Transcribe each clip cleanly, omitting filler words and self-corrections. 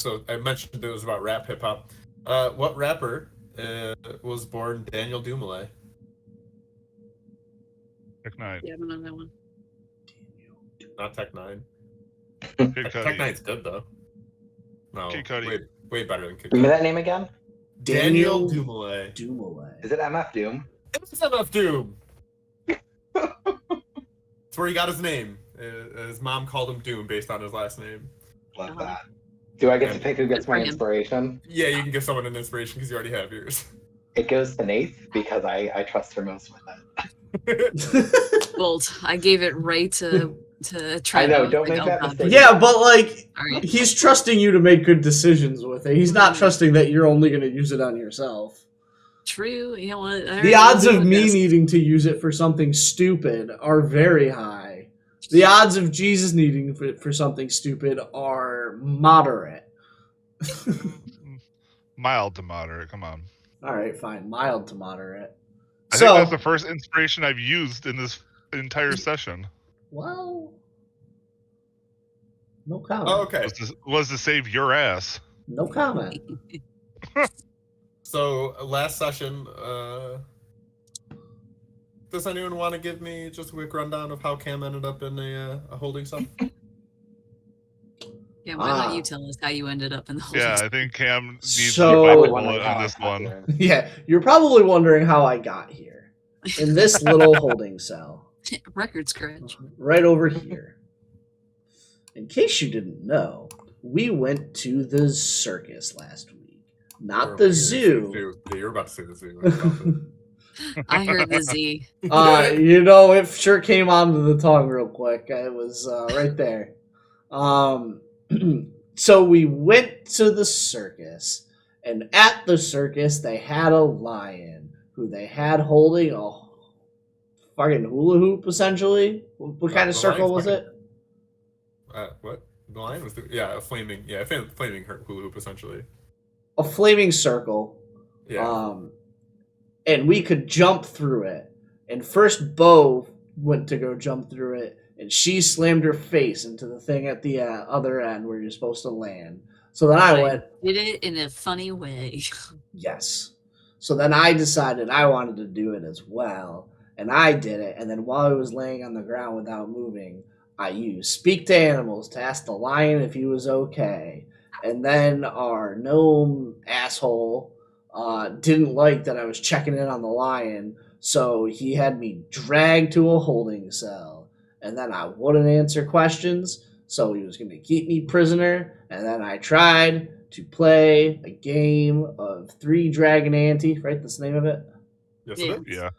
So I mentioned it was about rap hip hop. What rapper was born Daniel Dumoulin? Tech Nine. Yeah, I don't know that one. Not Tech Nine. Kid Tech Cudi. Nine's good though. No, Kid Cudi. way better than Kid Give me Cudi. that name again. Daniel Dumoulin. Is it MF Doom? It's MF Doom. That's where he got his name. His mom called him Doom based on his last name. Love that. Do I get to pick who gets my Good for him. inspiration? Yeah, you can give someone an inspiration because you already have yours. It goes to Nath because I trust her most with it. Bolt. I gave it right to try. I know, to don't make that mistake. Yeah, but like, All right. he's trusting you to make good decisions with it. He's not trusting that you're only going to use it on yourself. True. You know what? The odds of me needing to use it for something stupid are very high. The odds of Jesus needing it for something stupid are moderate. Mild to moderate. Come on. All right, fine. Mild to moderate. I think that's the first inspiration I've used in this entire session. Well, no comment. Oh, okay. Was to save your ass. No comment. So last session, does anyone want to give me just a quick rundown of how Cam ended up in a holding cell? Yeah, why don't you tell us how you ended up in the holding Yeah, cell? I think Cam needs So- to Probably bite the wondering bullet how on I this got one. here. Yeah, you're probably wondering how I got here. In this little holding cell. Record scratch. Right over here. In case you didn't know, we went to the circus last week. Not the zoo. Yeah, you were about to say the zoo. I heard the Z. You know, it sure came onto the tongue real quick. It was right there. So we went to the circus, and at the circus they had a lion who they had holding a fucking hula hoop, essentially. What kind of The circle lion's was it? What? The lion was a flaming hula hoop, essentially. A flaming circle. Yeah. And we could jump through it. And first Bo went to go jump through it, and she slammed her face into the thing at the other end where you're supposed to land. So then I went, Did it in a funny way. yes. So then I decided I wanted to do it as well, and I did it. And then while I was laying on the ground without moving, I used Speak to Animals to ask the lion if he was okay. And then our gnome asshole didn't like that I was checking in on the lion, so he had me dragged to a holding cell. And then I wouldn't answer questions, so he was going to keep me prisoner. And then I tried to play a game of 3 Dragon Ante, right? That's the name of it? Yes, Yeah. it is. Yeah.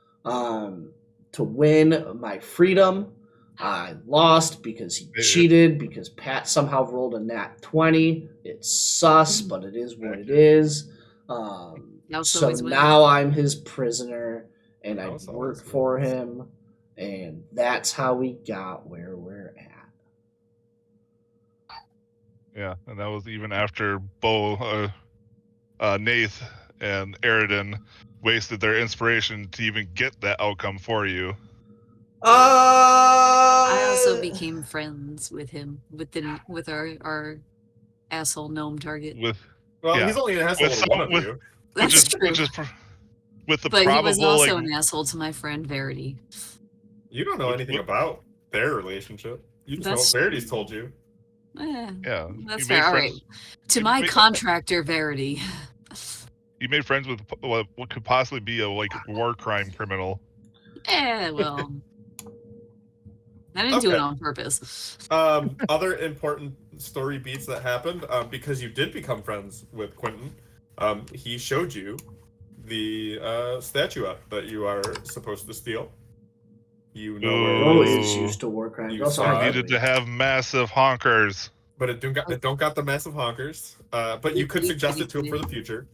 To win my freedom. I lost because he cheated, because Pat somehow rolled a nat 20. It's sus, but it is what it is. So now I'm his prisoner, and I work for him, and that's how we got where we're at. Yeah, and that was even after Bo, Nath, and Eridan wasted their inspiration to even get that outcome for you. I also became friends with him, with our asshole gnome target. He's only an asshole to one of you. That's true. With the but probable, he was also an asshole to my friend Verity. You don't know anything about their relationship. You just know what Verity's told you. Yeah, that's fair. All right. To my contractor, Verity. You made friends with what could possibly be a war crime criminal. Well, I didn't do it on purpose. Other important story beats that happened, because you did become friends with Quentin, he showed you the statuette that you are supposed to steal. You know where Bo is used to war crimes. You needed to have massive honkers. But it don't got the massive honkers. But you could suggest it to him for the future.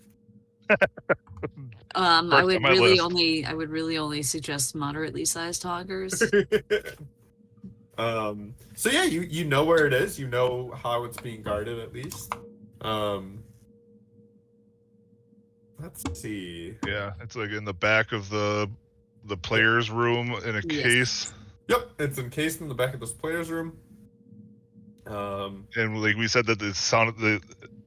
I would really only suggest moderately sized honkers. So yeah, you know where it is. You know how it's being guarded, at least. Let's see. Yeah, it's like in the back of the player's room in a case. Yep, it's encased in the back of this player's room. And like we said that it sounded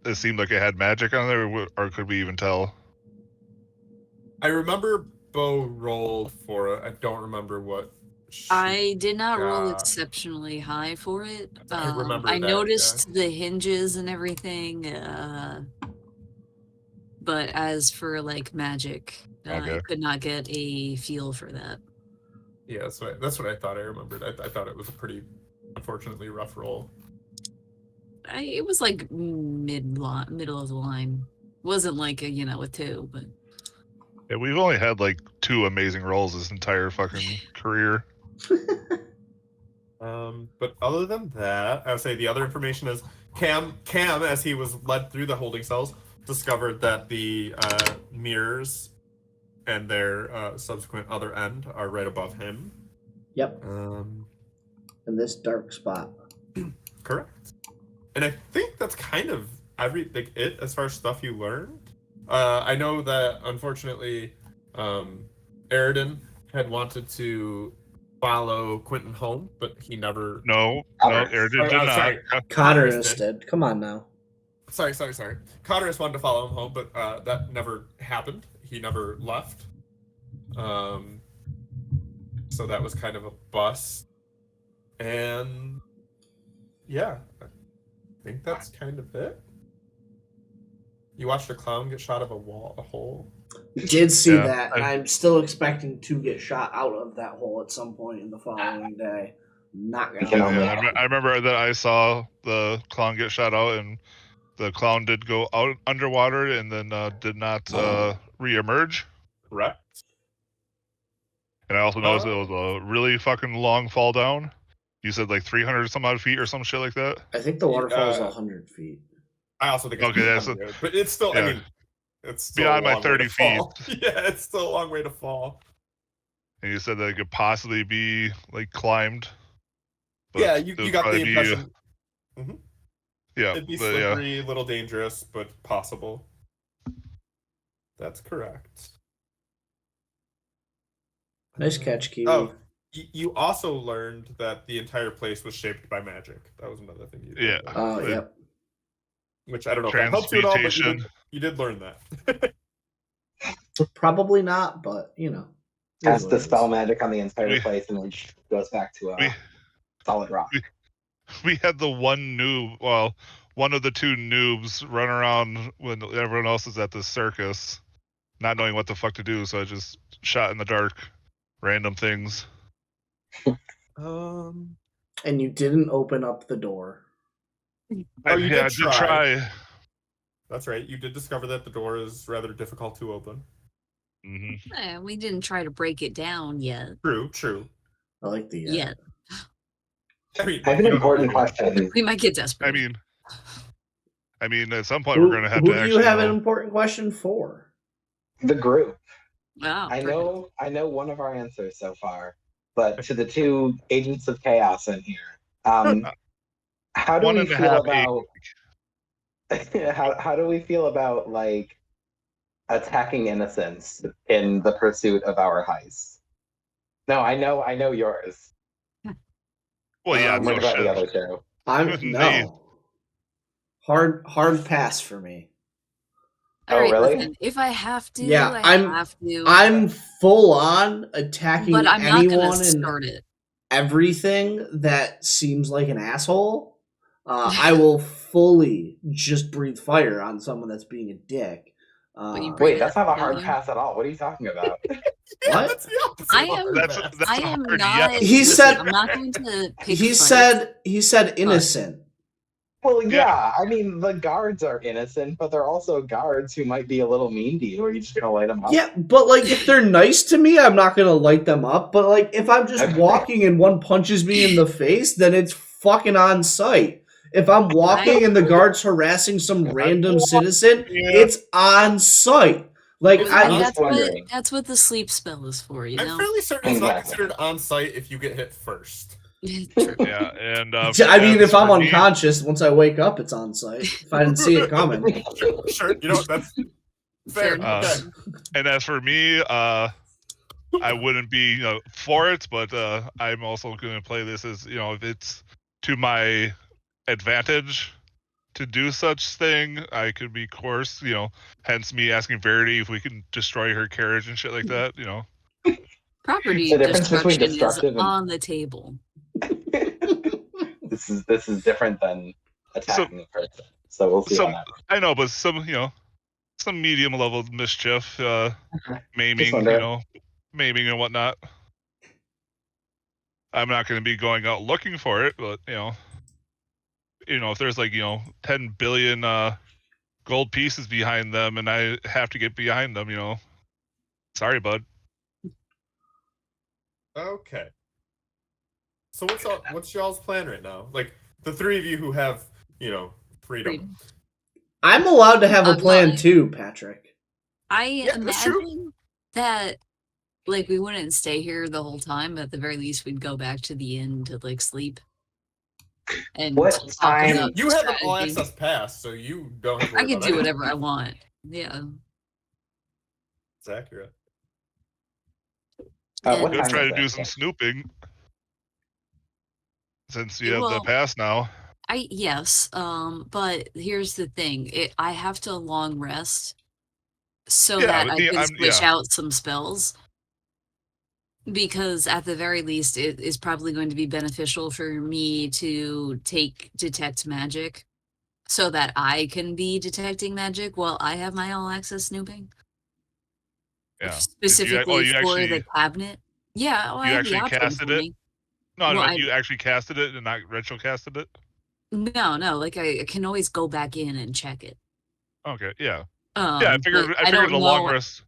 it seemed like it had magic on there, or could we even tell? I remember Bo rolled for it. I don't remember what. She I did not roll got. exceptionally high for it. I remember I that, noticed the hinges and everything, but as for like magic, I Okay. could not get a feel for that. Yeah, that's what I thought I remembered. I thought it was a pretty, unfortunately, rough roll. It was like middle of the line. Wasn't like a a 2, but Yeah, we've only had like 2 amazing rolls this entire fucking career. But other than that, I would say the other information is Cam, as he was led through the holding cells, discovered that the mirrors and their subsequent other end are right above him. Yep. In this dark spot. Correct. And I think that's kind of it as far as stuff you learned. I know that unfortunately, Aridin had wanted to follow Quentin home, but he never. No, Others. Eridan did not. Sorry. Cotterus did. Come on now. Sorry. Cotterus wanted to follow him home, but that never happened. He never left. So that was kind of a bust. And yeah, I think that's kind of it. You watched a clown get shot of a hole. Did see Yeah, that, and I'm still expecting to get shot out of that hole at some point in the following day. Not We gonna can lie. only- Yeah, I remember that I saw the clown get shot out, and the clown did go out underwater and then did not re-emerge. Correct. And I also noticed it was a really fucking long fall down. You said like 300 some odd feet or some shit like that. I think the waterfall is Uh, 100 feet. I also think it's Okay, that's 100, but it's still. yeah. I mean, it's still Beyond a my long way 30 to feet. fall. Yeah, it's still a long way to fall. And you said that it could possibly be like climbed. But Yeah, it you would got the probably be, impression. yeah, It'd be but yeah. slippery, a little dangerous, but possible. That's correct. Nice catch, Kiwi. Oh, you also learned that the entire place was shaped by magic. That was another thing you did. Yeah. Oh, the yep. Which I don't know if that helps you at all, but transmutation. you did learn that. Probably not, but you know. it is Cast what the it is. spell magic on the entire We- place, and it goes back to we- solid rock. We had the one noob, well, one of the 2 noobs run around when everyone else is at the circus, not knowing what the fuck to do, so I just shot in the dark, random things. Um, And you didn't open up the door. Oh, you did I did try. that's right. You did discover that the door is rather difficult to open. Hmm. we didn't try to break it down yet. True. I like the Yet. I mean, I have an you don't know important what question. We might get desperate. I mean, at some point Who, we're gonna have who to do actually. you have an important question for? The group. Wow, I perfect. know one of our answers so far, but to the 2 agents of chaos in here, how do One we and a feel half, about how do we feel about like attacking innocents in the pursuit of our heist? No, I know yours. Well, yeah, Um, no What about the shit. other 2? I'm Nice. no. Hard pass for me. All Oh, right, really? listen, if I have to, Yeah, I I'm- have to. I'm full on attacking but I'm not anyone gonna and start it. everything that seems like an asshole. I will fully just breathe fire on someone that's being a dick. But you Uh, breathe Wait, that's not a hard Yeah. pass at all. What are you talking about? Yeah, What? that's the opposite. I of a am- hard That's pass. I a am hard not. yes. He listen, said- I'm not going to pick. he fights. said innocent. Well, Yeah. yeah, I mean the guards are innocent, but they're also guards who might be a little mean to you. Are you just gonna light them up? Yeah, but like if they're nice to me, I'm not gonna light them up. But like if I'm just Okay. walking and one punches me in the face, then it's fucking on sight. If I'm walking and the guard's harassing some random citizen, it's on sight. Like It's I I'm just that's what wondering. that's what the sleep spell is for. You I'm know. fairly certain it's not Exactly. considered on site if you get hit first. True. Yeah, and I mean, as if I'm for me- unconscious, once I wake up, it's on sight. If I didn't see it coming, Sure, you know what? That's fair. enough. Okay. and as for me, I wouldn't be for it, but I'm also going to play this as if it's to my advantage, to do such thing, I could be coerced. Hence me asking Verity if we can destroy her carriage and shit like that. Property The difference between destruction is destructive and on the table. this is different than attacking a person. So we'll see how Some that goes. I know, but some medium level mischief, maiming, wondering. maiming and whatnot. I'm not going to be going out looking for it, but if there's like 10 billion gold pieces behind them, and I have to get behind them, sorry, bud. Okay. So what's y'all's plan right now? Like the three of you who have, freedom. I'm allowed to have a I'm plan not. too, Patrick. I that's true. imagine that like we wouldn't stay here the whole time, but at the very least we'd go back to the inn to like sleep. And What talk time- about You have an strategy. all access pass, so you don't have to worry I can about do anything. whatever I want. Yeah. It's accurate. What Go time try is to do it? some snooping, since you have the Well, pass now. yes, but here's the thing. I have to long rest so Yeah, that but I can switch yeah. out some spells. Because at the very least, it is probably going to be beneficial for me to take detect magic so that I can be detecting magic while I have my all access snooping. Yeah. Specifically for the cabinet. Yeah, well, I You have the actually option casted for it? me. No, Well, you actually casted it and not retro casted it? No, like I can always go back in and check it. Okay, yeah. I I figured don't the long know. rest.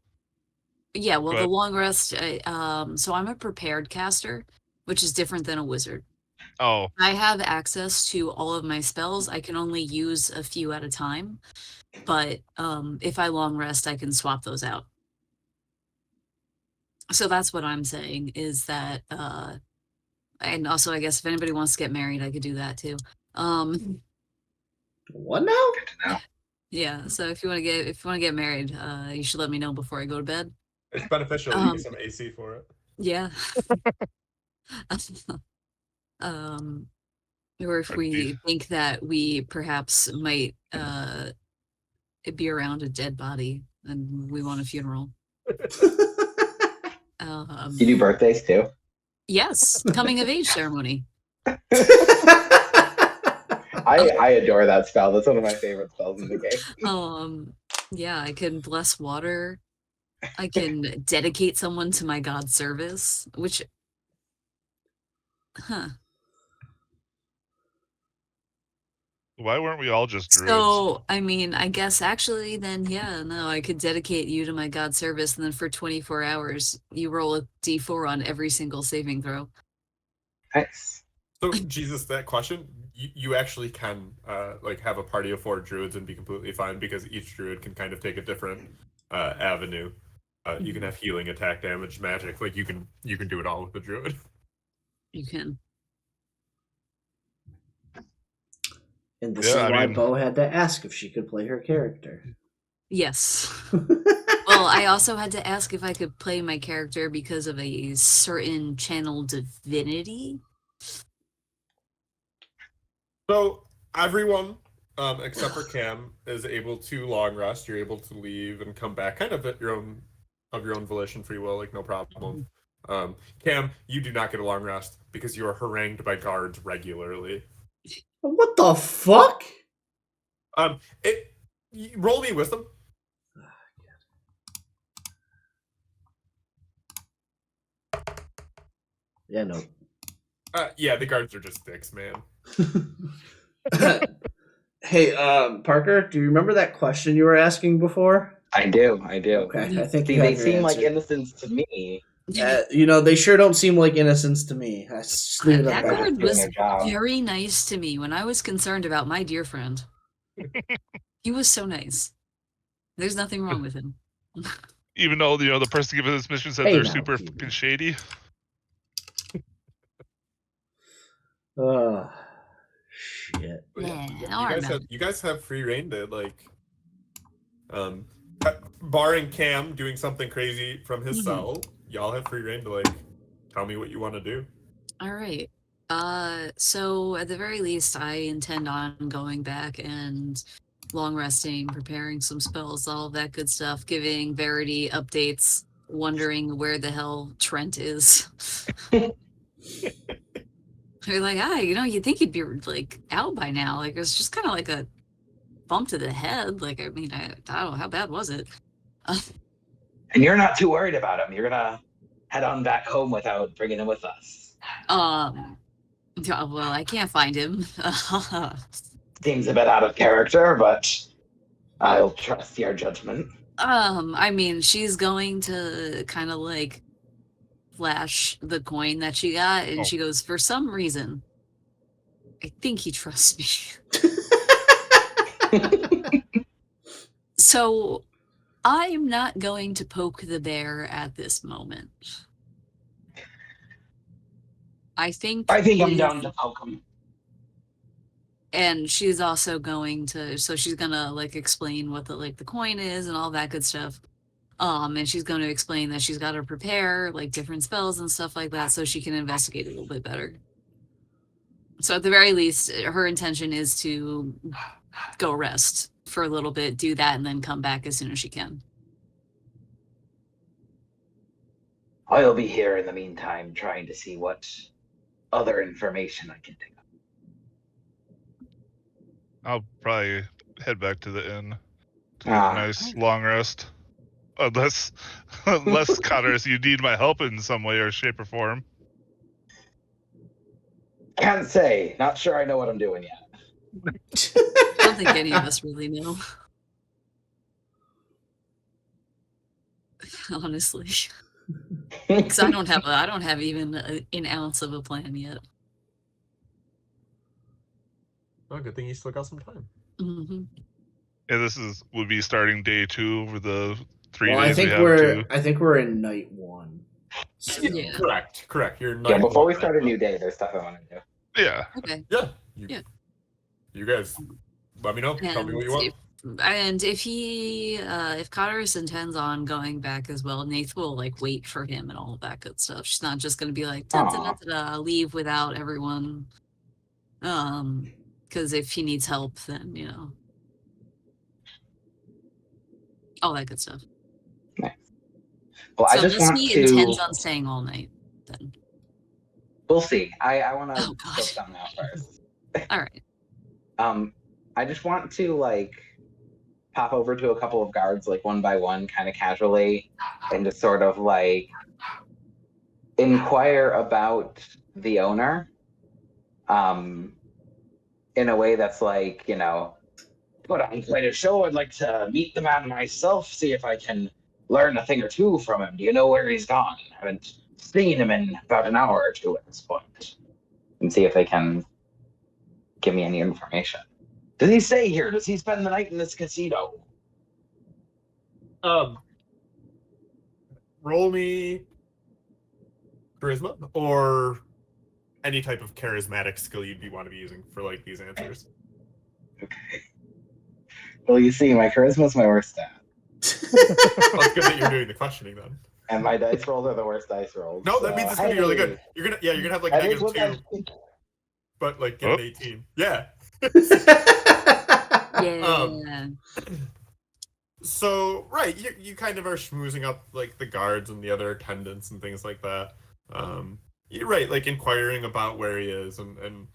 Yeah, well, Go the ahead. long rest. So I'm a prepared caster, which is different than a wizard. Oh, I have access to all of my spells. I can only use a few at a time, but if I long rest, I can swap those out. So that's what I'm saying is that, and also I guess if anybody wants to get married, I could do that too. What now? Good to know. Yeah. So if you want to get married, you should let me know before I go to bed. It's beneficial. You get some AC for it. Yeah. Or if we think that we perhaps might be around a dead body and we want a funeral. You do birthdays too? Yes, coming of age ceremony. I adore that spell. That's one of my favorite spells in the game. Yeah, I can bless water. I can dedicate someone to my god's service, which, why weren't we all just druids? So, I mean, I guess actually then, yeah, no, I could dedicate you to my god's service, and then for 24 hours, you roll a d4 on every single saving throw. Nice. So, Jesus, that question, you actually can have a party of 4 druids and be completely fine because each druid can kind of take a different avenue. You can have healing, attack, damage, magic. Like you can do it all with the druid. You can. And this is why Bo had to ask if she could play her character. Yes. Well, I also had to ask if I could play my character because of a certain channel divinity. So everyone, except for Cam, is able to long rest. You're able to leave and come back, kind of at your own volition, free will, like no problem. Cam, you do not get a long rest because you are harangued by guards regularly. What the fuck? Roll me wisdom. Yeah, no. Yeah, the guards are just dicks, man. Hey, Parker, do you remember that question you were asking before? I do. Okay, I think See, you have they your seem like answer. innocents to me. They sure don't seem like innocents to me. I just leave it at That They're that. guard just doing was their job. very nice to me when I was concerned about my dear friend. He was so nice. There's nothing wrong with him. Even though the person giving this mission said Hey, they're now, super Phoebe. fucking shady. Shit. Yeah, You guys have free reign to barring Cam doing something crazy from his cell, y'all have free reign to tell me what you want to do. All right. So at the very least, I intend on going back and long resting, preparing some spells, all of that good stuff, giving Verity updates, wondering where the hell Trent is. You're like, you'd think he'd be like out by now. Like, it was just kind of like a bump to the head. Like, I mean, I don't know, how bad was it? And you're not too worried about him. You're gonna head on back home without bringing him with us. Well, I can't find him. Seems a bit out of character, but I'll trust your judgment. I mean, she's going to kind of like flash the coin that she got, and she goes, for some reason, I think he trusts me. So I'm not going to poke the bear at this moment. I think I'm down to poke him. And she's also going to, so she's gonna like explain what the coin is and all that good stuff. And she's going to explain that she's got to prepare like different spells and stuff like that so she can investigate a little bit better. So at the very least, her intention is to go rest for a little bit, do that, and then come back as soon as she can. I'll be here in the meantime trying to see what other information I can take. I'll probably head back to the inn to get a nice long rest. Unless Connors, you need my help in some way or shape or form. Can't say. Not sure I know what I'm doing yet. I don't think any of us really know. Honestly. Because I don't have even an ounce of a plan yet. Oh, good thing you still got some time. Mm-hmm. Yeah, this would be starting day 2 over the 3 Well, days we have I think we're in night 1. So. Yeah. Correct. You're Yeah, before we start a new day, there's stuff I want to do. Yeah. Okay. Yeah. Yeah. You guys, let me know. Tell me what you want. If Connors intends on going back as well, Nath will like wait for him and all of that good stuff. She's not just gonna be like leave without everyone. Because if he needs help, then all that good stuff. Nice. Well, So I just want he to. intends on staying all night. Then we'll see. I want to God. go down now first. All right. I just want to like pop over to a couple of guards, like one by one, kind of casually, and just sort of like inquire about the owner. In a way that's like, put on quite a show. I'd like to meet the man myself, see if I can learn a thing or two from him. Do you know where he's gone? I haven't seen him in about an hour or two at this point. And see if they can give me any information. Does he stay here? Does he spend the night in this casino? Roll me charisma or any type of charismatic skill you'd want to be using for like these answers. Okay. Well, you see, my charisma's my worst stat. Well, it's good that you're doing the questioning then. And my dice rolls are the worst dice rolls. No, that means it's gonna be really good. You're gonna have like a That is negative what 2, but like get an 18. Yeah. Yeah. So right, you kind of are schmoozing up like the guards and the other attendants and things like that. You're right, like inquiring about where he is, and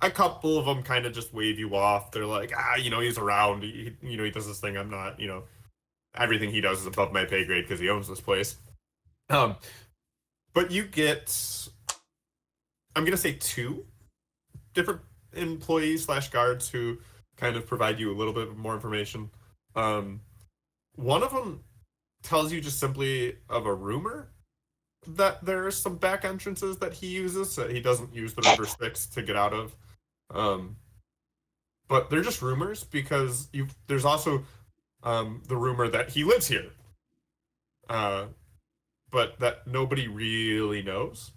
a couple of them kind of just wave you off. They're like, he's around. He does this thing. I'm not, everything he does is above my pay grade because he owns this place. But you get, I'm gonna say 2 different employees / guards who kind of provide you a little bit more information. One of them tells you just simply of a rumor that there are some back entrances that he uses that he doesn't use the River Styx to get out of. But they're just rumors because there's also the rumor that he lives here. But that nobody really knows.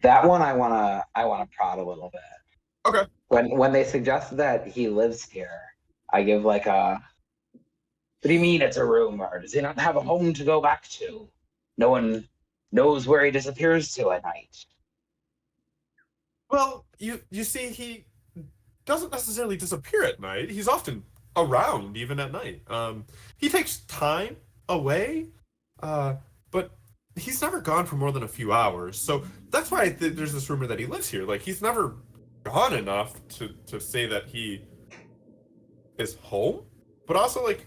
That one I wanna prod a little bit. Okay. When they suggest that he lives here, I give like a, what do you mean it's a rumor? Does he not have a home to go back to? No one knows where he disappears to at night. Well, you see, he doesn't necessarily disappear at night. He's often around even at night. He takes time away, but he's never gone for more than a few hours. So that's why there's this rumor that he lives here. Like he's never gone enough to say that he is home. But also, like,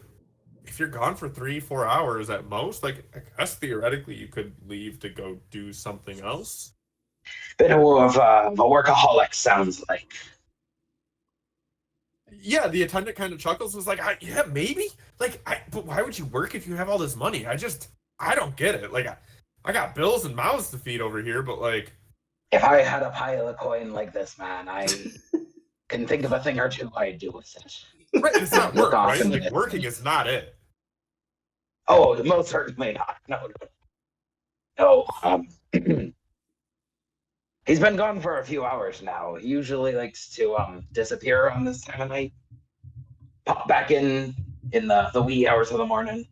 if you're gone for 3-4 hours at most, like I guess theoretically you could leave to go do something else. Bit of a workaholic, sounds like. Yeah, the attendant kind of chuckles. Was like, yeah, maybe. Like, but why would you work if you have all this money? I don't get it. Like, I got bills and mouths to feed over here, but like, If I had a pile of coin like this, man, I can think of a thing or two I'd do with it. right, it's not work, Look off right? into Like, the working distance. is not it. Oh, most certainly not. No. He's been gone for a few hours now. He usually likes to disappear on this time of night. Pop back in the wee hours of the morning.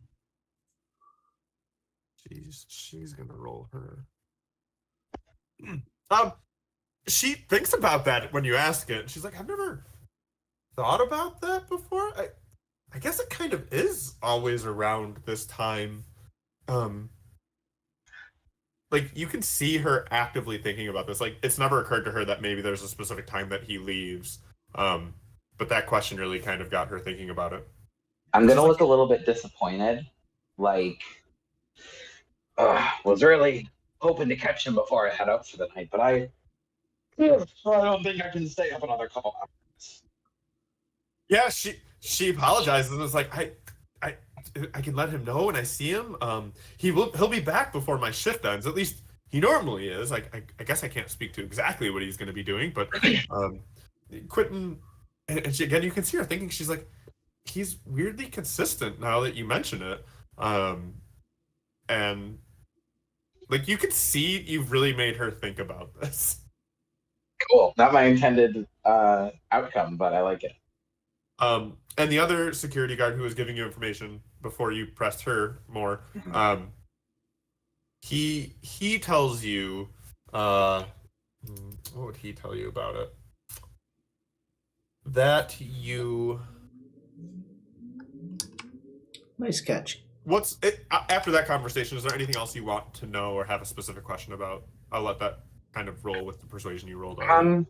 She's gonna roll her. She thinks about that when you ask it. She's like, I've never thought about that before. I guess it kind of is always around this time. Like you can see her actively thinking about this. Like it's never occurred to her that maybe there's a specific time that he leaves. But that question really kind of got her thinking about it. I'm gonna She's look a little bit disappointed. Like, was really hoping to catch him before I head out for the night, but I don't think I can stay up another couple hours. Yeah, she apologizes and is like, I can let him know when I see him. He'll be back before my shift ends. At least he normally is. I guess I can't speak to exactly what he's going to be doing, but Quentin, and she, again, you can see her thinking. She's like, he's weirdly consistent now that you mention it, and like you can see you've really made her think about this. Cool. Not my intended outcome, but I like it. And the other security guard who was giving you information before you pressed her more, he tells you, what would he tell you about it? That you. Nice catch. After that conversation? Is there anything else you want to know or have a specific question about? I'll let that kind of roll with the persuasion you rolled on.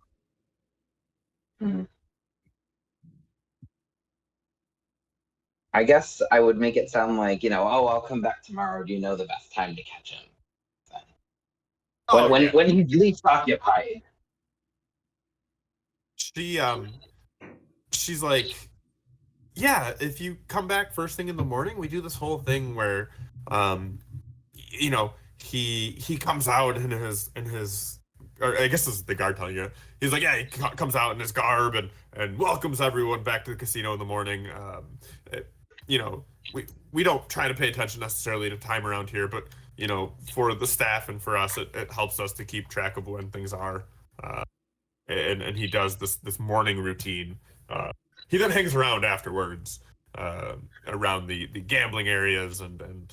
I guess I would make it sound like, I'll come back tomorrow. Do you know the best time to catch him? When he's least occupied. She's like, yeah, if you come back first thing in the morning, we do this whole thing where, he comes out in his, or I guess this is the guard telling you. He's like, yeah, he comes out in his garb and welcomes everyone back to the casino in the morning. We don't try to pay attention necessarily to time around here, but for the staff and for us, it helps us to keep track of when things are. And he does this morning routine. He then hangs around afterwards, around the gambling areas, and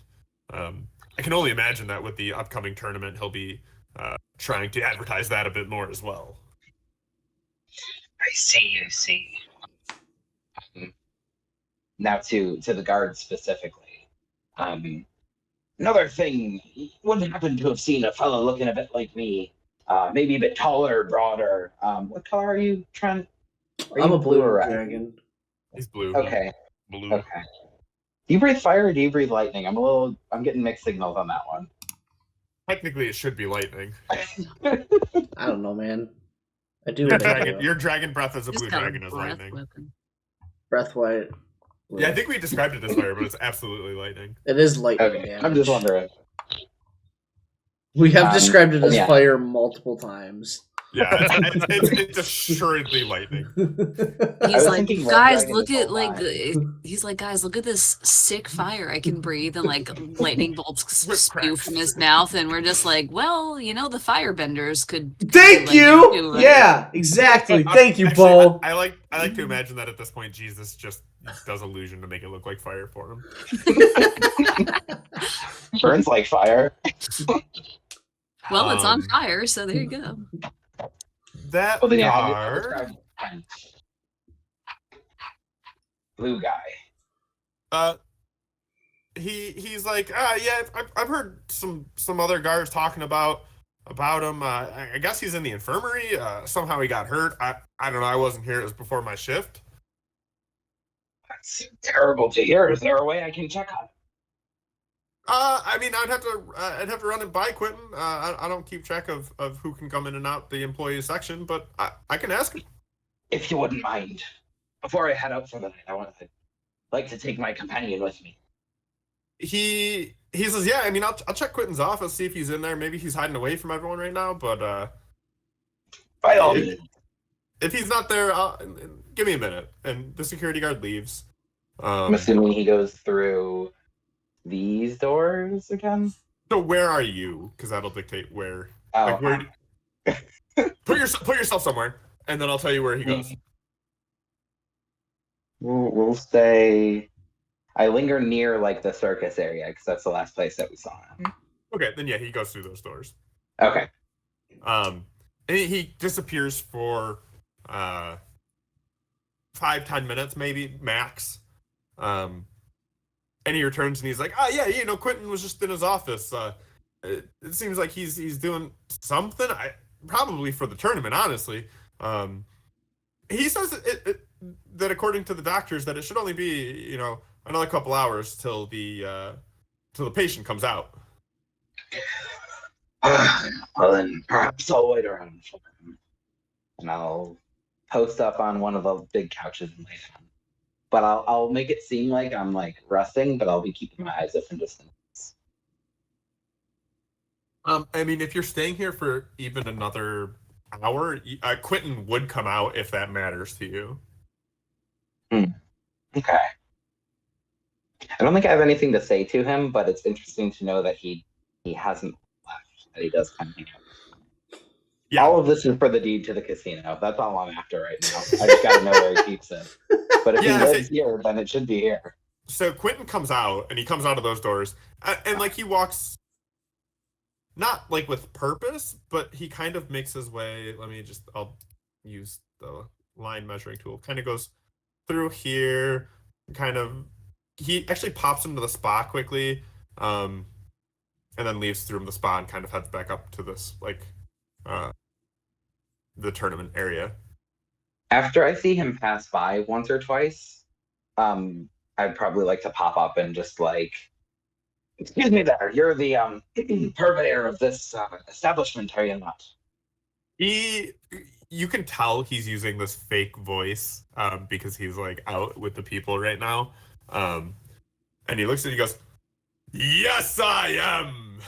I can only imagine that with the upcoming tournament, he'll be trying to advertise that a bit more as well. I see. Now to the guards specifically. Another thing, wouldn't happen to have seen a fellow looking a bit like me, maybe a bit taller, broader. What color are you trying? I'm a blue or red? dragon. He's blue. Okay. Blue. Okay. Do you breathe fire or do you breathe lightning? I'm getting mixed signals on that one. Technically, it should be lightning. I don't know, man. I do what I do. Your dragon breath as a Just blue got a dragon is breath lightning. weapon. Breath white. Yeah, I think we described it as fire, but it's absolutely lightning. It is lightning Okay. damage. I'm just wondering. We have described it as yeah. fire multiple times. Yeah, it's assuredly lightning. He's like, thinking Red guys, Dragon look this at whole he's like, guys, look at this sick fire I can breathe, and like lightning bolts Whip spew cracks. from his mouth, and we're just like, well, the firebenders could. Thank like, you. do it. Yeah, exactly. Thank you, Actually, Bo. I like to imagine that at this point, Jesus just does illusion to make it look like fire for him. Burns like fire. Well, it's on Um, fire, so there you go. That Well, then yeah, I'll guard. describe Kent. Blue guy. He's like, yeah, I've heard some other guards talking about him. I guess he's in the infirmary. Somehow he got hurt. I don't know. I wasn't here. It was before my shift. That's terrible to hear. Is there a way I can check on him? I mean, I'd have to run it by Quentin. I don't keep track of who can come in and out the employee section, but I can ask him. If you wouldn't mind. Before I head out for the night, I want to like to take my companion with me. He says, yeah. I mean, I'll check Quentin's office, see if he's in there. Maybe he's hiding away from everyone right now. But By all means. if he's not there, give me a minute. And the security guard leaves. I'm assuming he goes through these doors again. So where are you? Because that'll dictate where. Oh, Like where? Put yourself somewhere, and then I'll tell you where he goes. We'll stay. I linger near like the circus area because that's the last place that we saw him. Okay, then yeah, he goes through those doors. Okay. And he disappears for 5-10 minutes, maybe max. And he returns and he's like, "Oh yeah, Quentin was just in his office. It seems like he's doing something. Probably for the tournament, honestly. He says that according to the doctors, that it should only be another couple hours till the patient comes out." Well then, perhaps I'll wait around for him, and I'll post up on one of the big couches and lay down. But I'll make it seem like I'm like resting, but I'll be keeping my eyes open distance. I mean, if you're staying here for even another hour, Quentin would come out if that matters to you. Okay. I don't think I have anything to say to him, but it's interesting to know that he hasn't left, that he does come hang out. Yeah. All of this is for the deed to the casino. That's all I'm after right now. I just gotta know where he keeps it. But if he lives here, then it should be here. So Quentin comes out, and he comes out of those doors, and like he walks, not like with purpose, but he kind of makes his way. I'll use the line measuring tool. Kind of goes through here, he actually pops into the spa quickly, and then leaves through the spa and kind of heads back up to this the tournament area. After I see him pass by once or twice, I'd probably like to pop up and just like, excuse me there, you're the purveyor of this establishment, are you not? You can tell he's using this fake voice because he's like out with the people right now. And he looks at you and he goes, "Yes, I am."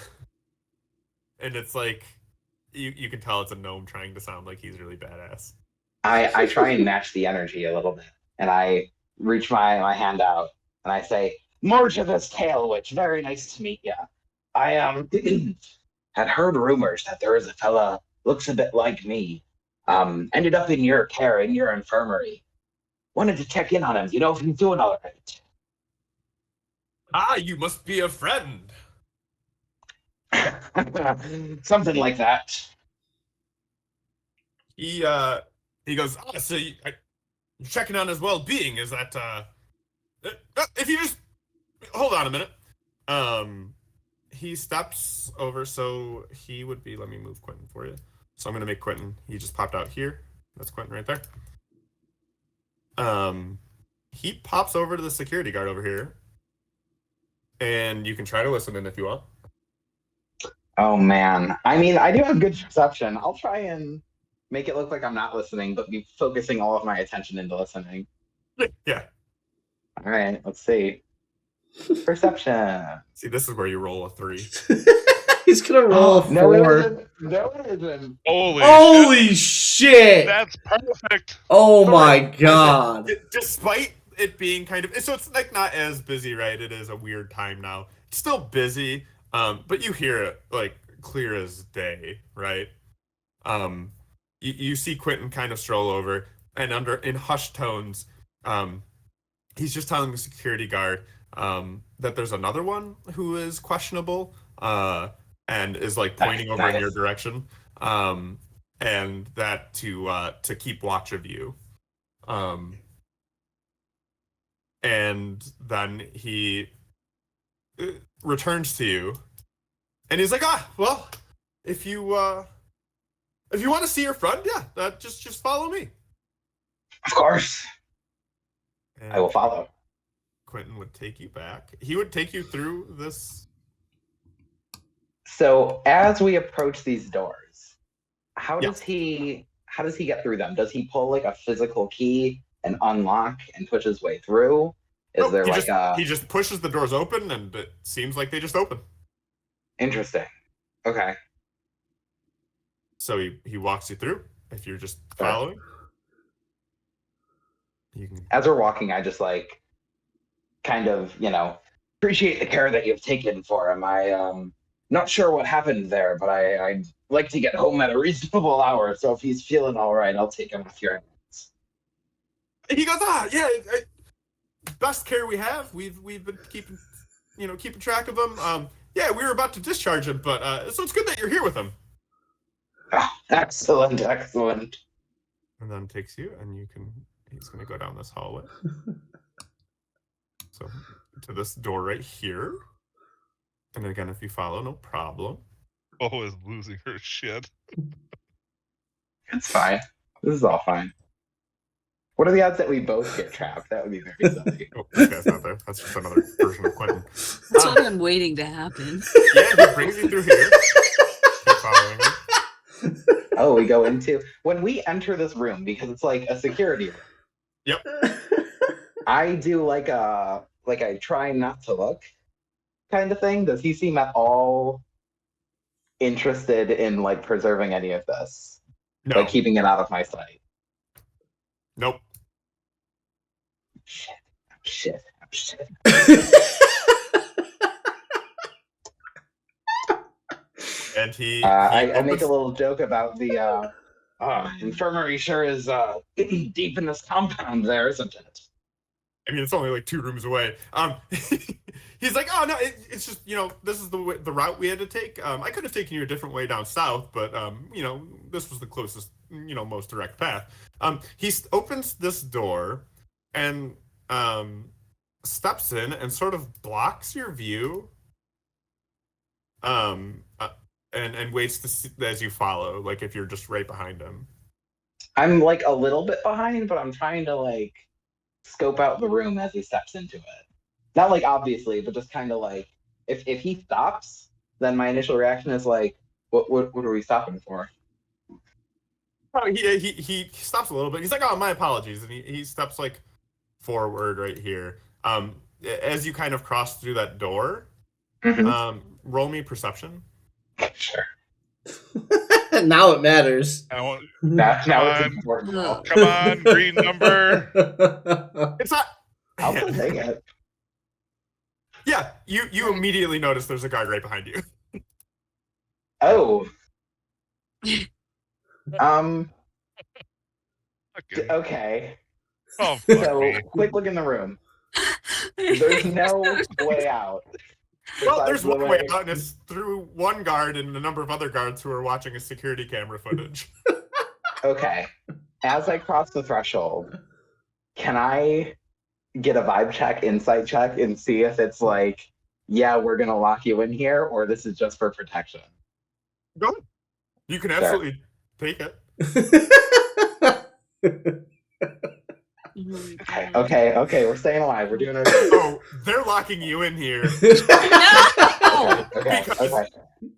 And it's like, you can tell it's a gnome trying to sound like he's really badass. I try and match the energy a little bit, and I reach my hand out, and I say, "More to this tale, witch. Very nice to meet you. I had heard rumors that there is a fella looks a bit like me. Ended up in your care, in your infirmary. Wanted to check in on him. You know if he's doing all right." You must be a friend. Something like that. He goes, so you're checking on his well-being. Is that if you just hold on a minute. He steps over, so he would be, let me move Quentin for you. So I'm gonna make Quentin, he just popped out here. That's Quentin right there. He pops over to the security guard over here. And you can try to listen in if you want. Oh man. I mean, I do have good perception. I'll try and make it look like I'm not listening, but be focusing all of my attention into listening. Yeah. All right, let's see. Perception. See, this is where you roll a 3. He's gonna roll a 4. No, it isn't. No, it isn't. Holy shit! That's perfect. Oh So, my right, god. Despite it being kind of, so it's like not as busy, right? It is a weird time now. It's still busy, but you hear it like clear as day, right? You see Quentin kind of stroll over, and in hushed tones, he's just telling the security guard that there's another one who is questionable, and is like pointing over in your direction. and that to keep watch of you. And then he returns to you, and he's like, well, if you want to see your friend, yeah, just follow me. Of course, And I will follow. Quentin would take you back. He would take you through this. So as we approach these doors, how Yeah. does he get through them? Does he pull like a physical key and unlock and push his way through? Is Nope, there he like just, a he just pushes the doors open, and it seems like they just open. interesting? Okay. So he walks you through. If you're just following, you can. As we're walking, I just like kind of, appreciate the care that you've taken for him. Not sure what happened there, but I'd like to get home at a reasonable hour. So if he's feeling all right, I'll take him off your hands. He goes, best care we have. We've been keeping track of him. Yeah, we were about to discharge him, but so it's good that you're here with him. Oh, excellent. And then takes you, and he's gonna go down this hallway. So to this door right here. And again, if you follow, no problem. Oh, is losing her shit. It's fine. This is all fine. What are the odds that we both get trapped? That would be very silly. Oh, this guy's not there. That's just another version of Quentin. That's what I'm waiting to happen. Yeah, he brings you through here. Keep following him. Oh, we go into when we enter this room because it's like a security room. Yep. I do like a try not to look kind of thing. Does he seem at all interested in like preserving any of this? No. Like keeping it out of my sight? Nope. Shit. And he I make a little joke about the infirmary sure is deep in this compound there, isn't it? I mean, it's only like 2 rooms away. He's like, oh no, it's just this is the route we had to take. I could have taken you a different way down south, but this was the closest, most direct path. He opens this door and steps in and sort of blocks your view. And waits to see as you follow, like if you're just right behind him. I'm like a little bit behind, but I'm trying to like scope out the room as he steps into it. Not like obviously, but just kind of like if he stops, then my initial reaction is like, what are we stopping for? Oh, he stops a little bit. He's like, oh, my apologies, and he steps like forward right here. As you kind of cross through that door, roll me perception. Sure. Now it matters. Now Now it's important. Ugh. come on, green number. It's not. I'll still take it. Yeah, you immediately notice there's a guard right behind you. Oh. Fucking- Okay. Oh, fuck So me. quick look in the room. There's no way out. Well, Besides there's the one way out, and it's through one guard and a number of other guards who are watching a security camera footage. Okay. As I cross the threshold, can I get a vibe check, insight check, and see if it's like, yeah, we're gonna lock you in here, or this is just for protection? Go ahead. You can absolutely take it. Okay, we're staying alive. We're doing okay. Oh, they're locking you in here No! Okay.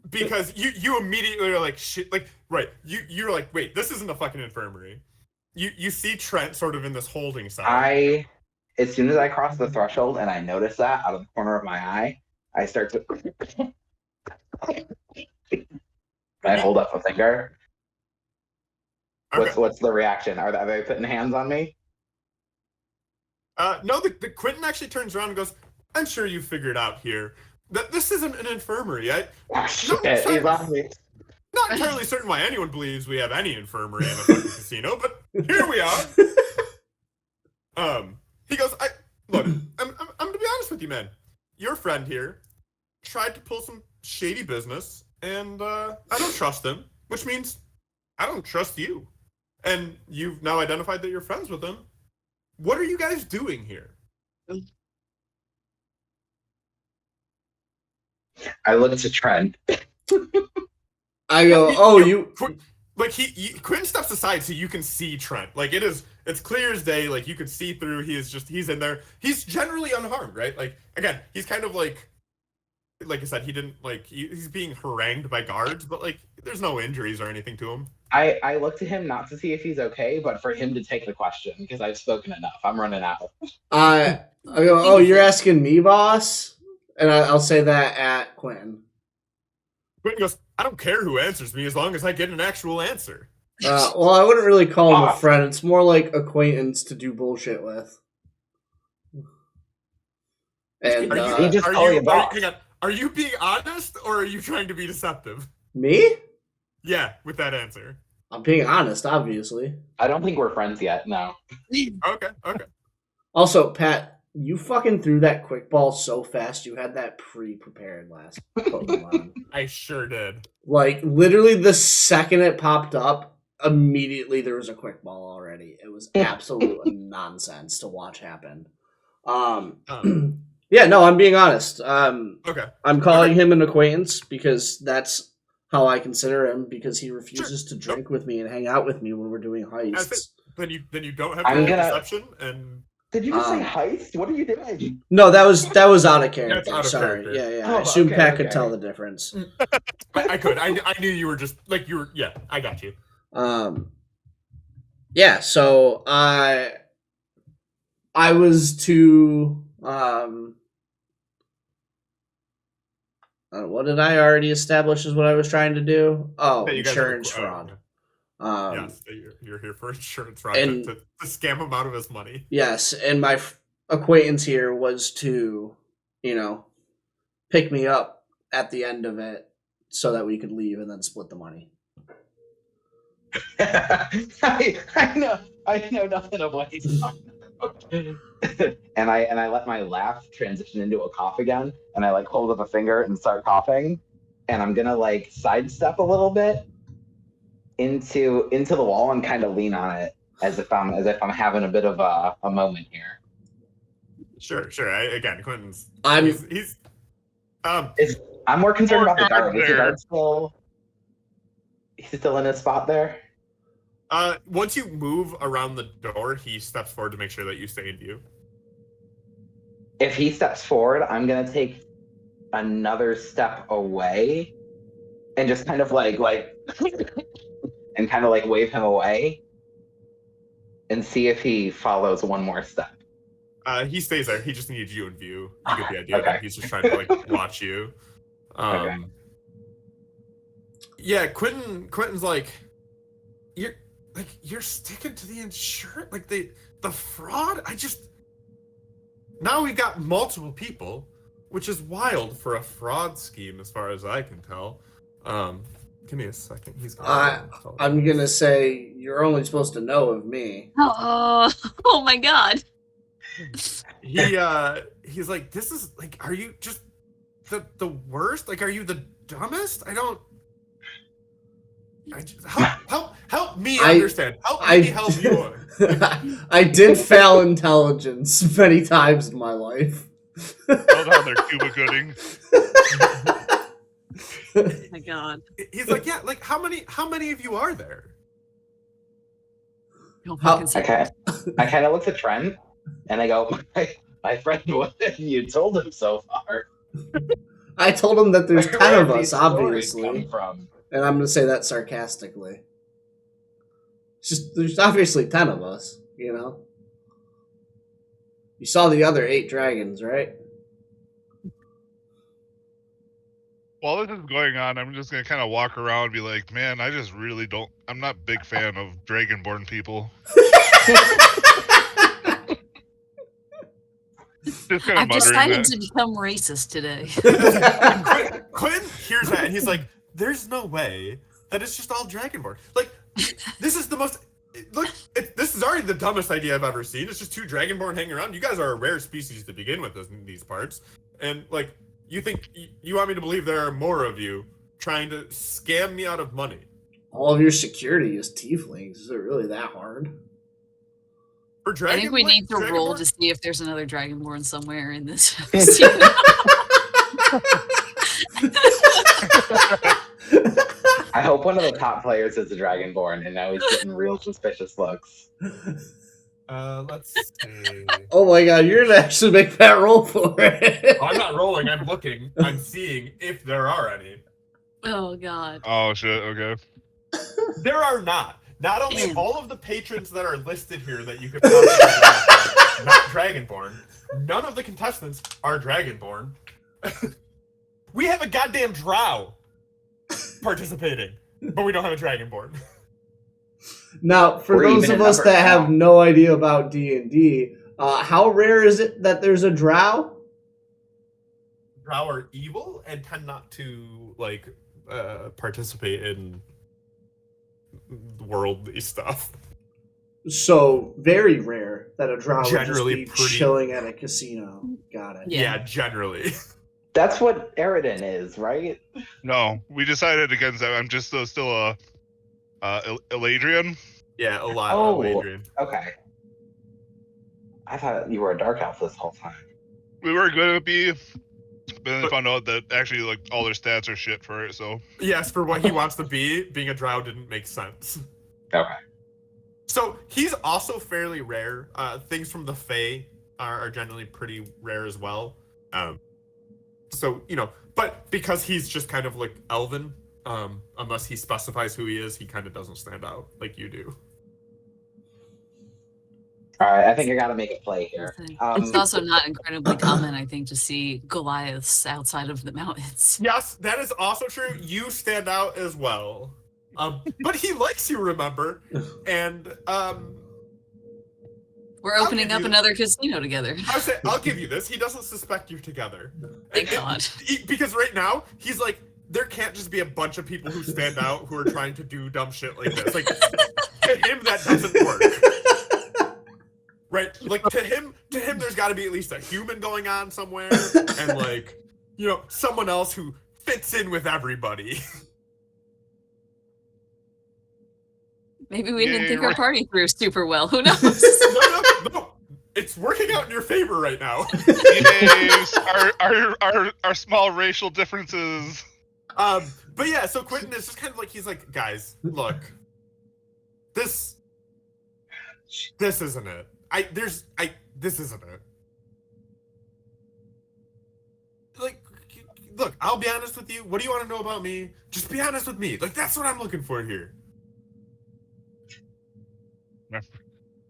because you immediately are like shit. Like right, you're like, wait, this isn't a fucking infirmary. You see Trent sort of in this holding cell. As soon as I cross the threshold and I notice that out of the corner of my eye, I start to. I hold up a finger. Okay. What's the reaction? Are they putting hands on me? No, the Quentin actually turns around and goes, I'm sure you figured out here that this isn't an infirmary. Oh, shit, he's on me. Not entirely certain why anyone believes we have any infirmary in a fucking casino, but here we are. He goes, look, I'm gonna be honest with you, man. Your friend here tried to pull some shady business, and I don't trust him, which means I don't trust you. And you've now identified that you're friends with him. What are you guys doing here? I look to Trent. I go, oh, you. Like Quinn steps aside so you can see Trent. Like it's clear as day. Like you can see through. He's in there. He's generally unharmed, right? Like again, he's kind of like I said, he didn't like he's being harangued by guards, but like there's no injuries or anything to him. I look to him not to see if he's okay, but for him to take the question because I've spoken enough. I'm running out. I go, oh, you're asking me, boss? And I'll say that at Quentin. Quinn goes, I don't care who answers me as long as I get an actual answer. Well, I wouldn't really call him a friend. It's more like acquaintance to do bullshit with. And are you being honest or are you trying to be deceptive? Me? Yeah, with that answer. I'm being honest, obviously. I don't think we're friends yet. No. Okay. Also, Pat, you fucking threw that quick ball so fast. You had that pre-prepared last Pokemon. I sure did. Like, literally the second it popped up, immediately there was a quick ball already. It was absolute nonsense to watch happen. Yeah, no, I'm being honest. Okay. I'm calling him an acquaintance because that's how I consider him, because he refuses to drink with me and hang out with me when we're doing heists. Then you don't have any perception and. Did you just say heist? What are you doing? No, that was out of character. That's out of Sorry. character. Yeah. I assume Pat could tell the difference. I could. I knew you were just like you were. Yeah, I got you. Yeah. So I was to what did I already establish is what I was trying to do? Oh, insurance fraud. Yes, you're here for insurance fraud and, to scam him out of his money. Yes, and my acquaintance here was to, pick me up at the end of it so that we could leave and then split the money. I know nothing of what he's talking about. and I let my laugh transition into a cough again, and I hold up a finger and start coughing, and I'm gonna sidestep a little bit into the wall and kind of lean on it as if I'm having a bit of a moment here. Sure. Again, Quentin's. I'm more concerned about the guard. Is the guard still? He's still in his spot there. Once you move around the door, he steps forward to make sure that you stay in view. If he steps forward, I'm gonna take another step away and just kind of and kind of wave him away and see if he follows one more step. He stays there. He just needs you in view. You get the idea that he's just trying to watch you. Okay. Yeah, Quentin's you're sticking to the insurance, the fraud. Now we've got multiple people, which is wild for a fraud scheme as far as I can tell. Give me a second. I'm gonna say you're only supposed to know of me. Oh my god. He's like, this is are you just the worst? Are you the dumbest? Help me understand. Help me help you. I did fail intelligence many times in my life. Well done there, Cuba Gooding. Oh my god. He's like, yeah, how many of you are there? Okay. I kind of look at Trent and I go, my friend, what have you told him so far? I told him that there's 10 of us, obviously. From? And I'm going to say that sarcastically. There's obviously 10 of us, You saw the other 8 dragons, right? While this is going on, I'm just going to kind of walk around and be like, man, I just really I'm not a big fan of dragonborn people. I've decided to become racist today. Quinn hears that and he's like, there's no way that it's just all dragonborn. This is the most... this is already the dumbest idea I've ever seen. It's just 2 dragonborn hanging around. You guys are a rare species to begin with in these parts. And, you think... You want me to believe there are more of you trying to scam me out of money. All of your security is tieflings. Is it really that hard? For I think we need to roll Dragonborn? to see if there's another Dragonborn somewhere in this. I hope one of the top players is a Dragonborn, and now he's getting real suspicious looks. Let's see. Oh my god, you're gonna actually make that roll for it. I'm not rolling. I'm looking. I'm seeing if there are any. Oh god. Oh shit. Okay. There are not. Not only all of the patrons that are listed here that you could possibly draft, not Dragonborn. None of the contestants are Dragonborn. We have a goddamn drow participating, but we don't have a Dragonborn. Now, for Or those even of us another that have drow. no idea about D&D, how rare is it that there's a drow? Drow are evil and tend not to like participate in worldly stuff. So, very rare that a drow Generally would just be pretty- chilling at a casino. Got it. Yeah. Yeah, generally. That's what Eridan is, right? No, we decided against that. I'm just still a Eladrian. Yeah, a lot Oh. of Adrian. Okay. I thought you were a dark elf this whole time. We were going to be, but then I found out that actually like all their stats are shit for it. So Yes, for what he wants to be, being a drow didn't make sense. Okay. So he's also fairly rare. Things from the Fae are generally pretty rare as well. So, you know, but because he's just kind of like elven, unless he specifies who he is, he kind of doesn't stand out like you do. All right, I think I gotta make a play here. It's also not incredibly common, I think, to see Goliaths outside of the mountains. Yes, that is also true. You stand out as well. But he likes you, remember? And We're I'll opening give up you- another casino together. I'll give you this. He doesn't suspect you're together. Thank God. Because right now, he's like, there can't just be a bunch of people who stand out who are trying to do dumb shit like this. Like, to him, that doesn't work. Right? Like, to him, there's got to be at least a human going on somewhere, and like, you know, someone else who fits in with everybody. Maybe we didn't Yay, think our we're- party through super well. Who knows? No. It's working out in your favor right now. yes, our small racial differences. But yeah, so Quentin is just kind of like, he's like, guys, look, this isn't it. This isn't it. Like, look, I'll be honest with you. What do you want to know about me? Just be honest with me. Like, that's what I'm looking for here.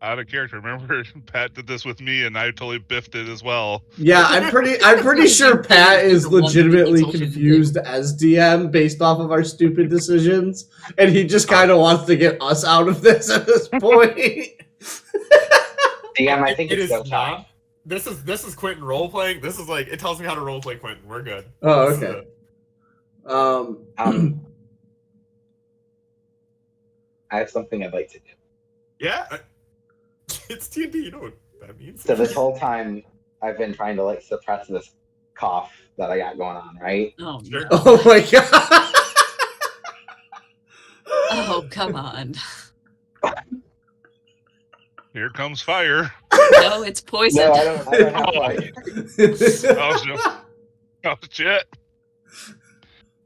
Out of character. Remember, Pat did this with me, and I totally biffed it as well. Yeah, I'm pretty sure Pat is The one thing legitimately he told you to do. confused as DM based off of our stupid decisions, and he just kind of wants to get us out of this at this point. DM, I think It it's is still time. not. This is Quentin role playing. This is like, it tells me how to role play Quentin. We're good. Oh, This is okay. it. I have something I'd like to do. Yeah, it's TNT. You know what that means. So this whole time, I've been trying to like suppress this cough that I got going on, right? Oh, Sure. no. Oh my god. Oh, come on. Here comes fire. No, it's poison. No, I don't have like. Oh, no. Oh shit.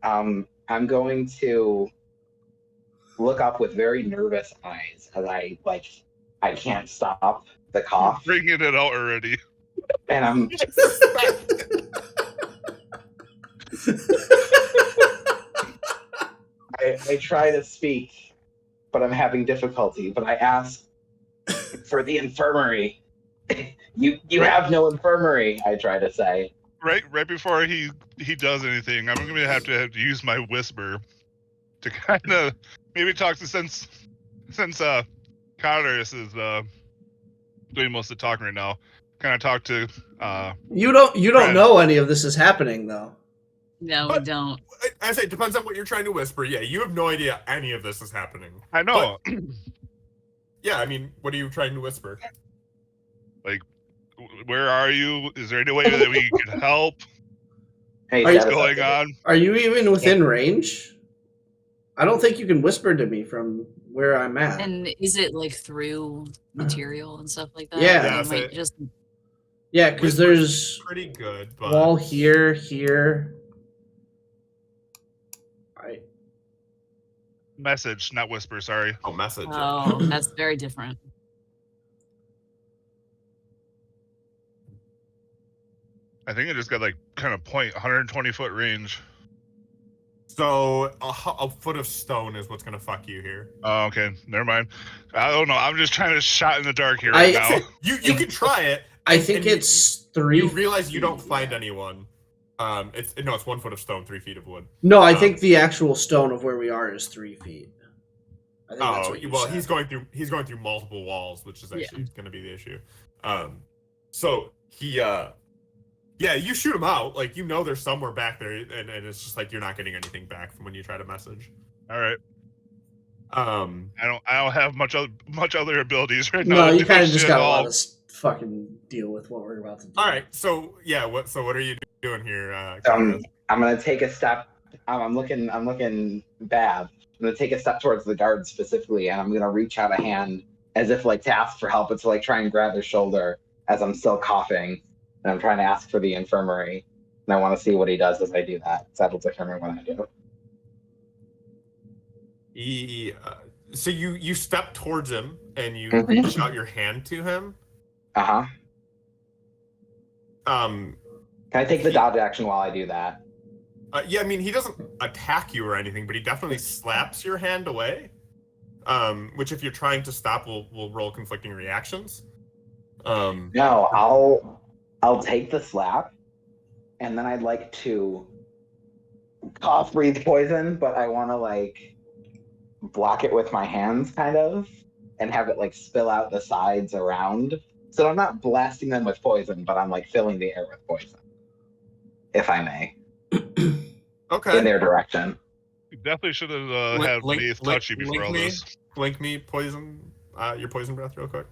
I'm going to look up with very nervous eyes as I can't stop the cough, Bringing it out already. and I'm I try to speak, but I'm having difficulty. But I ask for the infirmary. You have no infirmary, I try to say. Right before he does anything, I'm gonna have to use my whisper to kind of maybe talk to since Connors is doing most of the talking right now. Kind of talk to You don't Brad. know any of this is happening though. No, we don't. I say it depends on what you're trying to whisper. Yeah, you have no idea any of this is happening. I know. Yeah, I mean, what are you trying to whisper? Where are you? Is there any way that we can help? Hey, Are you status What's going update. on? Are you even within range? I don't think you can whisper to me from where I'm at. And is it like through material and stuff like that? Yeah. Like, Yeah, it so might just Yeah, because Whisper's there's pretty good, but wall here. I Message, not whisper. Sorry. Oh, message. oh, that's very different. I think it just got like kind of 120 foot range. So a foot of stone is what's gonna fuck you here. Oh, okay. Never mind. I don't know. I'm just trying to shot in the dark here right now. You can try it. I think And you- it's 3. You realize you don't feet, find yeah. anyone. It's 1 foot of stone, 3 feet of wood. No, I think the actual stone of where we are is 3 feet. I think that's Oh, what you well, said. he's going through multiple walls, which is Yeah. actually going to be the issue. So he, yeah, you shoot him out, like you know they're somewhere back there, and it's just like you're not getting anything back from when you try to message. All right. I I don't have much other abilities right now. No, to you do kind of just shit gotta all. let us fucking deal with what we're about to do. All right, so yeah, what are you doing here? I'm gonna take a step. I'm looking bad. I'm gonna take a step towards the guard specifically, and I'm gonna reach out a hand as if like to ask for help, but to like try and grab his shoulder as I'm still coughing, and I'm trying to ask for the infirmary. And I want to see what he does as I do that. So that'll determine what I do. So you step towards him and you Mhm. reach out your hand to him. Uh-huh. Um, Can I take the dodge action while I do that? yeah, I mean he doesn't attack you or anything, but he definitely slaps your hand away. Which if you're trying to stop, will roll conflicting reactions. No, I'll take the slap, and then I'd like to cough, breathe poison, but I want to like block it with my hands, kind of, and have it like spill out the sides around. So I'm not blasting them with poison, but I'm like filling the air with poison, if I may, Okay. in their direction. You definitely should have had Maeve touch you before all this. Link me poison, your poison breath real quick.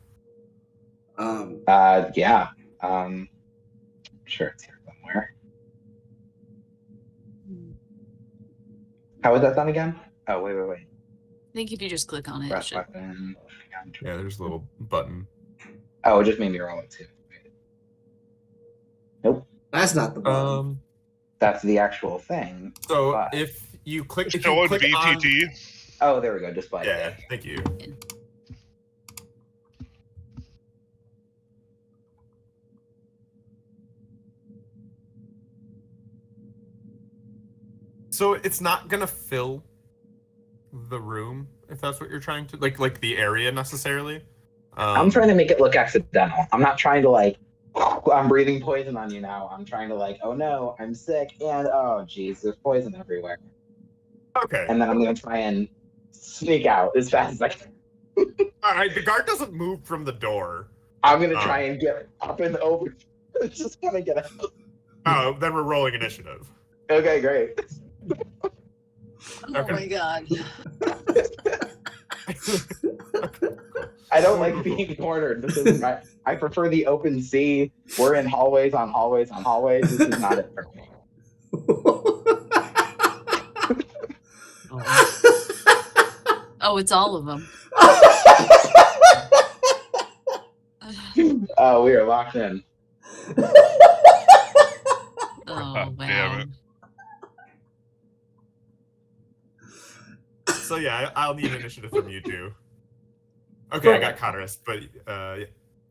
Yeah. Sure, it's here somewhere. How was that done again? Oh, wait. I think if you just click on it, it Breath should. weapon. Yeah, there's a little button. Oh, it just made me roll it too. Nope. That's not the button. That's the actual thing. So But- if you click, if Show you it click BTT. Oh, there we go. Display. on, yeah, thank you. So it's not gonna fill the room if that's what you're trying to like the area necessarily. I'm trying to make it look accidental. I'm not trying to like, I'm breathing poison on you now. I'm trying to like, oh no, I'm sick, and oh geez, there's poison everywhere. Okay. And then I'm gonna try and sneak out as fast as I can. All right. The guard doesn't move from the door. I'm gonna try and get up and over. Just gonna get out. Oh, then we're rolling initiative. Okay, great. Oh Okay. my god. I don't like being cornered. This is I prefer the open sea. We're in hallways on hallways on hallways. This is not it for me. Oh, it's all of them. Oh, we are locked in. Oh Damn wow. it. So yeah, I'll need initiative from you too. Okay, I got Conrus, but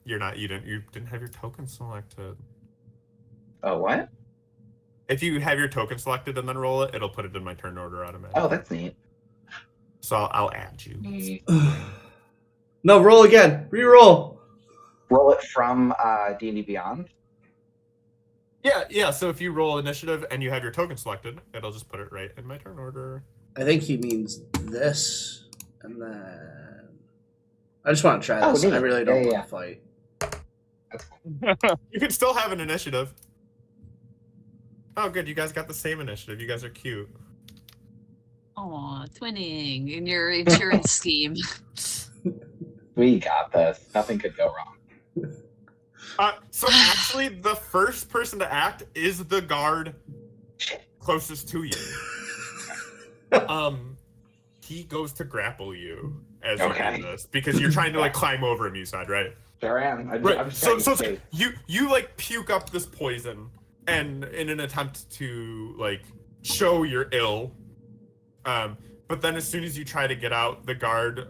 you didn't have your token selected. Oh, what? If you have your token selected and then roll it, it'll put it in my turn order automatically. Oh, that's neat. So I'll add you. No, roll again. Reroll. Roll it from D&D Beyond. Yeah. So if you roll initiative and you have your token selected, it'll just put it right in my turn order. I think he means this, and then I just want to try Oh, this. neat. I really don't Yeah, want to fight. You can still have an initiative. Oh, good. You guys got the same initiative. You guys are cute. Aw, twinning in your insurance scheme. We got this. Nothing could go wrong. So actually, the first person to act is the guard closest to you. he goes to grapple you as you Okay. do this because you're trying to like climb over him. You said, right? Sure am. I'm Right. just So trying to it's escape. you like puke up this poison, and in an attempt to like show you're ill, but then as soon as you try to get out, the guard,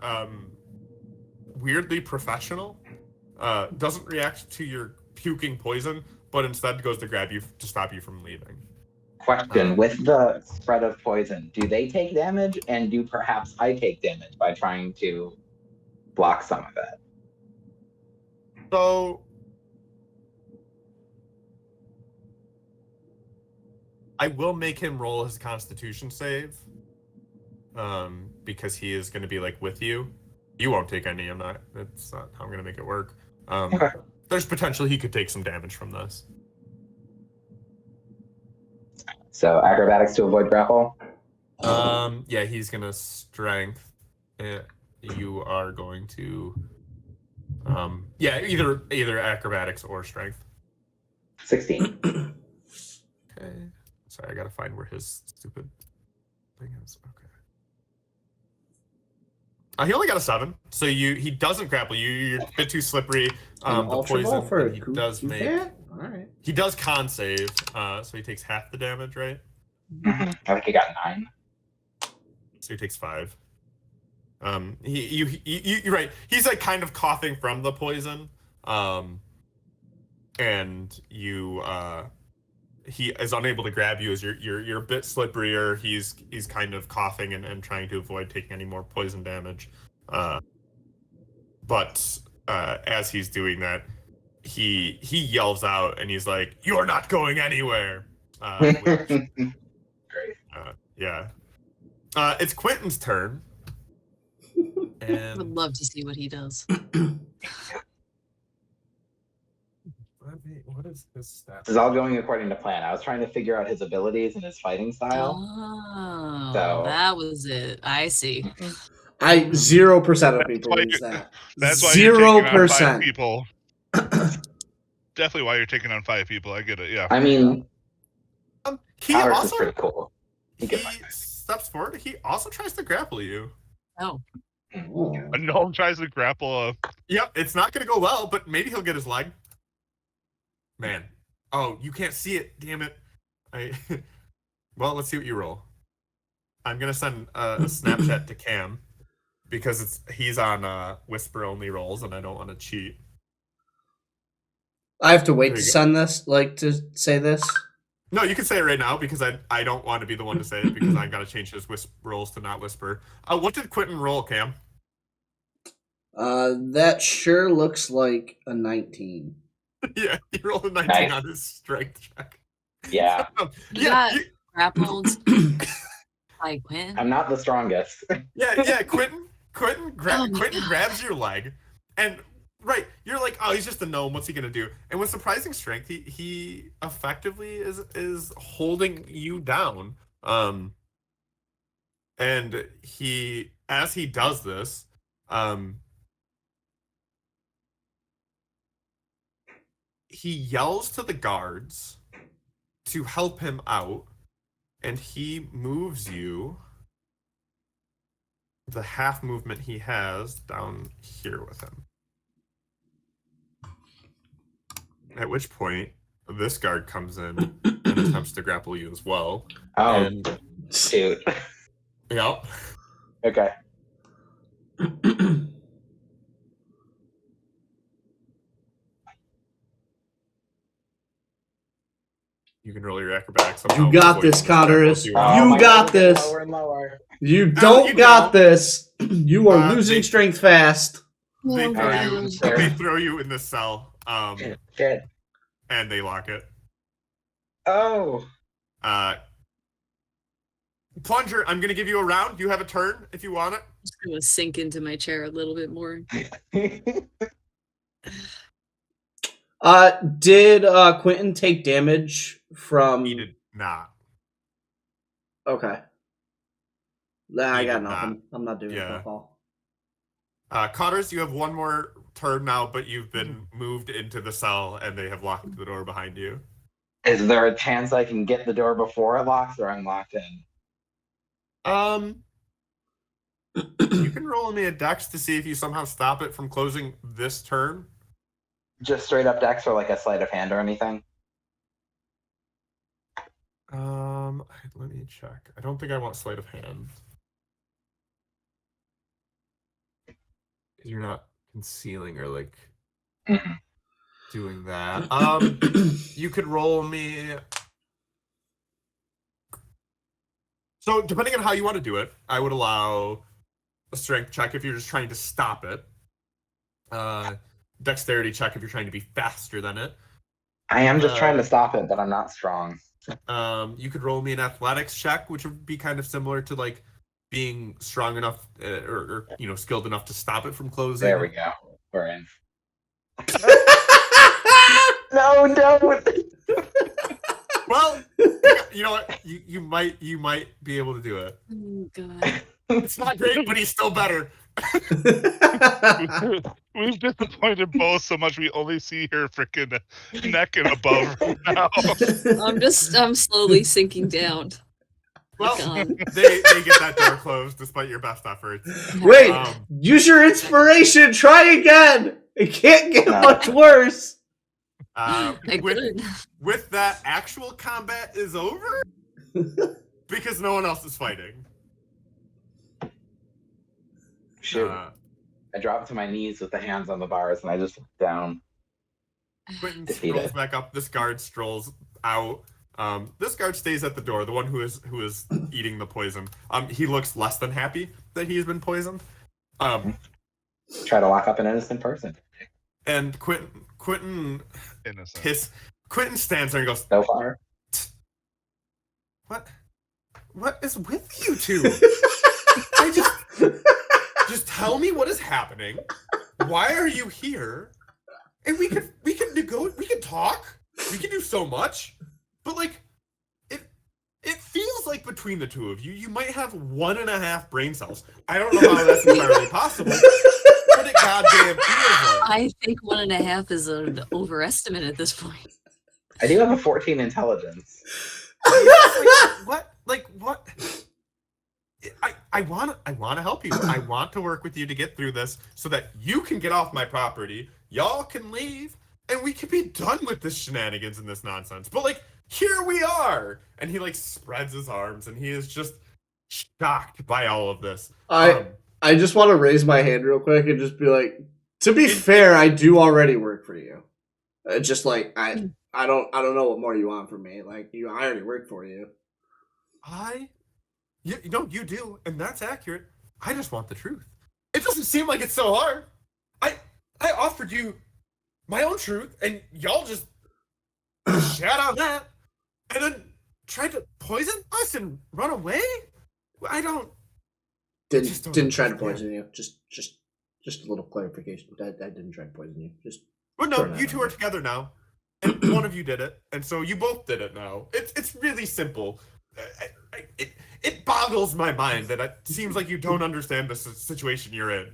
weirdly professional, doesn't react to your puking poison, but instead goes to grab you to stop you from leaving. Question: with the spread of poison, do they take damage, and do perhaps I take damage by trying to block some of it? So I will make him roll his Constitution save, because he is going to be like with you. You won't take any. That's not how I'm going to make it work. Okay. There's potential he could take some damage from this. So acrobatics to avoid grapple. Yeah, he's going to strength. You are going to, yeah, either acrobatics or strength. 16. Okay. Sorry, I gotta find where his stupid thing is. Okay. He only got a 7, so he doesn't grapple you. You're a bit too slippery. An The ultra ball poison for and he does make. All right. He does con save, so he takes half the damage, right? I think he got 9. So he takes 5. You're right. He's like kind of coughing from the poison, and he is unable to grab you as you're a bit slipperier. He's kind of coughing and trying to avoid taking any more poison damage. But as he's doing that, he yells out and he's like, "You're not going anywhere." Which, Great. yeah. It's Quentin's turn. I would And love to see what he does. what is his stat? This is all going according to plan. I was trying to figure out his abilities and his fighting style. Oh, So- that was it. I see. 0% of That's people why use you- that. That's why you're taking on 5 0%. people. Definitely why you're taking on 5 people. I get it. Yeah. I mean, He Alex is also pretty cool. He he can fight. steps forward. He also tries to grapple you. Oh, Oh. A gnome tries to grapple a. Yep, it's not going to go well, but maybe he'll get his leg. Man. Oh, you can't see it. Damn it. Well, let's see what you roll. I'm going to send a Snapchat to Cam because he's on whisper only rolls and I don't want to cheat. I have to wait There to you go. send this, like to say this. No, you can say it right now because I don't want to be the one to say it because I got to change his rolls to not whisper. What did Quentin roll, Cam? That sure looks like a 19. Yeah, he rolled a 19 Nice. on his strength check. Yeah, You got- grappled by Quinn. I'm not the strongest. yeah. Quentin Oh my God. grabs your leg, and right, you're like, oh, he's just a gnome. What's he gonna do? And with surprising strength, he effectively is holding you down. And as he does this, he yells to the guards to help him out, and he moves you the half movement he has down here with him. At which point, this guard comes in and attempts to grapple you as well. Oh, And shoot. yep. Okay. You can roll your acrobatics. You got this, Connors. You You my got God, this. Lower and lower. You Now don't you got know. this. You are losing they- strength fast. They Oh, throw my you. God. They throw you in this cell. Shit. And they lock it. Oh. Plunger, I'm gonna give you a round. You have a turn if you want it. just gonna sink into my chair a little bit more. Did Quentin take damage from? He did not. Okay. Nah, I He got did nothing. I'm not doing Yeah. football. Cotters, you have one more turn now, but you've been moved into the cell and they have locked the door behind you. Is there a chance I can get the door before it locks, or I'm locked in? You can roll me a dex to see if you somehow stop it from closing this turn. Just straight up dex or like a sleight of hand or anything? Let me check. I don't think I want sleight of hand. You're not concealing or like doing that. You could roll me. So depending on how you want to do it, I would allow a strength check if you're just trying to stop it. Dexterity check if you're trying to be faster than it. I am just trying to stop it, but I'm not strong. You could roll me an athletics check, which would be kind of similar to like being strong enough or skilled enough to stop it from closing. There we go. We're in. No, don't. Well, you know what? You might be able to do it. Oh god. It's not great, but he's still better. We've disappointed both so much we only see her freaking neck and above now. I'm slowly sinking down. Well, God. they get that door closed despite your best efforts. Wait, use your inspiration. Try again. It can't get much worse. With that, actual combat is over because no one else is fighting. Shoot. I drop to my knees with the hands on the bars, and I just look down. Quentin strolls back up. This guard strolls out. This guard stays at the door. The one who is eating the poison. He looks less than happy that he's been poisoned. Try to lock up an innocent person. And Quentin Innocent. Quentin stands there and goes, So far. What is with you two? Just tell me what is happening. Why are you here? And we can talk. We can do so much. But like it feels like between the two of you, you might have 1.5 brain cells. I don't know how that's entirely possible. But it goddamn feels like. I think 1.5 is an overestimate at this point. I do have a 14 intelligence. What? I want to help you. I want to work with you to get through this so that you can get off my property, y'all can leave, and we can be done with this shenanigans and this nonsense. But like, here we are, and he like spreads his arms, and he is just shocked by all of this. I just want to raise my hand real quick and just be like, to be fair, I do already work for you. Just like I don't know what more you want from me. Like I already work for you. You do, and that's accurate. I just want the truth. It doesn't seem like it's so hard. I offered you my own truth, and y'all just shat on that, and then tried to poison us and run away. Didn't try to poison you. Just a little clarification. I didn't try to poison you. But no, you two are together now, and one of you did it, and so you both did it now. It's really simple. It boggles my mind that it seems like you don't understand the situation you're in.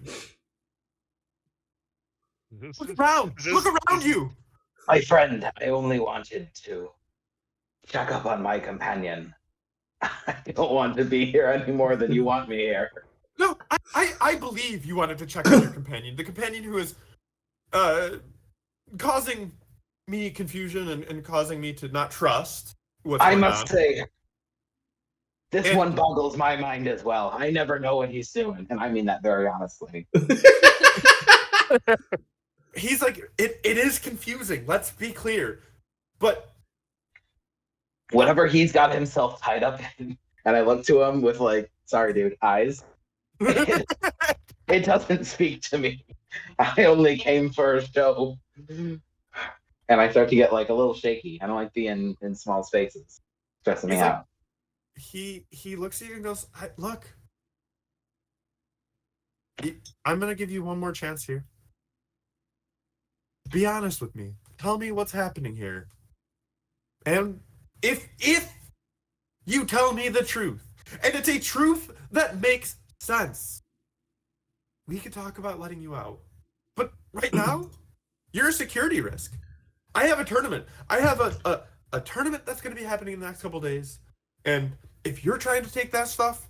Look around you. My friend, I only wanted to check up on my companion. I don't want to be here any more than you want me here. No, I believe you wanted to check on your companion. The companion who is causing me confusion and causing me to not trust what's going on. I must say, this one boggles my mind as well. I never know what he's doing, and I mean that very honestly. He's like, it is confusing, let's be clear. But whatever he's got himself tied up in, and I look to him with like, sorry dude, eyes. It doesn't speak to me. I only came for a show. And I start to get like a little shaky. I don't like being in small spaces. Stressing me out. He looks at you and goes, look, I'm going to give you one more chance here. Be honest with me. Tell me what's happening here. And if you tell me the truth, and it's a truth that makes sense, we could talk about letting you out. But right now, you're a security risk. I have a tournament. I have a tournament that's going to be happening in the next couple days. And if you're trying to take that stuff,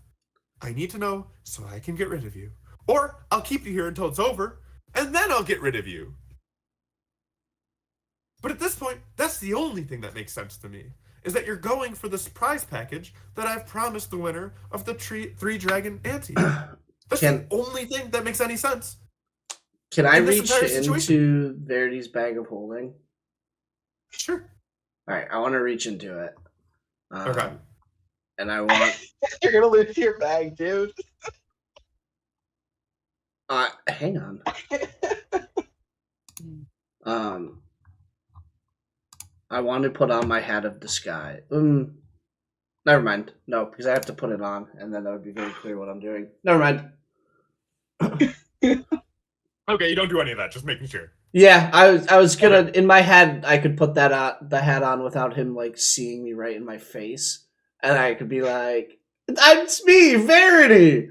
I need to know so I can get rid of you. Or I'll keep you here until it's over, and then I'll get rid of you. But at this point, that's the only thing that makes sense to me, is that you're going for the surprise package that I've promised the winner of the three dragon ante. That's the only thing that makes any sense. Can I in this reach entire situation. into Verity's bag of holding? Sure. All right, I want to reach into it. Okay. And I want. You're gonna lose your bag, dude. Hang on. I want to put on my hat of disguise. Never mind. No, because I have to put it on, and then that would be very clear what I'm doing. Never mind. Okay, you don't do any of that. Just making sure. Yeah, I was gonna in my head I could put that the hat on without him like seeing me right in my face, and I could be like, "It's me, Verity."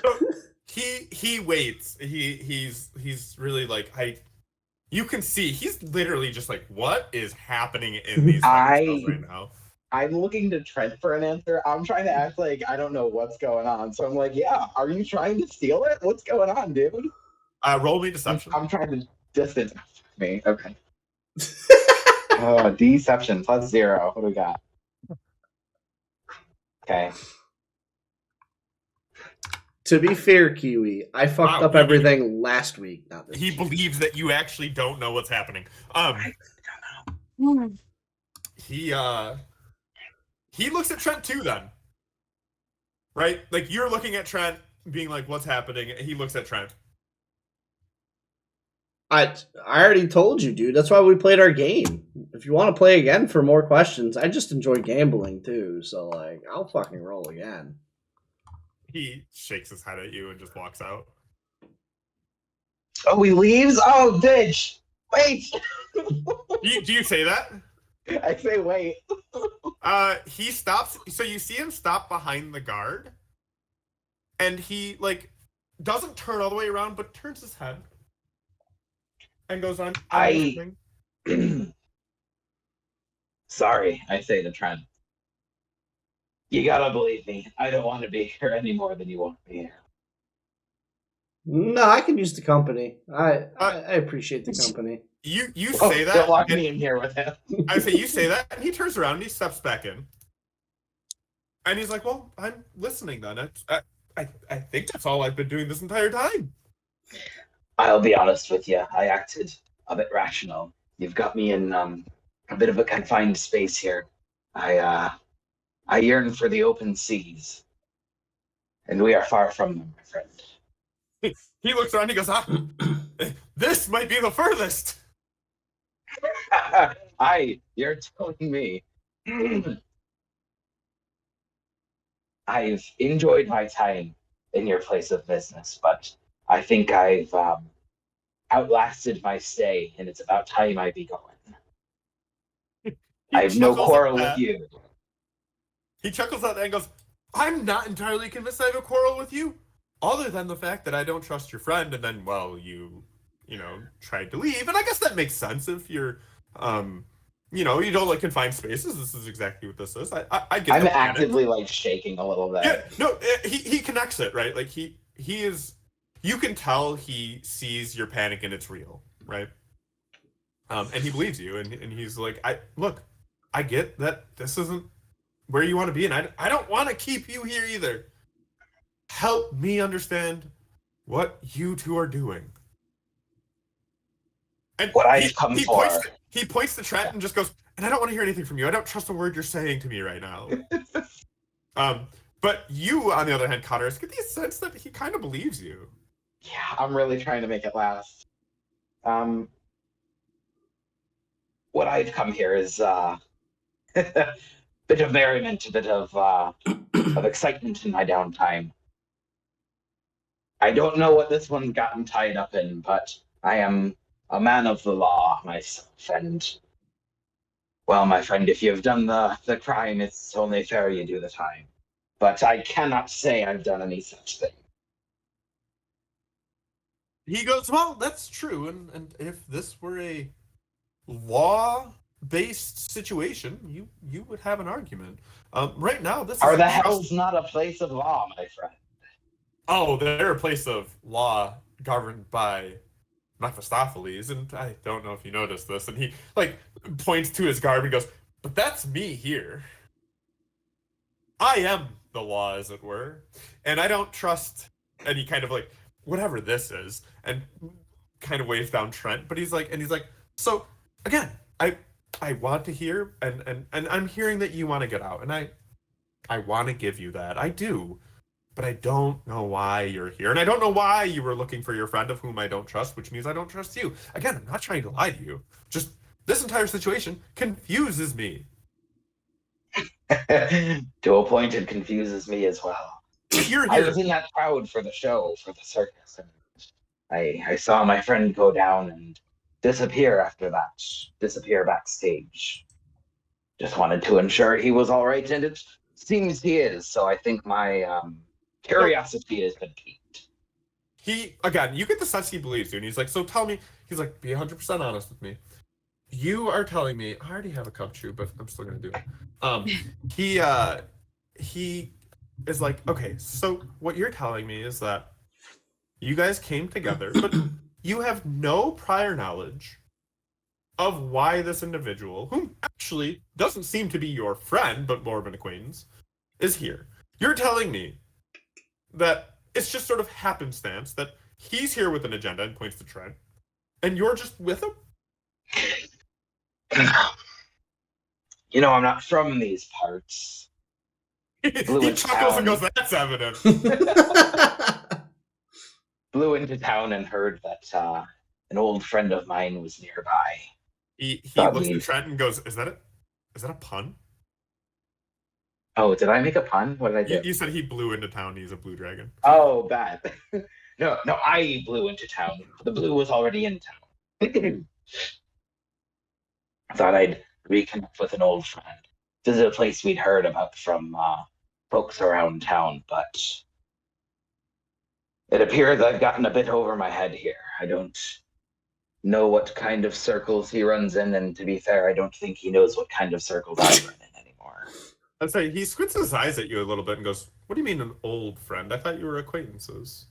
So he waits. He's really like you can see he's literally just like, what is happening in these spells right now? I'm looking to Trent for an answer. I'm trying to act like I don't know what's going on. So I'm like, yeah, are you trying to steal it? What's going on, dude? Roll me deception. I'm trying to distance me. Okay. Deception +0. What do we got? Okay. To be fair, Kiwi, I fucked up everything last week. Not this He week. believes that you actually don't know what's happening. He looks at Trent too then. Right? Like you're looking at Trent being like, what's happening? And he looks at Trent. I already told you, dude. That's why we played our game. If you want to play again for more questions, I just enjoy gambling too. So like, I'll fucking roll again. He shakes his head at you and just walks out. Oh, he leaves? Oh, bitch! Wait! Do you say that? I say wait. He stops. So you see him stop behind the guard, and he like doesn't turn all the way around, but turns his head and goes on. Sorry, I say to Trent. You gotta believe me. I don't want to be here any more than you want me here. No, I can use the company. I appreciate the company. You say that. Don't lock me in here with him. I say you say that, and he turns around and he steps back in, and he's like, "Well, I'm listening then. I think that's all I've been doing this entire time." I'll be honest with you. I acted a bit rational. You've got me in a bit of a confined space here. I yearn for the open seas, and we are far from them, my friend. He looks around. He goes, "This might be the furthest." You're telling me. I've enjoyed my time in your place of business, but I think I've outlasted my stay, and it's about time I be going. I have no quarrel with you. He chuckles at that and goes, "I'm not entirely convinced I have a quarrel with you, other than the fact that I don't trust your friend, and then, well, you tried to leave, and I guess that makes sense if you're, you don't like confined spaces. This is exactly what this is. I get. I'm actively like shaking a little bit. Yeah, no, he connects it, right? Like he is. You can tell he sees your panic and it's real, right? And he believes you, and he's like, I get that this isn't where you want to be, and I don't want to keep you here either. Help me understand what you two are doing." And what I've come for. He points to Trent and just goes, "And I don't want to hear anything from you. I don't trust a word you're saying to me right now." But you, on the other hand, Connor, get the sense that he kind of believes you. Yeah, I'm really trying to make it last. What I've come here is a bit of merriment, a bit of excitement in my downtime. I don't know what this one's gotten tied up in, but I am a man of the law myself, and well, my friend, if you've done the crime, it's only fair you do the time. But I cannot say I've done any such thing. He goes, "Well, that's true, and if this were a law based situation, you would have an argument. Right now, this Are is the a hells not a place of law, my friend? Oh, they're a place of law governed by Mephistopheles, and I don't know if you noticed this, and he like points to his garb and goes, "But that's me here. I am the law, as it were, and I don't trust any kind of like whatever this is." And kind of waves down Trent, but he's like, so again, I want to hear, and I'm hearing that you want to get out, and I want to give you that, I do. But I don't know why you're here. And I don't know why you were looking for your friend of whom I don't trust, which means I don't trust you. Again, I'm not trying to lie to you. Just this entire situation confuses me. To a point, it confuses me as well. You're I here. was in that crowd for the show, for the circus, and I saw my friend go down and disappear after that, disappear backstage. Just wanted to ensure he was all right, and it seems he is. So I think my curiosity has been piqued. He, again, you get the sense he believes you. And he's like, so tell me, he's like, be 100% honest with me. You are telling me, I already have a cup chew, but I'm still going to do it. He is like, okay, so what you're telling me is that you guys came together, but you have no prior knowledge of why this individual, whom actually doesn't seem to be your friend, but more of an acquaintance, is here. You're telling me that it's just sort of happenstance that he's here with an agenda and points to Trent, and you're just with him? You know, I'm not from these parts. He chuckles and goes, that's evident. Flew into town and heard that an old friend of mine was nearby. He looks at Trent and goes, is that a pun? Oh, did I make a pun? What did I do? You said he blew into town. He's a blue dragon. Oh, bad. No, I blew into town. The blue was already in town. I thought I'd reconnect with an old friend. Visit a place we'd heard about from folks around town, but it appears I've gotten a bit over my head here. I don't know what kind of circles he runs in, and to be fair, I don't think he knows what kind of circles I run in anymore. I'd say he squints his eyes at you a little bit and goes, what do you mean an old friend? I thought you were acquaintances.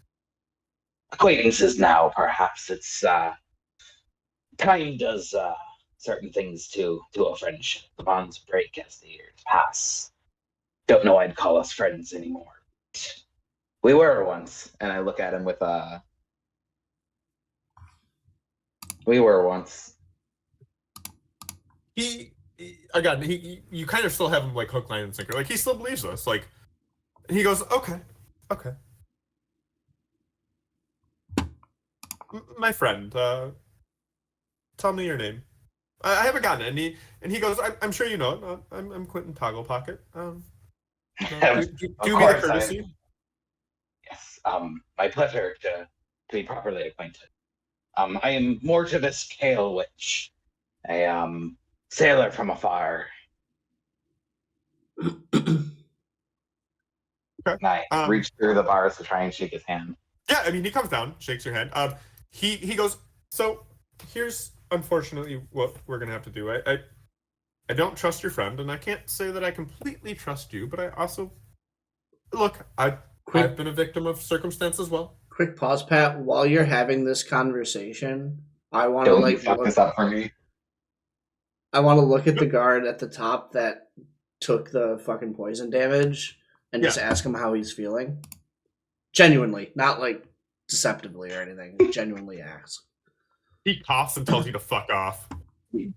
Acquaintances now, perhaps. It's time does certain things to a friendship. The bonds break as the years pass. Don't know I'd call us friends anymore. We were once, and I look at him with we were once. You kind of still have him like hook, line, and sinker. Like he still believes us. Like he goes, okay. My friend, tell me your name. I haven't gotten it. And he goes, I'm sure you know it. I'm Quentin Togglepocket. Do me the courtesy. Yes. My pleasure to be properly acquainted. I am more to this Kale Witch, a sailor from afar. Okay. And I reach through the bars to try and shake his hand. Yeah, I mean, he comes down, shakes your hand. He goes, so here's unfortunately what we're gonna have to do. I don't trust your friend, and I can't say that I completely trust you, but I also look, I've been a victim of circumstance as well. Quick pause, Pat. While you're having this conversation, I want to Don't fuck this up for me. I want to look at the guard at the top that took the fucking poison damage and just ask him how he's feeling. Genuinely, not like deceptively or anything. Genuinely ask. He coughs and tells you to fuck off. Can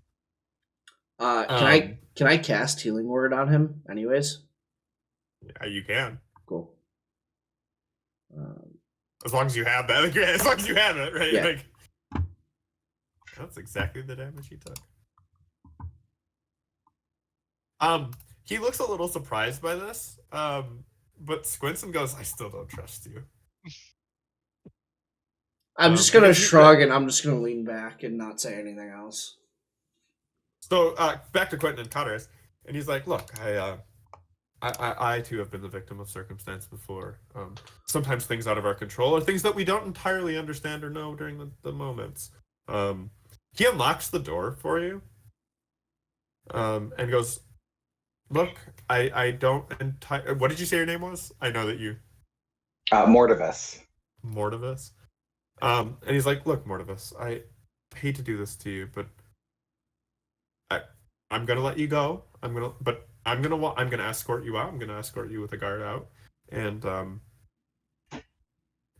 I cast Healing Word on him? Anyways. Yeah, you can. Cool. As long as you have that. As long as you have it, right? Yeah. Like, that's exactly the damage he took. He looks a little surprised by this, but squints and goes, I still don't trust you. I'm just going to shrug and I'm just going to lean back and not say anything else. So, back to Quentin and Cotteris, and he's like, look, I too have been the victim of circumstance before. Sometimes things out of our control, or things that we don't entirely understand or know during the moments. He unlocks the door for you, and goes, "Look, I don't what did you say your name was? I know that you Mortivus. Mortivus." And he's like, "Look, Mortivus, I hate to do this to you, but I'm gonna let you go. I'm gonna escort you out. I'm gonna escort you with a guard out, and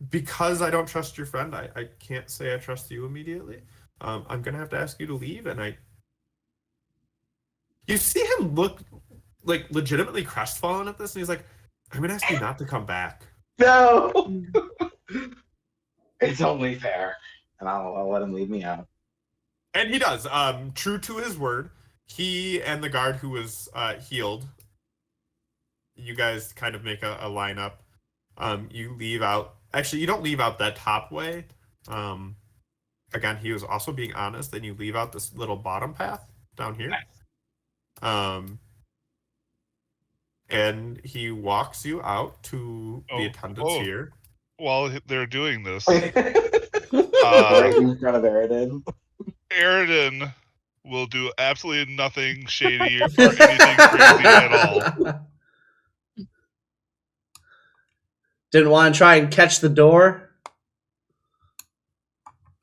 because I don't trust your friend, I can't say I trust you immediately. I'm gonna have to ask you to leave, and you see him look like legitimately crestfallen at this, and he's like, I'm gonna ask you not to come back. No! It's only fair. And I'll let him leave me out. And he does. True to his word, he and the guard who was healed, you guys kind of make a lineup. You leave out. Actually, you don't leave out that top way. Again, he was also being honest, and you leave out this little bottom path down here. And he walks you out to the attendants here. While they're doing this, Right in front of Aridin. Aridin will do absolutely nothing shady or anything crazy at all. Didn't want to try and catch the door?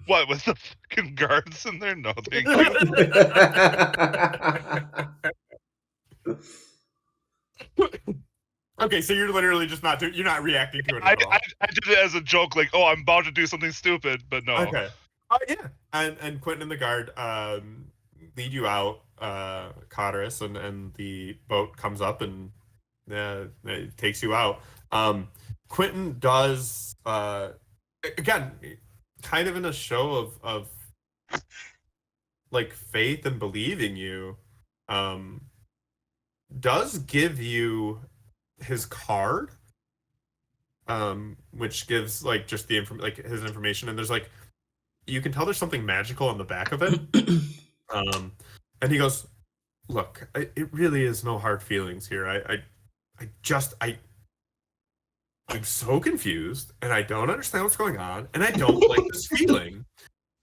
What, with the fucking guards in there? No, thank you. Okay, so you're literally just you're not reacting to it I at all. I did it as a joke, like, oh, I'm about to do something stupid, but no. Okay. Yeah. And Quentin and the guard lead you out, Cotteris, and the boat comes up and it takes you out. Quentin does again, kind of in a show of like faith and believing you, does give you his card, which gives like just the his information, and there's like, you can tell there's something magical on the back of it. And he goes, "Look, it really is no hard feelings here. I'm so confused, and I don't understand what's going on, and I don't like this feeling.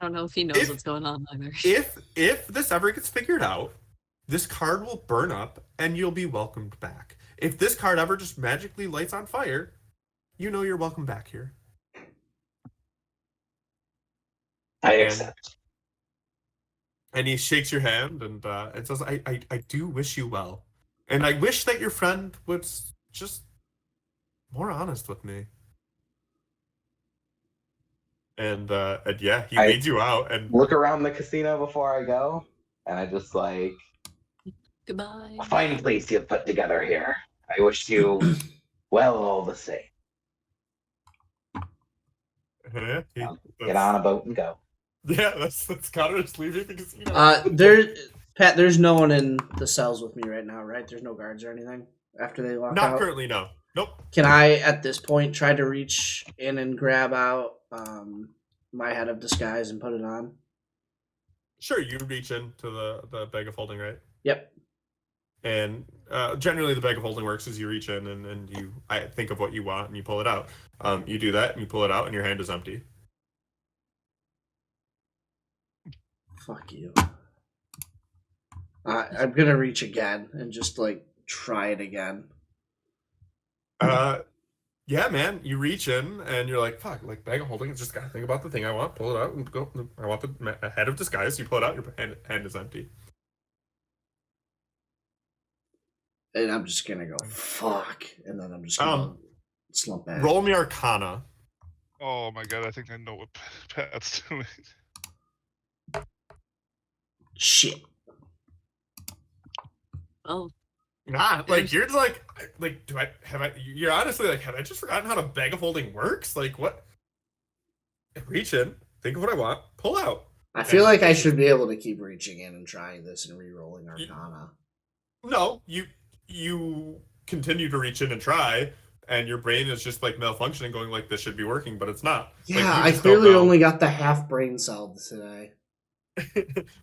I don't know if he knows what's going on either. If this ever gets figured out, this card will burn up, and you'll be welcomed back. If this card ever just magically lights on fire, you know you're welcome back here." I accept. And he shakes your hand and says, I do wish you well. And I wish that your friend was just more honest with me. And yeah, he leads you out and look around the casino before I go, and I just like, goodbye. A fine place you've put together here. I wish you well all the same. Yeah, get on a boat and go. Yeah, that's Connor's leaving the casino. Pat, there's no one in the cells with me right now, right? There's no guards or anything after they walk out? Not currently, no. Nope. Can I, at this point, try to reach in and grab out my head of disguise and put it on? Sure, you reach into the bag of holding, right? Yep. And generally the bag of holding works is you reach in and you think of what you want and you pull it out. You do that and you pull it out and your hand is empty. Fuck you. I'm gonna reach again and just like try it again. Yeah, man. You reach in and you're like, fuck, like bag of holding. Just gotta think about the thing I want. Pull it out and go. I want the head of disguise. You pull it out. Your hand is empty. And I'm just gonna go fuck, and then I'm just gonna slump back. Roll me Arcana. Oh my god, I think I know what Pat's doing. Shit. Oh. Nah, like you're like you're honestly like, have I just forgotten how the bag of holding works? Like what? Reach in, think of what I want, pull out. I feel like I should be able to keep reaching in and trying this and re-rolling Arcana. No, you continue to reach in and try, and your brain is just like malfunctioning, going like this should be working, but it's not. Yeah, like, I clearly only got the half brain cell today.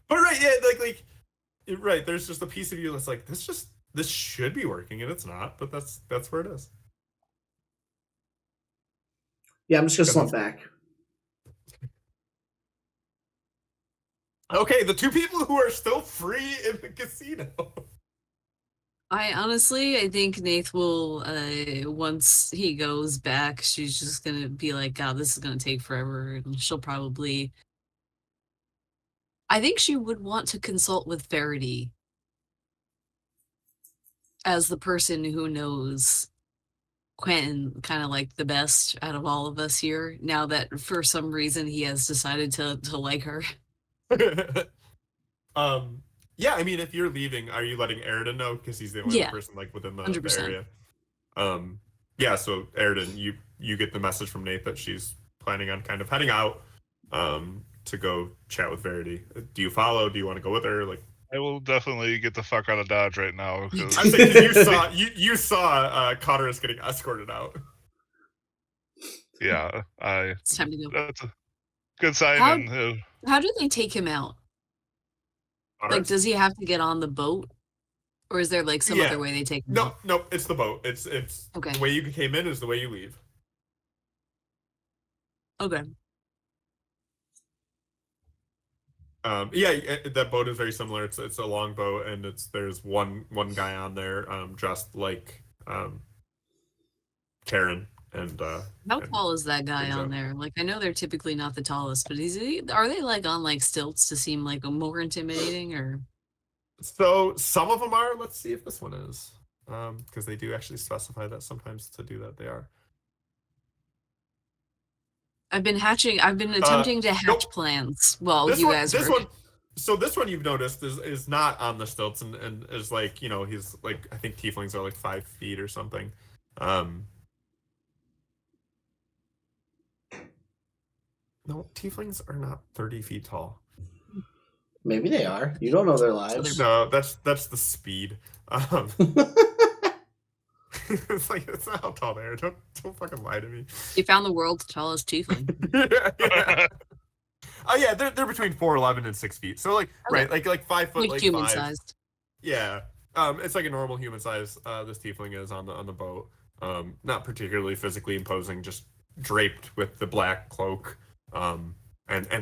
But right, yeah, like right. There's just a piece of you that's like this should be working, and it's not. But that's where it is. Yeah, I'm just gonna slump back. Okay, the two people who are still free in the casino. I think Nath will, once he goes back, she's just gonna be like, God, this is gonna take forever, and she'll probably. I think she would want to consult with Verity as the person who knows Quentin kind of like the best out of all of us here. Now that for some reason he has decided to like her. Yeah, I mean, if you're leaving, are you letting Aridin know? Because he's the only Yeah, person like within the 100%. area. Yeah, so Aridin, you get the message from Nate that she's planning on kind of heading out to go chat with Verity. Do you follow? Do you want to go with her? Like, I will definitely get the fuck out of Dodge right now. Cause I'm saying 'cause you saw Connors getting escorted out. yeah, It's time to go. that's a good sign. How- And How do they take him out? Like, Connors? does he have to get on the boat, or is there like some Yeah. other way they take him out? No, it's the boat. It's Okay. the way you came in is the way you leave. Okay. Yeah, that boat is very similar. It's a long boat, and there's one guy on there, dressed like Karen, and How and tall is that guy brings on up- there? Like, I know they're typically not the tallest, but are they like on like stilts to seem like more intimidating, or? So some of them are. Let's see if this one is, because they do actually specify that sometimes to do that they are. I've been attempting to hatch nope. plans. Well, This you one, guys this were. one. So this one you've noticed is not on the stilts and is like, you know, he's like, I think tieflings are like 5 feet or something. No, tieflings are not 30 feet tall. Maybe they are. You don't know their lives. No, that's the speed. It's like, that's not how tall they are. Don't fucking lie to me. You found the world's tallest tiefling. Yeah. Oh yeah, they're between 4'11" and 6 feet. So like Okay. right, like 5 foot, Like like human 5. sized. Yeah. It's like a normal human size. This tiefling is on the boat. Not particularly physically imposing, just draped with the black cloak. And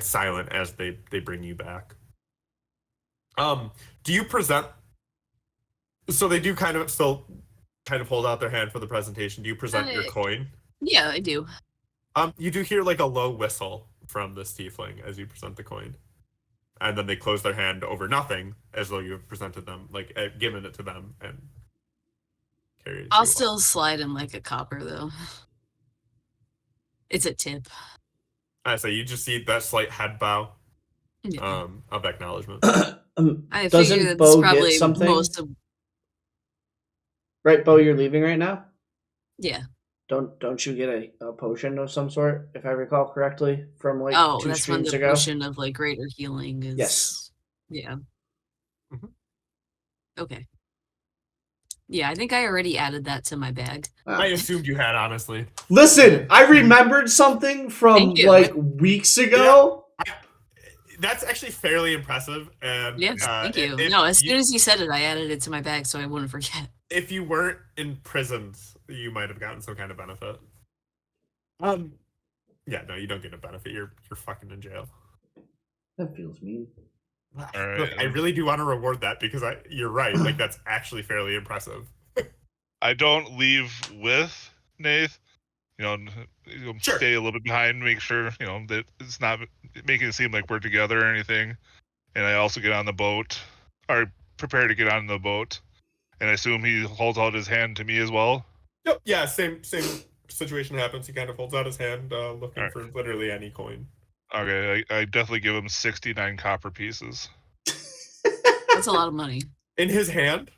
silent as they bring you back. Do you present? So they do kind of still kind of hold out their hand for the presentation. Do you present your coin? Yeah, I do. You do hear like a low whistle from this tiefling as you present the coin, and then they close their hand over nothing, as though you have presented them, like given it to them, and carries. I'll you still off. slide in like a copper though. It's a tip. I say you just see that slight head bow, Yeah. of acknowledgement. I figure Doesn't that's Bo probably get something? most of. Right, Bo, you're leaving right now? Yeah. Don't you get a potion of some sort, if I recall correctly, from like Oh, 2 that's when streams the ago? potion of like greater healing is. Yes. Yeah. Mhm. Okay. Yeah, I think I already added that to my bag. I assumed you had, honestly. Listen, I remembered something from Thank you. like weeks ago. That's actually fairly impressive. And Yes, thank you. if No, as soon as you said it, I added it to my bag so I wouldn't forget. if you weren't imprisoned, you might have gotten some kind of benefit. Yeah, no, you don't get a benefit. You're fucking in jail. That feels mean. right. Look, I really do want to reward that because you're right. Like that's actually fairly impressive. I don't leave with Nath. You know, Sure. stay a little bit behind, make sure that it's not making it seem like we're together or anything. And I also get on the boat, or prepare to get on the boat. And I assume he holds out his hand to me as well. Yep. Yeah. Same situation happens. He kind of holds out his hand, looking Alright. for literally any coin. Okay, I definitely give him 69 copper pieces. That's a lot of money. In his hand.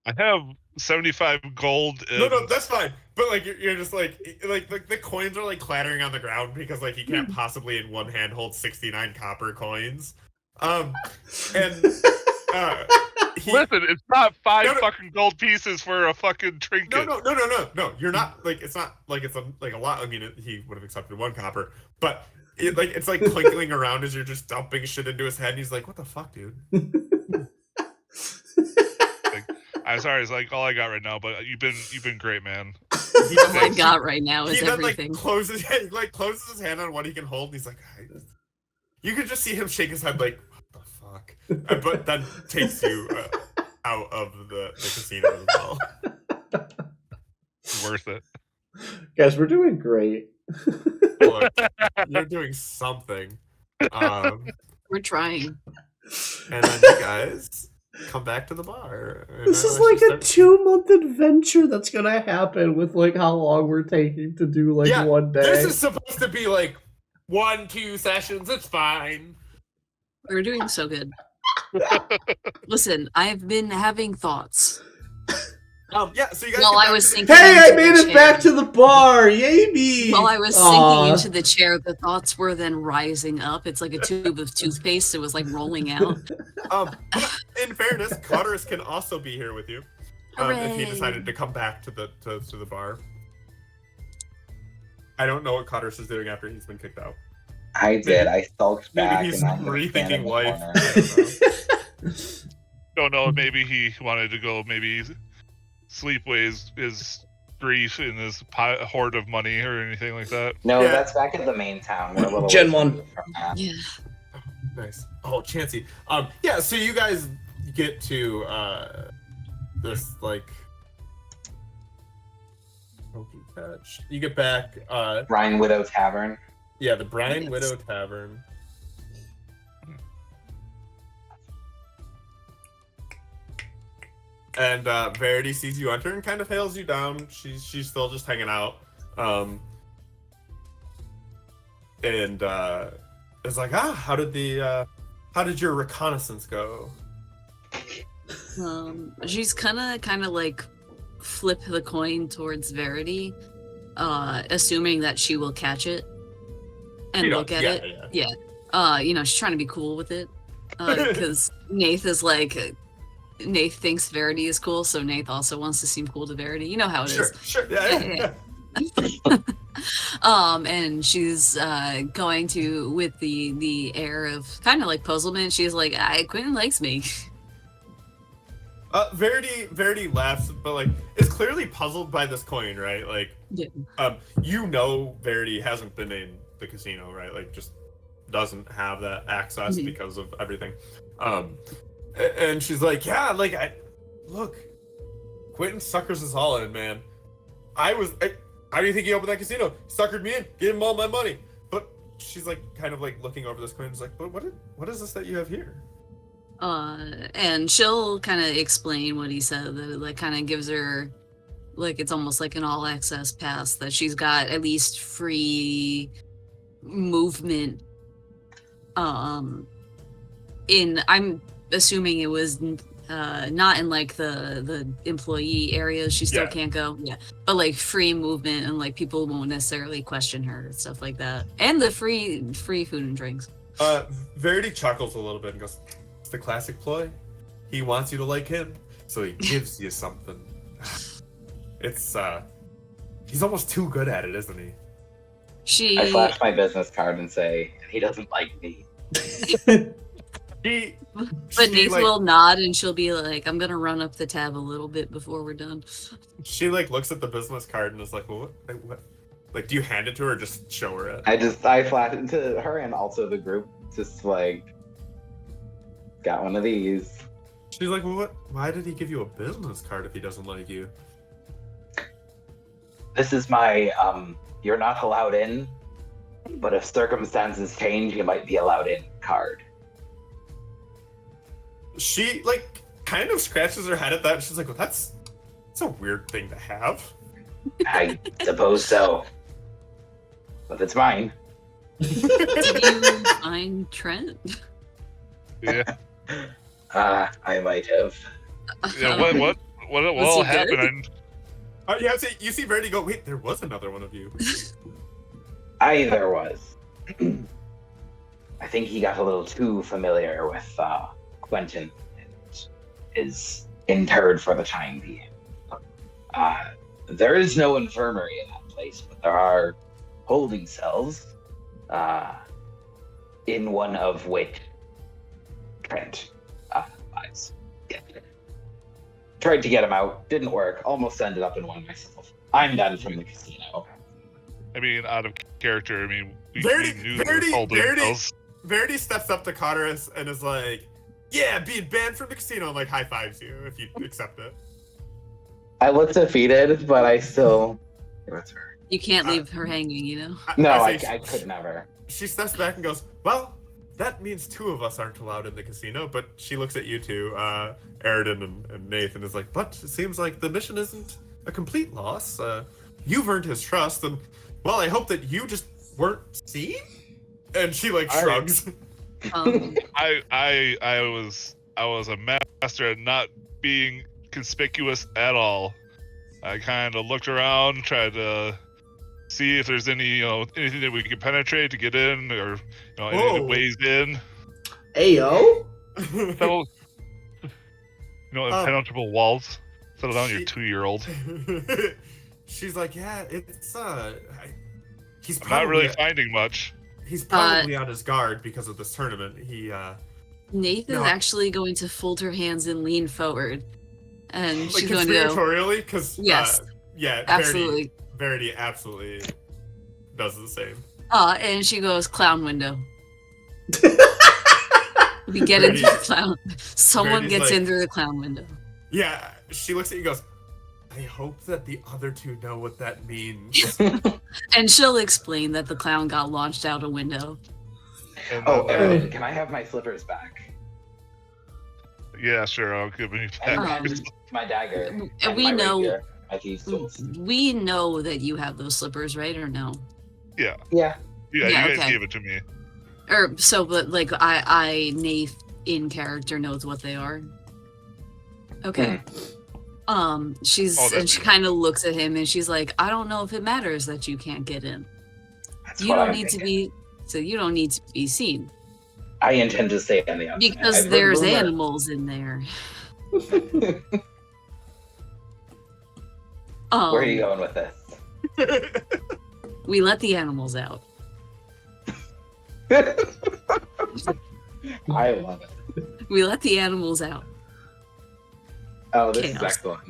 I have 75 gold. No, that's fine. But like you're just like the coins are like clattering on the ground because like he can't possibly in one hand hold 69 copper coins. And Listen, it's not five No, no. fucking gold pieces for a fucking trinket. No. You're not like it's not like it's like a lot. I mean, he would have accepted 1 copper, but it's like clinking around as you're just dumping shit into his head. And he's like, "What the fuck, dude?" I'm sorry, it's like all I got right now, but you've been great, man. All I got right now is He then everything. like closes his hand on what he can hold. And he's like, you could just see him shake his head like, but that takes you out of the casino as well. Worth it. Guys, we're doing great. Look, you're doing something. We're trying. And then you guys come back to the bar. And This I is let like you a start- 2-month adventure that's gonna happen with like how long we're taking to do like Yeah, one day. This is supposed to be like 1-2 sessions. It's fine. We're doing so good. Listen, I've been having thoughts. Yeah. So you guys. While get I back was to- thinking. Hey, I into made the it back chair. to the bar! Yay me! While I was Aw. sinking into the chair, the thoughts were then rising up. It's like a tube of toothpaste. It was like rolling out. But in fairness, Carterus can also be here with you. If he Hooray. decided to come back to the bar. I don't know what Carterus is doing after he's been kicked out. I did. I sulked Maybe back. he's and I'm gonna stand in rethinking the life. corner. I don't know. Don't know. Maybe he wanted to go. Maybe sleep away his grief in this hoard of money or anything like that. No, Yeah. that's back at the main town. We're a little Gen ways 1. removed from that. Yeah. Nice. Oh, Chansey. Yeah. So you guys get to this like. Pokey Catch. You get back. Rhine Widow Tavern. Yeah, the Brian Yes. Widow Tavern. And Verity sees you enter and kind of hails you down. She's still just hanging out. And is like, how did your reconnaissance go? She's kind of like flip the coin towards Verity, assuming that she will catch it and look at it. Yeah. She's trying to be cool with it because Nath is like. Nath thinks Verity is cool, so Nath also wants to seem cool to Verity. You know how it is. Sure. Yeah. And she's going to with the air of kind of like puzzlement. She's like, Quentin likes me. Verity laughs, but like is clearly puzzled by this coin, right? Like, Yeah. Verity hasn't been in the casino, right? Like, just doesn't have that access because of everything. And she's like, yeah, like look, Quentin suckers us all in, man. How do you think he opened that casino? Suckered me in, gave him all my money. But she's like, kind of like looking over this coin, and is like, but what is this that you have here? And she'll kind of explain what he said. That it like kind of gives her, like it's almost like an all access pass that she's got at least free movement. I'm assuming it was not in like the employee areas. She still can't go. Yeah, but like free movement and like people won't necessarily question her and stuff like that. And the free food and drinks. Verity chuckles a little bit and goes, it's the classic ploy. He wants you to like him, so he gives you something. It's he's almost too good at it, isn't he? I flash my business card and say, he doesn't like me. But Nath will nod and she'll be like, I'm gonna run up the tab a little bit before we're done. She like looks at the business card and is like, well, what? Like, do you hand it to her or just show her it? I flash it to her and also the group, just like, got one of these. She's like, well, what? Why did he give you a business card if he doesn't like you? This is my, you're not allowed in, but if circumstances change, you might be allowed in card. She like kind of scratches her head at that. And she's like, well, that's a weird thing to have. I suppose so. But it's mine. Did you find Trent? Yeah. I might have. Yeah. What Was all he good? happened? Yeah, so you see Verity go, wait, there was another one of you. There was. I think he got a little too familiar with Quentin and is interred for the time being. There is no infirmary in that place, but there are holding cells, in one of which Trent lies. Yeah. Tried to get him out, didn't work, almost ended up in one myself. I'm done from the casino. I mean, out of character. I mean, we Verity- knew Verity- holding Verity- cells. Verity steps up to Carterus and is like, Yeah, being banned from the casino, and like high fives you if you accept it. I look defeated, but I still give it to her. You can't leave her hanging, you know? No, I I could never. She steps back and goes, well, that means 2 of us aren't allowed in the casino, but she looks at you two, Aridin and Nathan, is like, but it seems like the mission isn't a complete loss. You've earned his trust, and, well, I hope that you just weren't seen? And she, like, shrugs. I was a master at not being conspicuous at all. I kind of looked around, tried to see if there's any, anything that we could penetrate to get in, or any ways in. Ayo. Settle, impenetrable walls. Settle down, your 2-year-old. She's like, yeah, it's he's I'm not really finding much. He's probably on his guard because of this tournament. Nathan's actually going to fold her hands and lean forward, and like she's going to go. Conspiratorially, because Yes, yeah, absolutely. Verity absolutely does the same. And she goes, clown window. We get into the clown. Someone Verity's gets like, in through the clown window. Yeah, she looks at you and goes, I hope that the other 2 know what that means. And she'll explain that the clown got launched out a window. And Oh, then, Aaron, can I have my slippers back? yeah, sure. I'll give you And back. my dagger. And we my know- rapier, my thieves' tools. We know that you have those slippers, right? Or no? Yeah, Yeah. you guys okay. gave it to me. Or so, but like Nath in character knows what they are. Okay. She's Oh, and she kind of looks at him and she's like, I don't know if it matters that you can't get in. That's You what don't I'm need to thinking. you don't need to be seen I intend to stay on the outside. because I've heard there's rumors. animals in there. Where are you going with this? We let the animals out. I love it. We let the animals out. Oh, this is Chaos. excellent.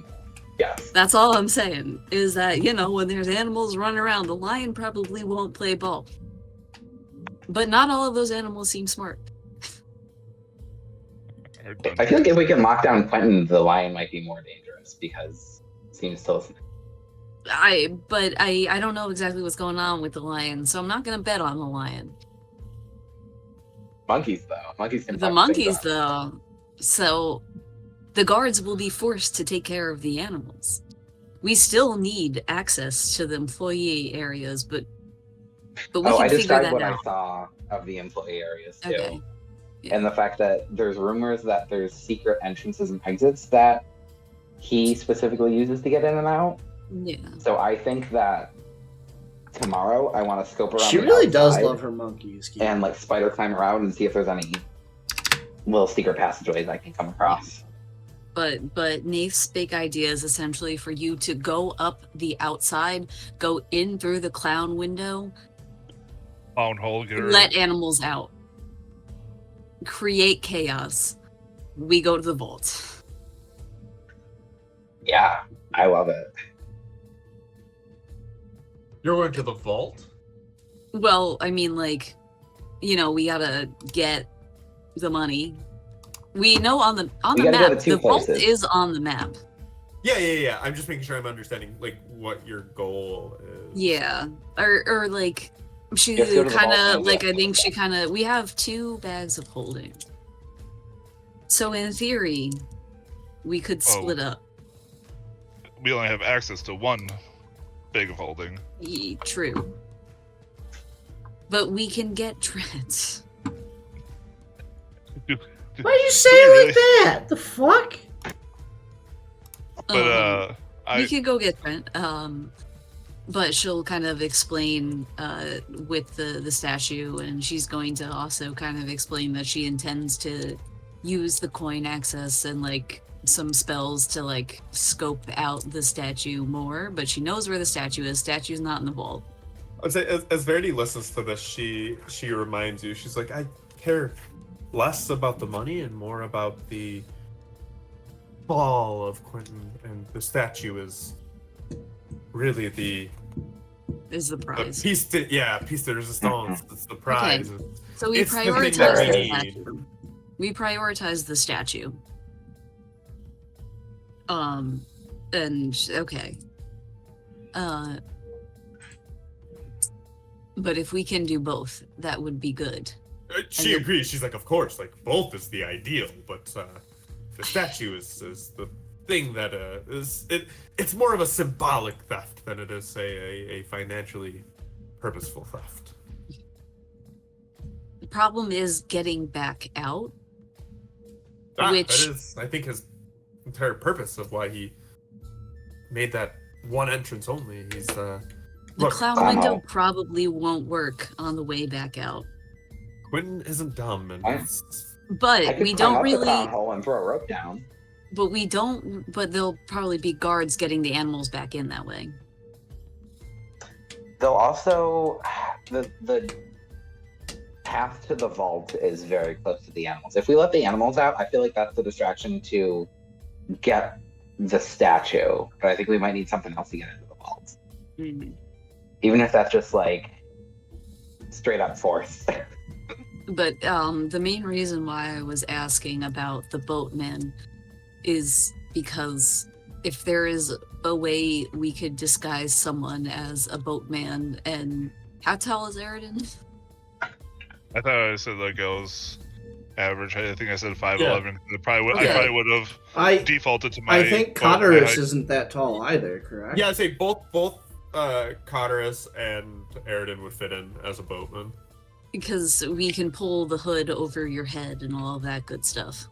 Yes. That's all I'm saying is that, when there's animals running around, the lion probably won't play ball. But not all of those animals seem smart. I feel like if we can lock down Quentin, the lion might be more dangerous because it seems to listen. I don't know exactly what's going on with the lion, so I'm not gonna bet on the lion. Monkeys, though. Monkeys can The fuck monkeys, things up. though, so the guards will be forced to take care of the animals. We still need access to the employee areas, but we I can figure described that what out. I saw of the employee areas, too. Okay. And the fact that there's rumors that there's secret entrances and exits that he specifically uses to get in and out. Yeah. So I think that tomorrow I want to scope around. She the really does outside love her monkeys. Keith. and like spider climb around and see if there's any little secret passageways I can come across. But Nath's big idea is essentially for you to go up the outside, go in through the clown window, Found hole, get her. let animals out, create chaos. We go to the vault. Yeah, I love it. You're going to the vault? Well, I mean, like, we gotta get the money. We know on the We gotta go map, to two the vault places. is on the map. Yeah. I'm just making sure I'm understanding like what your goal is. Yeah, or like she You have to go to the kind vault of and like get I think it. she kind of we have 2 bags of holding. So in theory, we could split up. We only have access to one bag of holding. True. But we can get Trent. Why you say it like that? The fuck? But we could go get Trent. But she'll kind of explain with the statue, and she's going to also kind of explain that she intends to use the coin access and like some spells to like scope out the statue more. But she knows where the statue is. Statue's not in the vault. I'd say as Verity listens to this, she reminds you. She's like, I care less about the money and more about the ball of Quentin, and the statue is really the Is the prize. piece de resistance. It's the prize. So we It's the thing prioritize that the we need. statue. we prioritize the statue. And okay. But if we can do both, that would be good. She then- agrees. She's like, of course, like both is the ideal, but the statue is the thing that is it. It's more of a symbolic theft than it is, say, a financially purposeful theft. The problem is getting back out. That is, I think, his entire purpose of why he made that one entrance only. He's The look, clown window probably won't work on the way back out. Quentin isn't dumb, and I- it's- I But could we climb don't up the really. clown hole and throw a rope down. But we don't. But there'll probably be guards getting the animals back in that way. They'll also the path to the vault is very close to the animals. If we let the animals out, I feel like that's the distraction to get the statue. But I think we might need something else to get into the vault. Mm. Even if that's just like straight up force. But the main reason why I was asking about the boatman is because if there is a way we could disguise someone as a boatman, and how tall is Aridin? I thought I said like I was average. I think I said 5'11". I probably Okay. would have I defaulted to my. I think my Cotterus height. isn't that tall either, correct? yeah, I'd say both Cotterus and Aridin would fit in as a boatman. Because we can pull the hood over your head and all of that good stuff.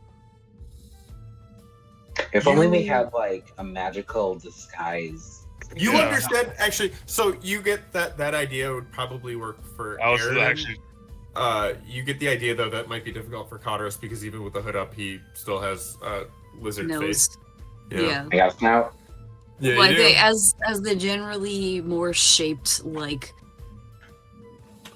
If only we You- had like a magical disguise. You Yeah. understand, actually. So you get that idea would probably work for I was Aridin. actually. You get the idea though that might be difficult for Cotterus because even with the hood up, he still has lizard face. Nose. Yeah. I guess now. Yeah, Well, you I think do. as the generally more shaped like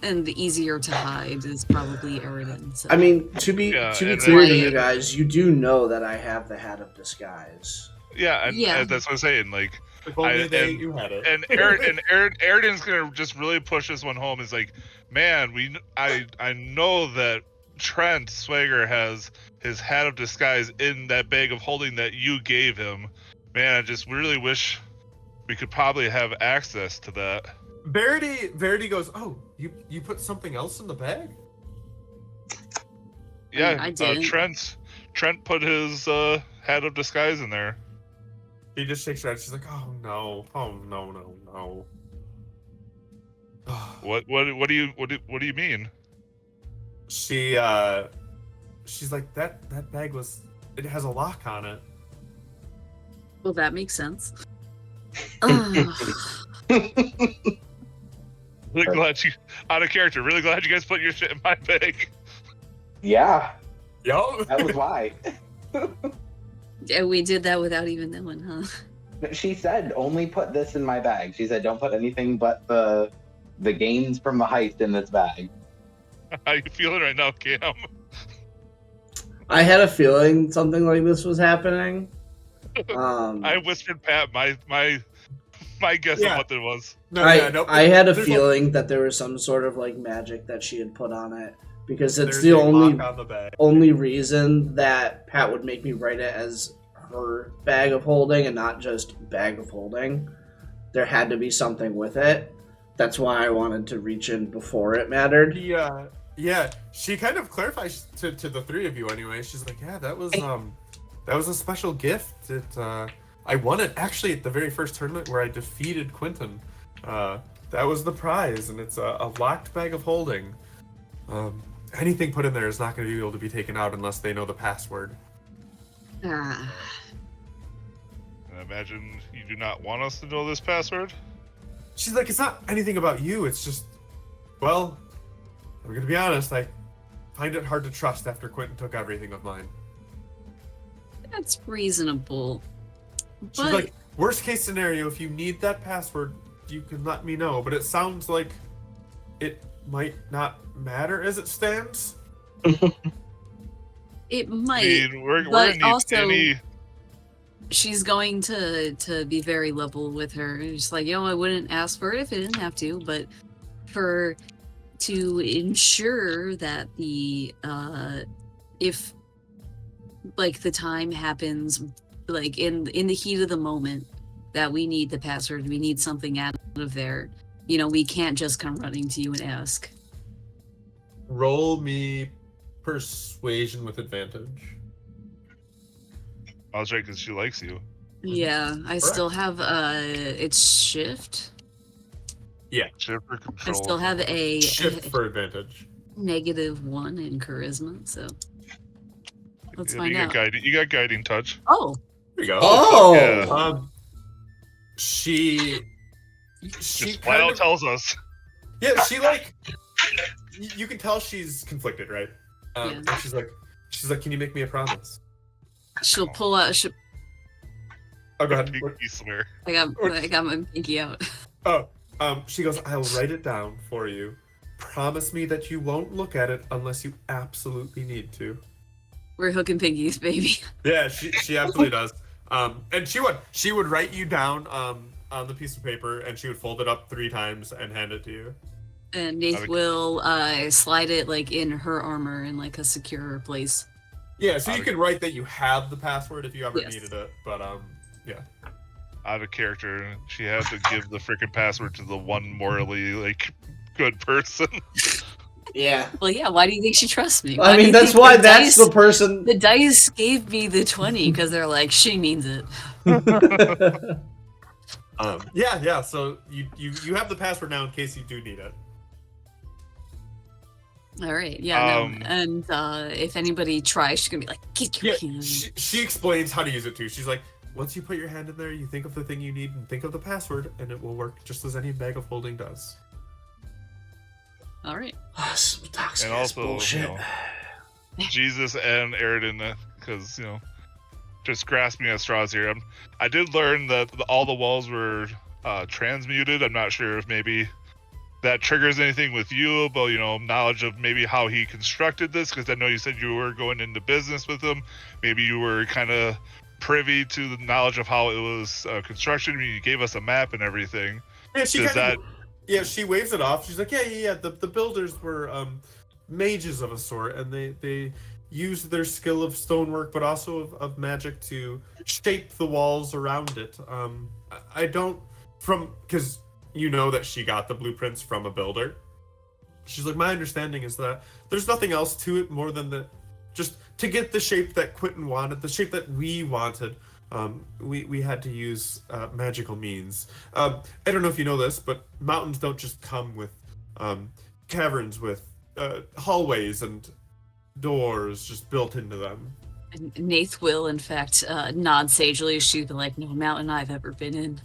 and the easier to hide is probably Aridin. So. I mean, to be Yeah, to be and clear to then- you guys, you do know that I have the hat of disguise. Yeah, and Yeah. that's what I'm saying. Like, If only and- you had it. and Aridin's gonna just really push this one home. Is like, man, I know that Trent Swagger has his hat of disguise in that bag of holding that you gave him. Man, I just really wish we could probably have access to that. Verity goes, oh, you put something else in the bag? Yeah, I didn't. Trent put his hat of disguise in there. He just shakes her head. She's like, oh no, no. What do you mean? She's like, that bag it has a lock on it. Well, that makes sense. Ugh. Really glad you out of character. Really glad you guys put your shit in my bag. Yeah, Yo. that was why. Yeah, we did that without even knowing, huh? She said, only put this in my bag. She said, don't put anything but the gains from the heist in this bag. How you feeling right now, Cam? I had a feeling something like this was happening. I whispered Pat my guess Yeah. of what it was. No, I, yeah, no, I had a there's feeling that there was some sort of like magic that she had put on it because it's there's the a only lock on the bag. only reason that Pat would make me write it as her bag of holding and not just bag of holding. There had to be something with it. That's why I wanted to reach in before it mattered. Yeah, she kind of clarifies to the three of you anyway. She's like, yeah, that was a special gift. I won it actually at the very first tournament where I defeated Quentin. That was the prize, and it's a locked bag of holding. Anything put in there is not going to be able to be taken out unless they know the password. Ah. I imagine you do not want us to know this password. She's like, it's not anything about you. It's just, well, I'm going to be honest. I find it hard to trust after Quentin took everything of mine. That's reasonable. She's But like, worst case scenario, if you need that password, you can let me know. But it sounds like it might not matter as it stands. it I might. mean, we're but gonna need also- any. She's going to be very level with her. Just like, I wouldn't ask for it if I didn't have to, but to ensure that the if like the time happens, like in the heat of the moment that we need the password, we need something out of there. You know, we can't just come running to you and ask. Roll me persuasion with advantage. I was right because she likes you. Yeah, I Correct. still have it's shift. Shift for I control. still have a Shift for advantage. -1 in charisma, so let's Yeah, find out. You got guiding touch. Oh, There you go. Oh, yeah. She Just flat kind out of, tells us. yeah, she like you can tell she's conflicted, right? Yeah. And she's like, can you make me a promise? she'll pull out. Oh, go ahead. You swear. I got my pinky out. Oh, she goes, I'll write it down for you. Promise me that you won't look at it unless you absolutely need to. We're hooking pinkies, baby. Yeah, she absolutely does. And she would write you down on the piece of paper, and she would fold it up 3 times and hand it to you. And Nath will slide it like in her armor in like a secure place. Yeah, so you can write that you have the password if you ever Yes. needed it. But yeah. Out of character, she had to give the freaking password to the one morally like good person. yeah. Well, yeah. Why do you think she trusts me? I do mean, you that's think why the that's dice, the person. the dice gave me the 20 because they're like, she means it. Yeah. So you have the password now in case you do need it. All right. Yeah. Um, No. And if anybody tries, she's gonna be like, get your Yeah, hand. she explains how to use it too. She's like, once you put your hand in there, you think of the thing you need and think of the password, and it will work just as any bag of holding does. All right. Some toxic And ass also, bullshit. you know, Jesus and Eridan, because, you know, just grasping at straws here. I did learn that all the walls were transmuted. I'm not sure if maybe that triggers anything with you about, you know, knowledge of maybe how he constructed this, because I know you said you were going into business with him. Maybe you were kind of privy to the knowledge of how it was construction. I mean, you gave us a map and everything. Yeah, she Does kind of. Yeah, she waves it off. She's like, yeah. The builders were mages of a sort, and they used their skill of stonework, but also of magic to shape the walls around it. I don't because you know that she got the blueprints from a builder. She's like, my understanding is that there's nothing else to it more than that, just to get the shape that Quentin wanted, the shape that we wanted. We had to use magical means. I don't know if you know this, but mountains don't just come with caverns with hallways and doors just built into them. And Nath will, in fact, nod sagely. She'd be like, no mountain I've ever been in.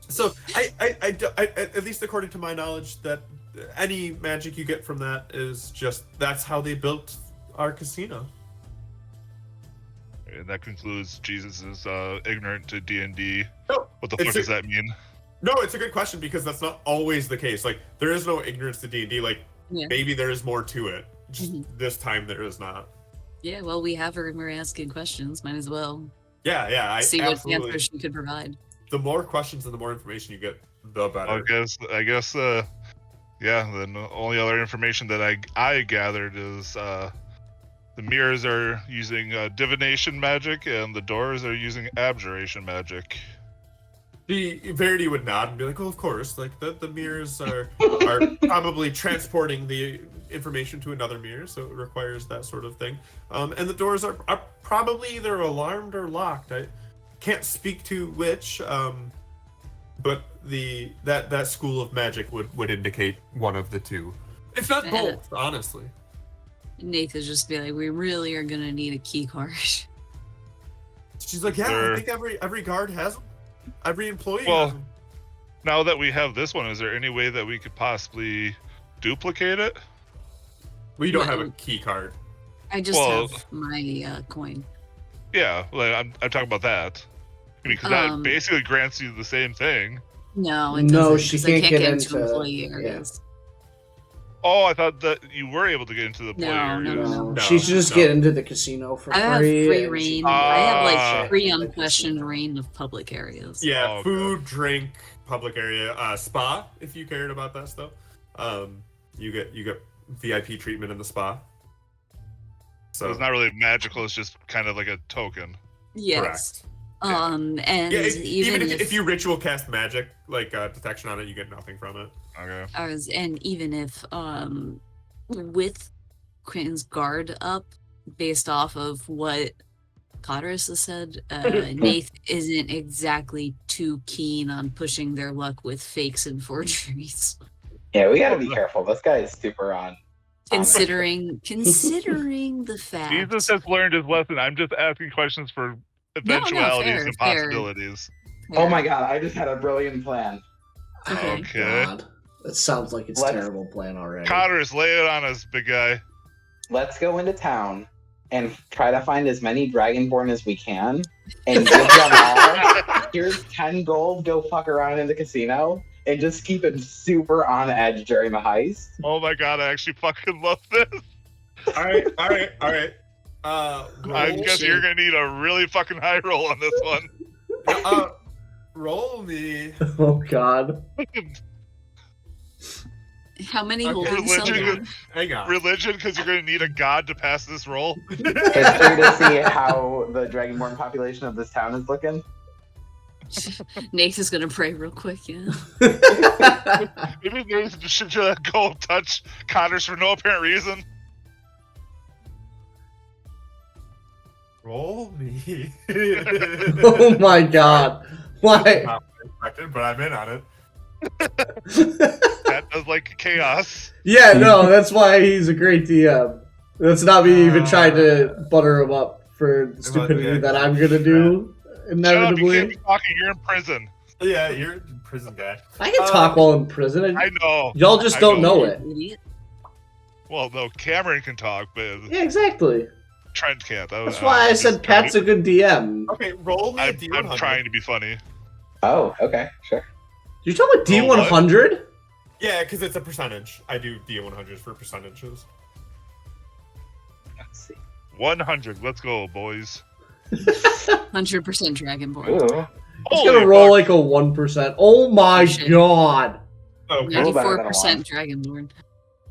So I at least according to my knowledge, that any magic you get from that is just that's how they built our casino. And that concludes Jesus is ignorant to D&D. No, What the it's fuck does that mean? No, it's a good question because that's not always the case. Like there is no ignorance to D&D. Like Yeah. maybe there is more to it. Just Mhm. this time there is not. Yeah, well, we have her and we're asking questions. Might as well Yeah. I see what absolutely. answers she could provide. The more questions and the more information you get, the better. I guess, yeah. Then the only other information that I gathered is the mirrors are using divination magic, and the doors are using abjuration magic. Verity would nod and be like, "Well, of course. Like the mirrors are probably transporting the information to another mirror, so it requires that sort of thing. And the doors are probably either alarmed or locked. I can't speak to which, but that school of magic would indicate one of the two, if not both. Honestly, Nath is just be like, we really are gonna need a key card. she's like, "Yeah, I think every guard has them. Every employee has them." Now that we have this one, is there any way that we could possibly duplicate it? We don't have a key card. I just Well- have my coin. Yeah, like I'm talking about that. I mean, because that basically grants you the same thing. No, it No, doesn't. she 'Cause I can't can't get get into into- employee yeah. areas. Oh, I thought that you were able to get into the No, player. no, No, No, she should just no. get into the casino for I have free. free and she reign. can- I have like Ah. free in the unquestioned casino. reign of public areas. Yeah, Oh, okay. food, drink, public area, spa. If you cared about that stuff, you get VIP treatment in the spa. So it's not really magical. It's just kind of like a token. Yes. Correct. And Yeah, even if you ritual cast magic, like detection on it, you get nothing from it. Okay. and even if with Quentin's guard up, based off of what Cotteris has said, Nath isn't exactly too keen on pushing their luck with fakes and forgeries. Yeah, we gotta be careful. This guy is super on. Considering the fact. Jesus has learned his lesson. I'm just asking questions for eventualities fair, and fair. possibilities. Oh my god, I just had a brilliant plan. Okay. God. That sounds like it's a terrible plan already. Cotters, lay it on us, big guy. Let's go into town and try to find as many Dragonborn as we can and give them all, here's 10 gold, go fuck around in the casino, and just keep it super on edge during the heist. Oh my god, I actually fucking love this. Alright. I guess you're gonna need a really fucking high roll on this one. Roll me. Oh God. How many Okay, holding religion- cells? Hang on. Religion, because you're gonna need a god to pass this roll. History to see how the Dragonborn population of this town is looking. Nath is gonna pray real quick, yeah. Maybe they should just go touch Cotters for no apparent reason. Roll me. Oh my God. Why? Not expected, but I'm in on it. That does like chaos. Yeah, no, that's why he's a great DM. That's not me even trying to butter him up for the stupidity that I'm gonna do, Shut up, you inevitably. can't be talking, you're in prison. Yeah, you're a prison guy. I can talk while in prison. I know. Y'all just I don't know. know it. Idiot. Well, no, Cameron can talk, but Yeah, exactly. Trent can't. That's why I said Pat's a good DM. Okay, roll me a I'm D100. trying to be funny. Oh, okay, sure. You're talking about Oh, what? D100? Yeah, because it's a percentage. I do D100s for percentages. Let's see. 100. Let's go, boys. 100% Dragonborn. Ooh. He's gonna roll like a 1%. Oh my Shit. God. Okay. Roll better than a 94% Dragonborn.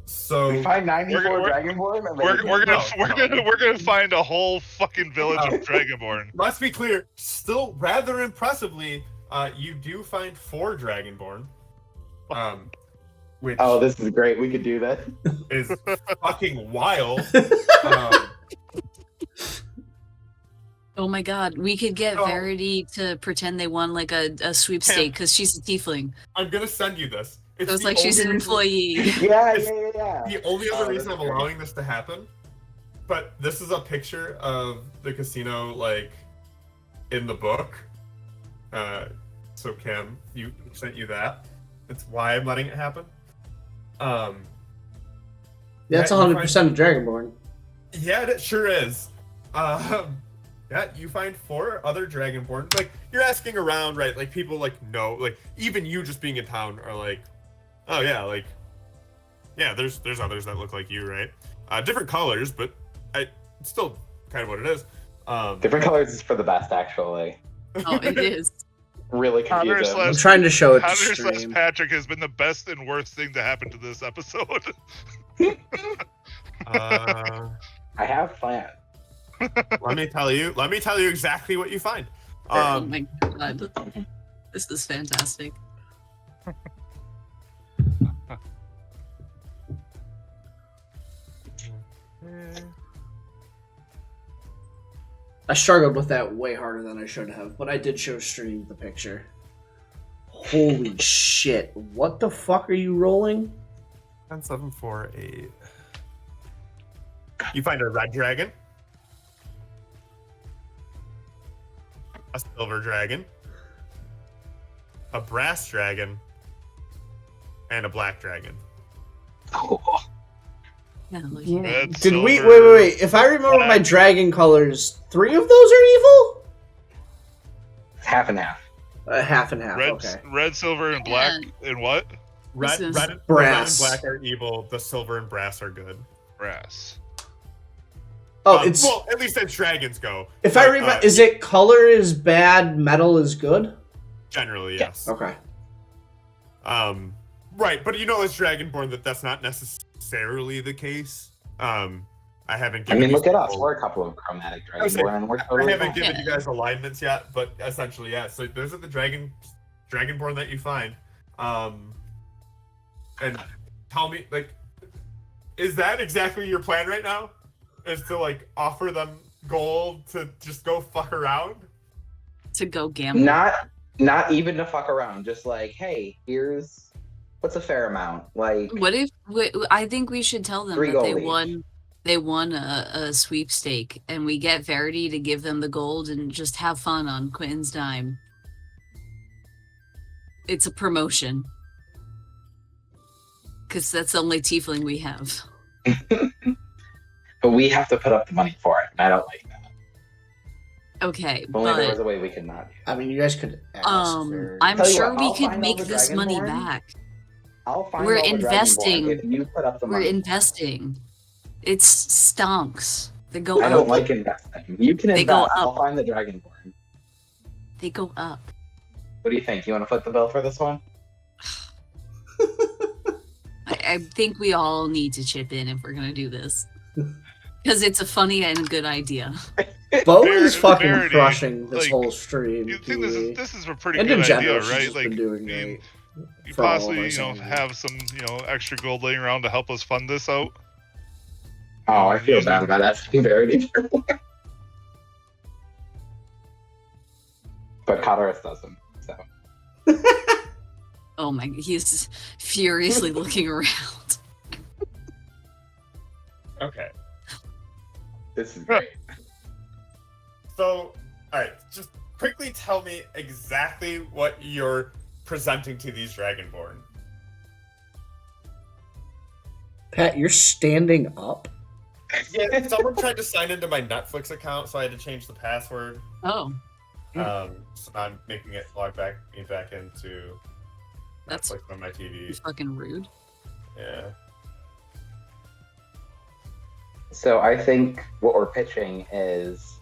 So We find 94 We're- Dragonborn. and We're then- gonna we're gonna find a whole fucking village Oh. of Dragonborn. let's be clear. Still, rather impressively, you do find 4 Dragonborn. Which Oh, this is great. We could do that. is fucking wild. Um, Oh my god, we could get Oh. Verity to pretend they won like a sweepstake because she's a tiefling. I'm gonna send you this. So it's the like she's an only reason- employee. Yeah. The only other Oh, reason that's I'm great. allowing this to happen, but this is a picture of the casino, like, in the book. So Kim, you sent you that. That's why I'm letting it happen. That's Yeah, you 100% of Dragonborn. Yeah, it sure is. Yeah, you find 4 other Dragonborn. Like, you're asking around, right? Like, people, like, know. Like, even you just being in town are like, oh, yeah, like, yeah, there's others that look like you, right? Different colors, but it's still kind of what it is. Different colors is for the best, actually. Oh, it is. Really Connor confusing. slash- I'm trying to show it to Hunter slash stream. Patrick has been the best and worst thing to happen to this episode. Uh, I have plans. let me tell you exactly what you find. Oh my god. This is fantastic. I struggled with that way harder than I should have, but I did show stream the picture. Holy shit. What the fuck are you rolling? 10, 7, 4, 8. You find a red dragon, a silver dragon, a brass dragon, and a black dragon. Yeah, look at that. Red, Did we silver, wait. If I remember my black. dragon colors, 3 of those are evil? Half and half. Half and half, Red, okay. red, silver, and black. And what? Red, This is- red and Brass. black are evil. The silver and brass are good. Brass. Oh, it's well, at least as dragons go. if I But, remember, is it color is bad, metal is good? generally yes. Okay. Right, but you know, as Dragonborn, that's not necessarily the case. I haven't I given mean, you look at us. people- We're a couple of chromatic I was dragonborn, and we're I totally haven't fine. given you guys alignments yet, but essentially, yeah. So those are the dragonborn that you find. And tell me, like, is that exactly your plan right now? Is to like offer them gold to just go fuck around? To go gamble. Not even to fuck around. Just like, hey, here's what's a fair amount. Like, What if I think we should tell them 3 that gold they each. won a sweepstake, and we get Verity to give them the gold and just have fun on Quentin's dime. It's a promotion. Because that's the only tiefling we have. but we have to put up the money for it, and I don't like that. Okay, If only there was but a way we could not do that. I mean, you guys could ask for. I'm Tell you sure what, we I'll could find all make the this money Dragonborn. back. I'll find We're all the investing. Dragonborn if you put up the We're money. investing. It stonks. They go I up. don't like investing. You can They go invest. I'll up. find the Dragonborn. They go up. What do you think? You want to foot the bill for this one? I think we all need to chip in if we're gonna do this. Because it's a funny and good idea. Bo is fucking Verity, crushing this like, whole stream. You think this is a pretty and good in general, idea, she's right? just Like been doing you- great. you for all of possibly, our you know, sanity. have some, you know, extra gold laying around to help us fund this out. Oh, I feel bad about asking Verity for more. But Cotaris doesn't. So Oh my, he's furiously looking around. Okay. this is great. So, alright, just quickly tell me exactly what you're presenting to these Dragonborn. Pat, you're standing up. Yeah, someone tried to sign into my Netflix account, so I had to change the password. Oh, So I'm making it log me back into That's- Netflix on my TV. it's fucking rude. Yeah. So I think what we're pitching is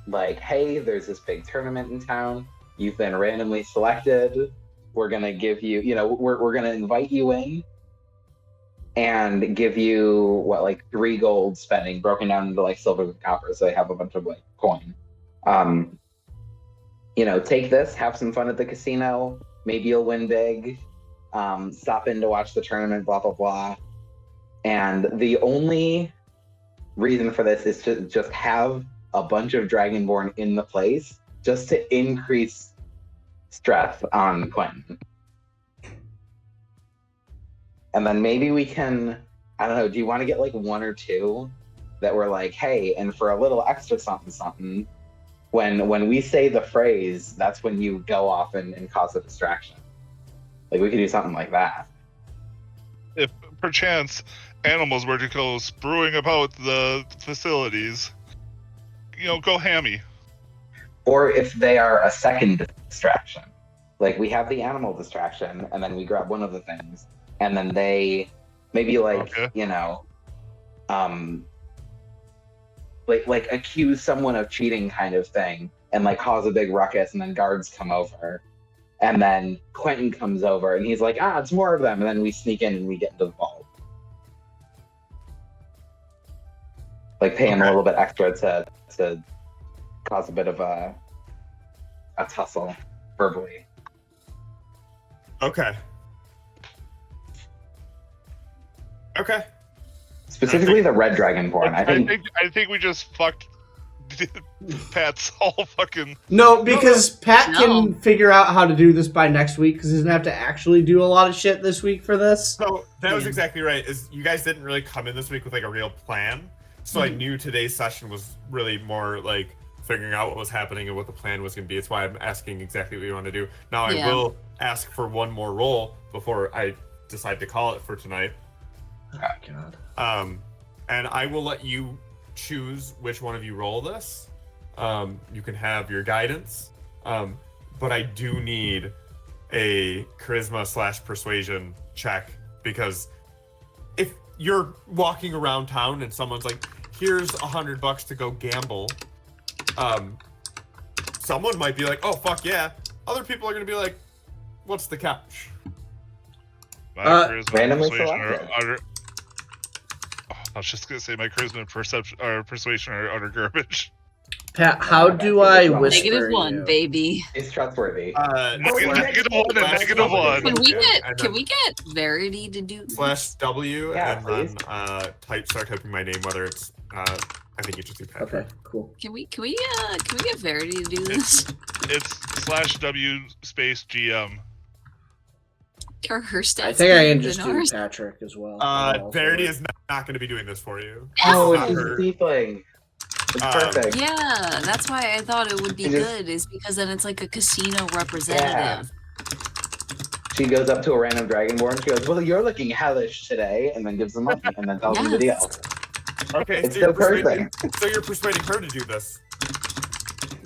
like, hey, there's this big tournament in town. You've been randomly selected. We're gonna give you, you know, we're gonna invite you in and give you what, like 3 gold spending broken down into like silver and copper, so they have a bunch of like coin. You know, take this, have some fun at the casino. Maybe you'll win big. Stop in to watch the tournament, blah blah blah. And the only reason for this is to just have a bunch of Dragonborn in the place, just to increase stress on Quentin. And then maybe we can, I don't know, do you want to get like 1 or 2 that were like, hey, and for a little extra something something, when we say the phrase, that's when you go off and cause a distraction. Like we could do something like that. If perchance animals were to go spruing about the facilities, you know, go hammy. Or if they are a second distraction. Like we have the animal distraction, and then we grab one of the things, and then they maybe like, Okay. you know, like accuse someone of cheating kind of thing, and like cause a big ruckus, and then guards come over. And then Quentin comes over and he's like, it's more of them. And then we sneak in and we get into the vault. Like pay him a Okay. little bit extra to cause a bit of a tussle verbally. Okay. Okay. Specifically the red dragonborn. I think we just fucked Pat's whole fucking. No, because Pat No. can figure out how to do this by next week because he doesn't have to actually do a lot of shit this week for this. So that was Yeah. exactly right. Is you guys didn't really come in this week with like a real plan. So I knew today's session was really more like figuring out what was happening and what the plan was going to be. It's why I'm asking exactly what you want to do. Now I Yeah. will ask for one more roll before I decide to call it for tonight. Oh, God. And I will let you choose which one of you roll this. You can have your guidance, but I do need a charisma/persuasion check, because if you're walking around town and someone's like, "Here's $100 to go gamble," someone might be like, "Oh fuck yeah!" Other people are gonna be like, "What's the catch?" My charisma randomly persuasion selected. are I was just gonna say my charisma and persuasion are utter garbage. Pat, how do I whisper -1, you? baby. He's trustworthy. Negative one and negative one. Can we get And can then we get Verity to do /W Yeah, and please. then start typing my name, whether it's I think you just do Patrick. Okay, cool. Can we get Verity to do this? It's /W space GM. Her stats I think I can better just than do ours. Patrick as well. Verity is not going to be doing this for you. Oh, Not it's her. a tiefling. It's perfect. Yeah, that's why I thought it would be It is- good, is because then it's like a casino representative. She goes up to a random dragonborn. She goes, "Well, you're looking hellish today," and then gives them money, and then tells them the deal. Okay, It's so you're, so persuading, perfect. so you're persuading her to do this.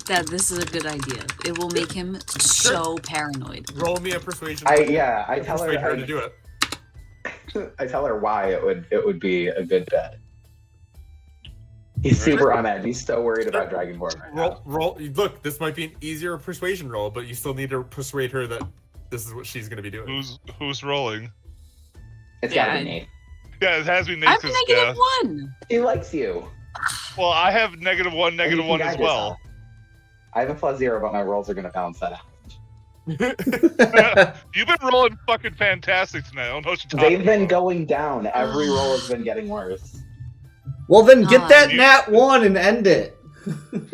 That this is a good idea. It will make him so paranoid. Roll me a persuasion. I to tell persuade her her. to do it. I tell her why it would be a good bet. He's super on edge. He's so worried about Dragonborn right now. Roll. Look, this might be an easier persuasion roll, but you still need to persuade her that this is what she's going to be doing. Who's rolling? It's Yeah, gotta I- be Nate. Yeah, it has been I'm Nate. 'Cause, -1. He likes you. well, I have -1, And you can -1 guide as well. yourself. I have a +0, but my rolls are gonna balance that out. You've been rolling fucking fantastic tonight. I don't know what you're talking They've been about. going down. Every roll has been getting worse. Well, then get that You- nat 1 and end it.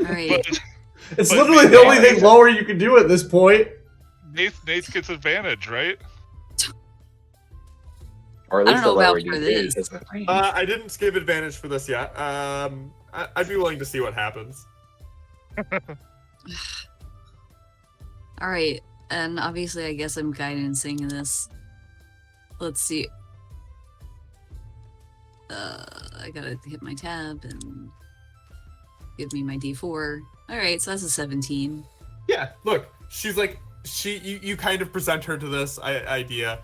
Alright. But It's But literally the Nate- only thing lower you can do at this point. Nate gets advantage, right? Or at I least don't know the lower about for DC, this. 'cause of range. I didn't skip advantage for this yet. I'd be willing to see what happens. Alright. And obviously I guess I'm guidancing this. Let's see. I gotta hit my tab and give me my D4. Alright, so that's a 17. Yeah, look, she's like, you kind of present her to this idea.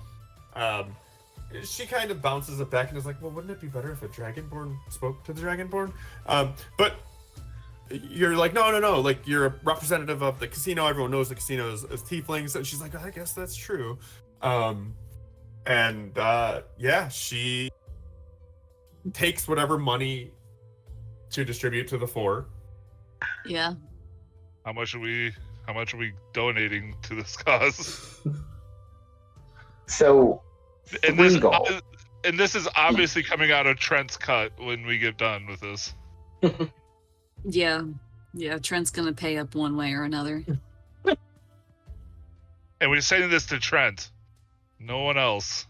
She kind of bounces it back and is like, well, wouldn't it be better if a Dragonborn spoke to the Dragonborn? But you're like, no, like, you're a representative of the casino. Everyone knows the casino is tieflings. And she's like, I guess that's true. Yeah, she takes whatever money to distribute to the four. Yeah. How much are we donating to this cause? So, And 3 gold. this is obviously coming out of Trent's cut when we get done with this. Yeah. Yeah, Trent's gonna pay up one way or another. And we're saying this to Trent. No one else.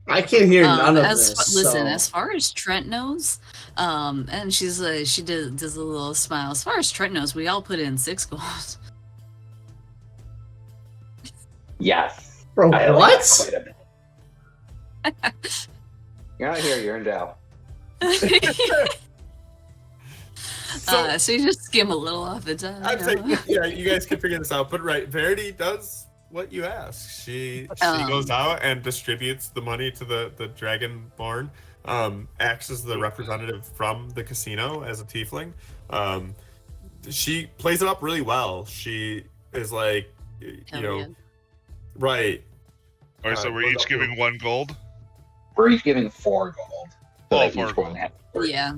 I can't hear none of this. Listen, so- as far as Trent knows, and she does a little smile. As far as Trent knows, we all put in 6 gold. Yes. Bro, I like what? that quite a bit. You're not here, you're in jail. So you just skim a little off it. I'd say, yeah, you guys can figure this out. But right, Verity does what you ask. She goes out and distributes the money to the Dragonborn. Acts as the representative from the casino as a tiefling. She plays it up really well. She is like, Hell you know, yeah. right. Alright, so we're each giving 1 gold? We're each giving 4 gold. So Oh, like 4 each one gold. has 3. Yeah.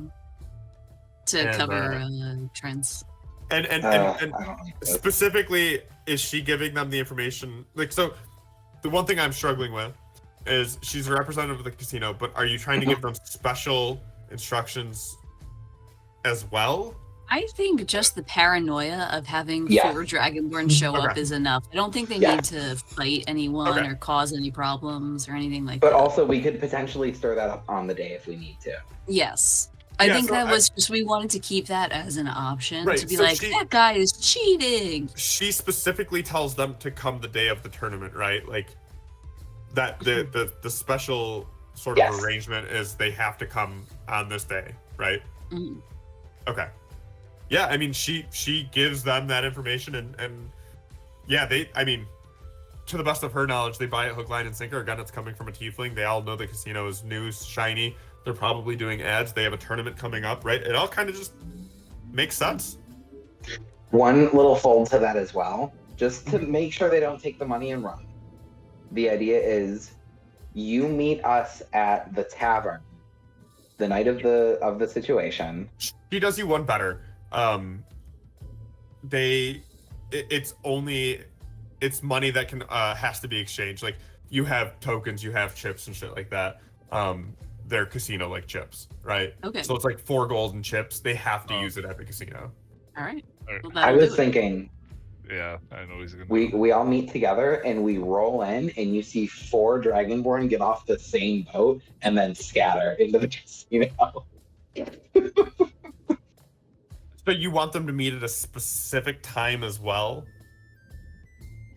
To And, cover Trent's. And I don't know. specifically, is she giving them the information? Like, so the one thing I'm struggling with is she's a representative of the casino, but are you trying to give them special instructions as well? I think just the paranoia of having Yeah. 4 Dragonborn show up Okay. is enough. I don't think they Yeah. need to fight anyone Okay. or cause any problems or anything like But that. also, we could potentially stir that up on the day if we need to. Yes. I Yeah, think so that I- was just, we wanted to keep that as an option. Right, To be so like, she- that guy is cheating. She specifically tells them to come the day of the tournament, right? Like that the special sort of Yes. arrangement is they have to come on this day, right? Mhm. Okay. Yeah, I mean she gives them that information and yeah, to the best of her knowledge, they buy it hook, line, and sinker. Again, it's coming from a tiefling. They all know the casino is new, shiny. They're probably doing ads. They have a tournament coming up, right? It all kind of just makes sense. One little fold to that as well, just to make sure they don't take the money and run. The idea is you meet us at the tavern the night of the situation. She does you one better. It's money that can has to be exchanged. Like you have tokens, you have chips and shit like that. They're casino like chips, right? Okay. So it's like 4 golden chips. They have to use it at the casino. All right. Well, I that'll was do it. thinking Yeah, I know he's gonna. we all meet together and we roll in, and you see 4 Dragonborn get off the same boat and then scatter into the casino. So you want them to meet at a specific time as well?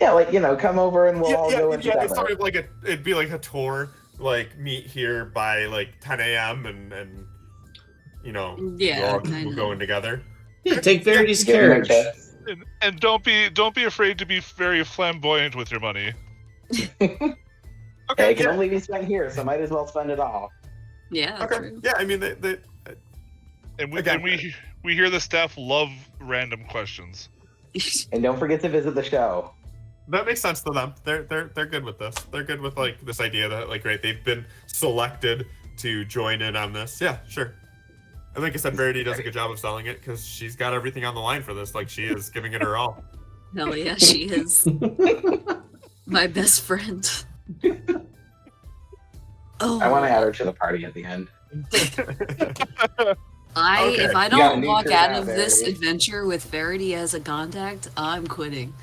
Yeah, like come over and we'll all go in It's together. sort of like it'd be like a tour, like meet here by like 10 a.m. and Yeah, we'll kinda. go in together. Yeah, take Verity's Give them a carriage. kiss. And don't be afraid to be very flamboyant with your money. Okay, It can only be spent here, so might as well spend it all. Yeah, okay. true. Yeah, I mean they And Again. we hear the staff love random questions. And don't forget to visit the show. that makes sense to them. They're good with this. They're good with like this idea that like right, they've been selected to join in on this. Yeah, sure. And like I said, Verity does a good job of selling it because she's got everything on the line for this. Like she is giving it her all. Hell yeah, she is. My best friend. Oh, I want to add her to the party at the end. Okay. if I You got a don't new walk crew out now, of this Verity. adventure with Verity as a contact, I'm quitting.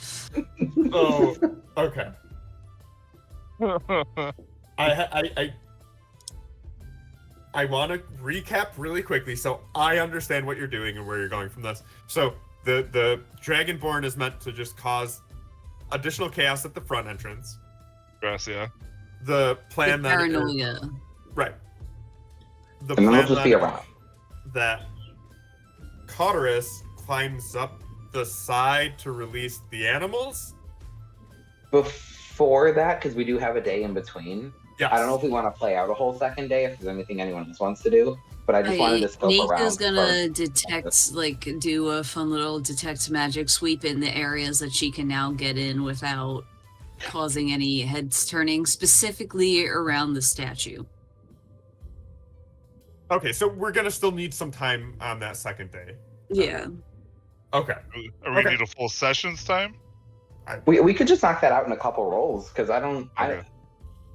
Oh, okay. I want to recap really quickly so I understand what you're doing and where you're going from this. So the Dragonborn is meant to just cause additional chaos at the front entrance. Gracia. The plan The that paranoia. right. The And then plan we'll just be that, around. that Cauterus climbs up the side to release the animals. Before that, because we do have a day in between, Yes. I don't know if we want to play out a whole second day, if there's anything anyone else wants to do, but I just wanted to scope around. Nika's gonna first. detect, like, do a fun little detect magic sweep in the areas that she can now get in without causing any heads turning, specifically around the statue. Okay, so we're gonna still need some time on that second day. Yeah. Okay. Are we Okay. need a full sessions time? We could just knock that out in a couple rolls, because I don't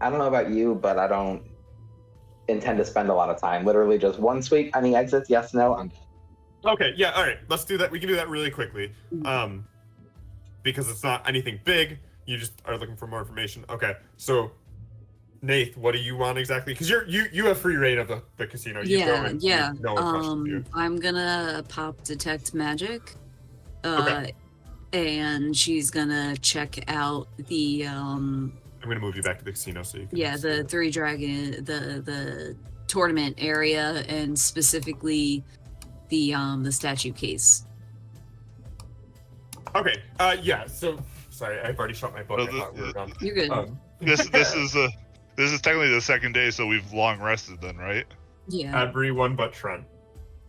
know about you, but I don't intend to spend a lot of time. Literally just one sweep, any exits, yes, no, I'm Okay, yeah, all right. Let's do that. We can do that really quickly. Because it's not anything big. You just are looking for more information. Okay, so Nath, what do you want exactly? Because you have free reign of the casino. You go in, Yeah. No one questions you. I'm gonna pop detect magic. Okay. And she's gonna check out the I'm gonna move you back to the casino so you can. the three dragon the tournament area, and specifically the statue case. Okay. Yeah. So sorry, I've already shut my book. I thought we were done. You're good. This is technically the second day, so we've long rested then, right? Yeah. Everyone but Trent.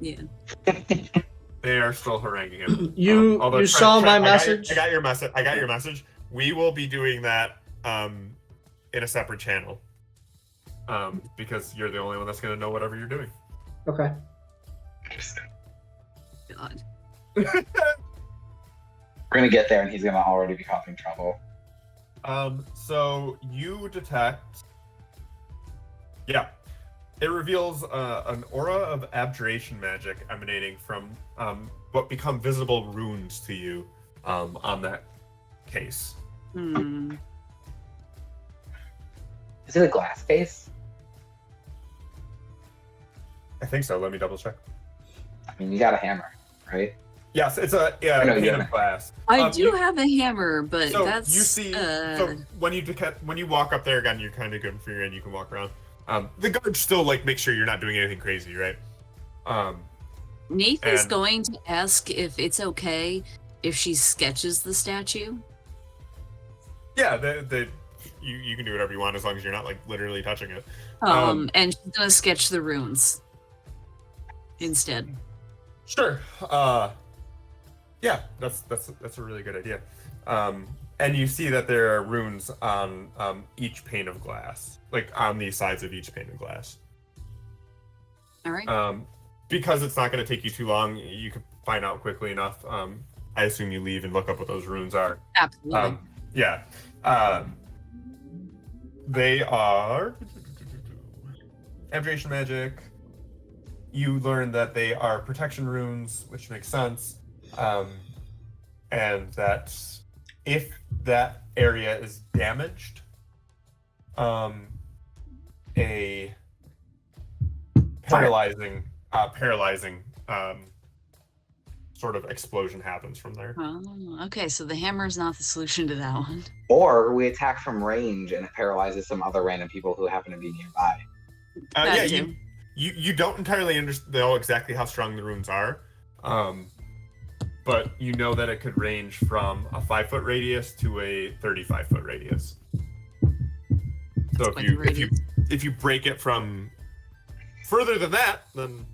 Yeah. They are still haranguing him. You Although saw my I got message? I got your message. I got your message. We will be doing that in a separate channel. Because you're the only one that's gonna know whatever you're doing. Okay. God. We're gonna get there, and he's gonna already be causing trouble. So you detect. Yeah. It reveals an aura of abjuration magic emanating from what become visible runes to you on that case. Hmm. Is it a glass case? I think so. Let me double check. I mean, you got a hammer, right? Yes, it's a I know, pane yeah. of glass. I do you- have a hammer, but So that's you see, so when you walk up there again, you're kind of good for your end. You can walk around. The guards still like make sure you're not doing anything crazy, right? Nath is and- going to ask if it's okay if she sketches the statue. Yeah, you can do whatever you want as long as you're not like literally touching it. And she's gonna sketch the runes instead. Sure. Yeah, that's a really good idea. And you see that there are runes on each pane of glass, like on the sides of each pane of glass. All right. Because it's not going to take you too long, you can find out quickly enough. I assume you leave and look up what those runes are. Absolutely. Yeah. They are abjuration magic. You learn that they are protection runes, which makes sense. And that if that area is damaged, a paralyzing sort of explosion happens from there. Oh, okay. So the hammer's not the solution to that one. Or we attack from range and it paralyzes some other random people who happen to be nearby. Yeah, too. you don't entirely know exactly how strong the runes are, but you know that it could range from a 5-foot radius to a 35-foot radius. So quite the radius. if you break it from further than that, then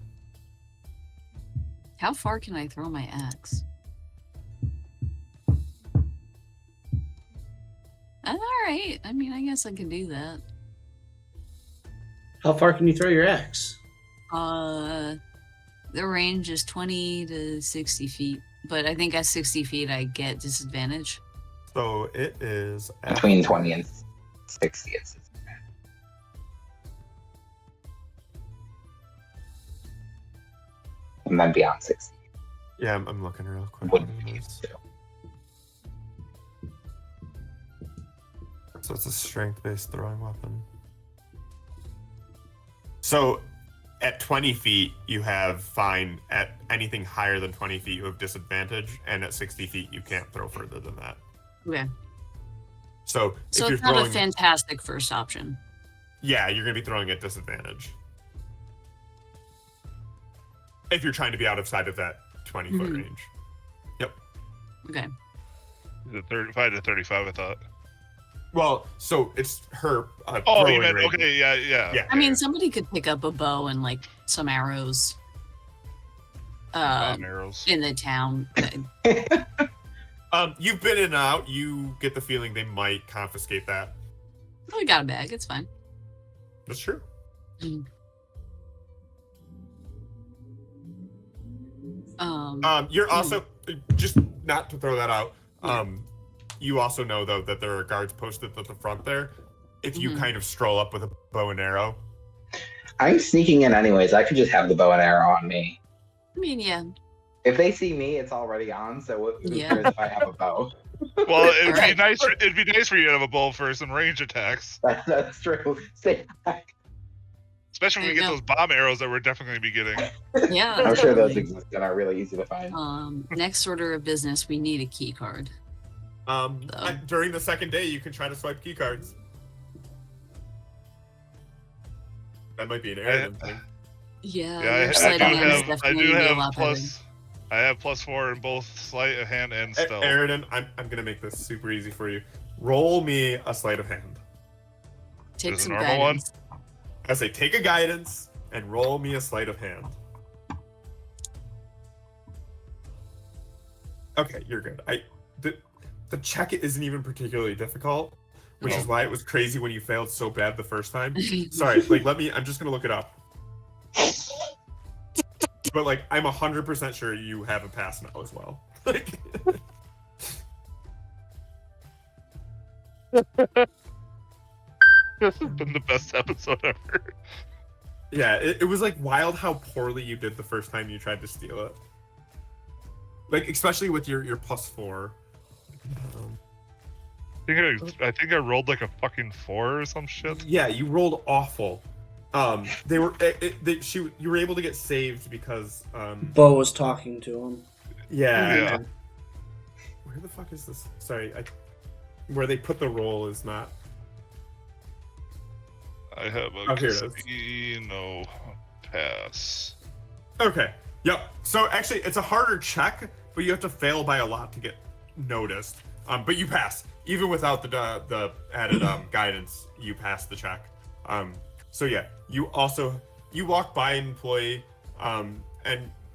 How far can I throw my axe? All right. I mean, I guess I can do that. How far can you throw your axe? The range is 20 to 60 feet, but I think at 60 feet I get disadvantage. so it is at, Between 20 and 60, it's and then beyond 60. yeah. I'm looking real quick. Wouldn't what it be is. So it's a strength-based throwing weapon. So at 20 feet, you have fine. At anything higher than 20 feet, you have disadvantage. And at 60 feet, you can't throw further than that. Okay. So So if you're it's not throwing, a fantastic first option. yeah, you're going to be throwing at disadvantage. If you're trying to be outside of that 20-foot Mhm. range. Okay. The 35 to 35, I thought. Well, so it's her Oh, throwing you meant, range. okay, yeah. Yeah. I mean, somebody could pick up a bow and like some arrows. Arrows. In the town. You've been in and out. You get the feeling they might confiscate that. We got a bag. It's fine. That's true. You're also just not to throw that out. You also know though that there are guards posted at the front there. If you Mhm. kind of stroll up with a bow and arrow, I'm sneaking in anyways. I could just have the bow and arrow on me. I mean, yeah. If they see me, it's already on. So who Yeah. cares if I have a bow? Well, it'd Alright. be nice. It'd be nice for you to have a bow for some range attacks, That's true. Stay back. especially when we There get you those bomb arrows that we're definitely be getting. Yeah. I'm sure those totally. exist and are really easy to find. Next order of business, we need a key card. during the second day, you can try to swipe key cards. That might be an Aaron thing. Yeah, Yeah, your I sleight of do hand is have. I definitely do gonna be a have lot better. plus. I have +4 in both sleight of hand and stealth. Aaron, I'm gonna make this super easy for you. Roll me a sleight of hand. Take Is it some a normal one? guidance. I say take a guidance and roll me a sleight of hand. Okay, you're good. The check isn't even particularly difficult, which is why it was crazy when you failed so bad the first time. Sorry, I'm just gonna look it up. But like, I'm 100% sure you have a pass now as well. Like, This has been the best episode ever. yeah, it was like wild how poorly you did the first time you tried to steal it. Like, especially with your +4. I think I rolled like a fucking 4 or some shit. Yeah, you rolled awful. They were you were able to get saved because Bo was talking to him. yeah. Yeah. Where the fuck is this? Sorry, where they put the roll is not. I have a Oh, here it is. casino pass. Okay. Yep. So actually, it's a harder check, but you have to fail by a lot to get noticed. But you pass even without the added guidance. You pass the check. So yeah, you walk by an employee, and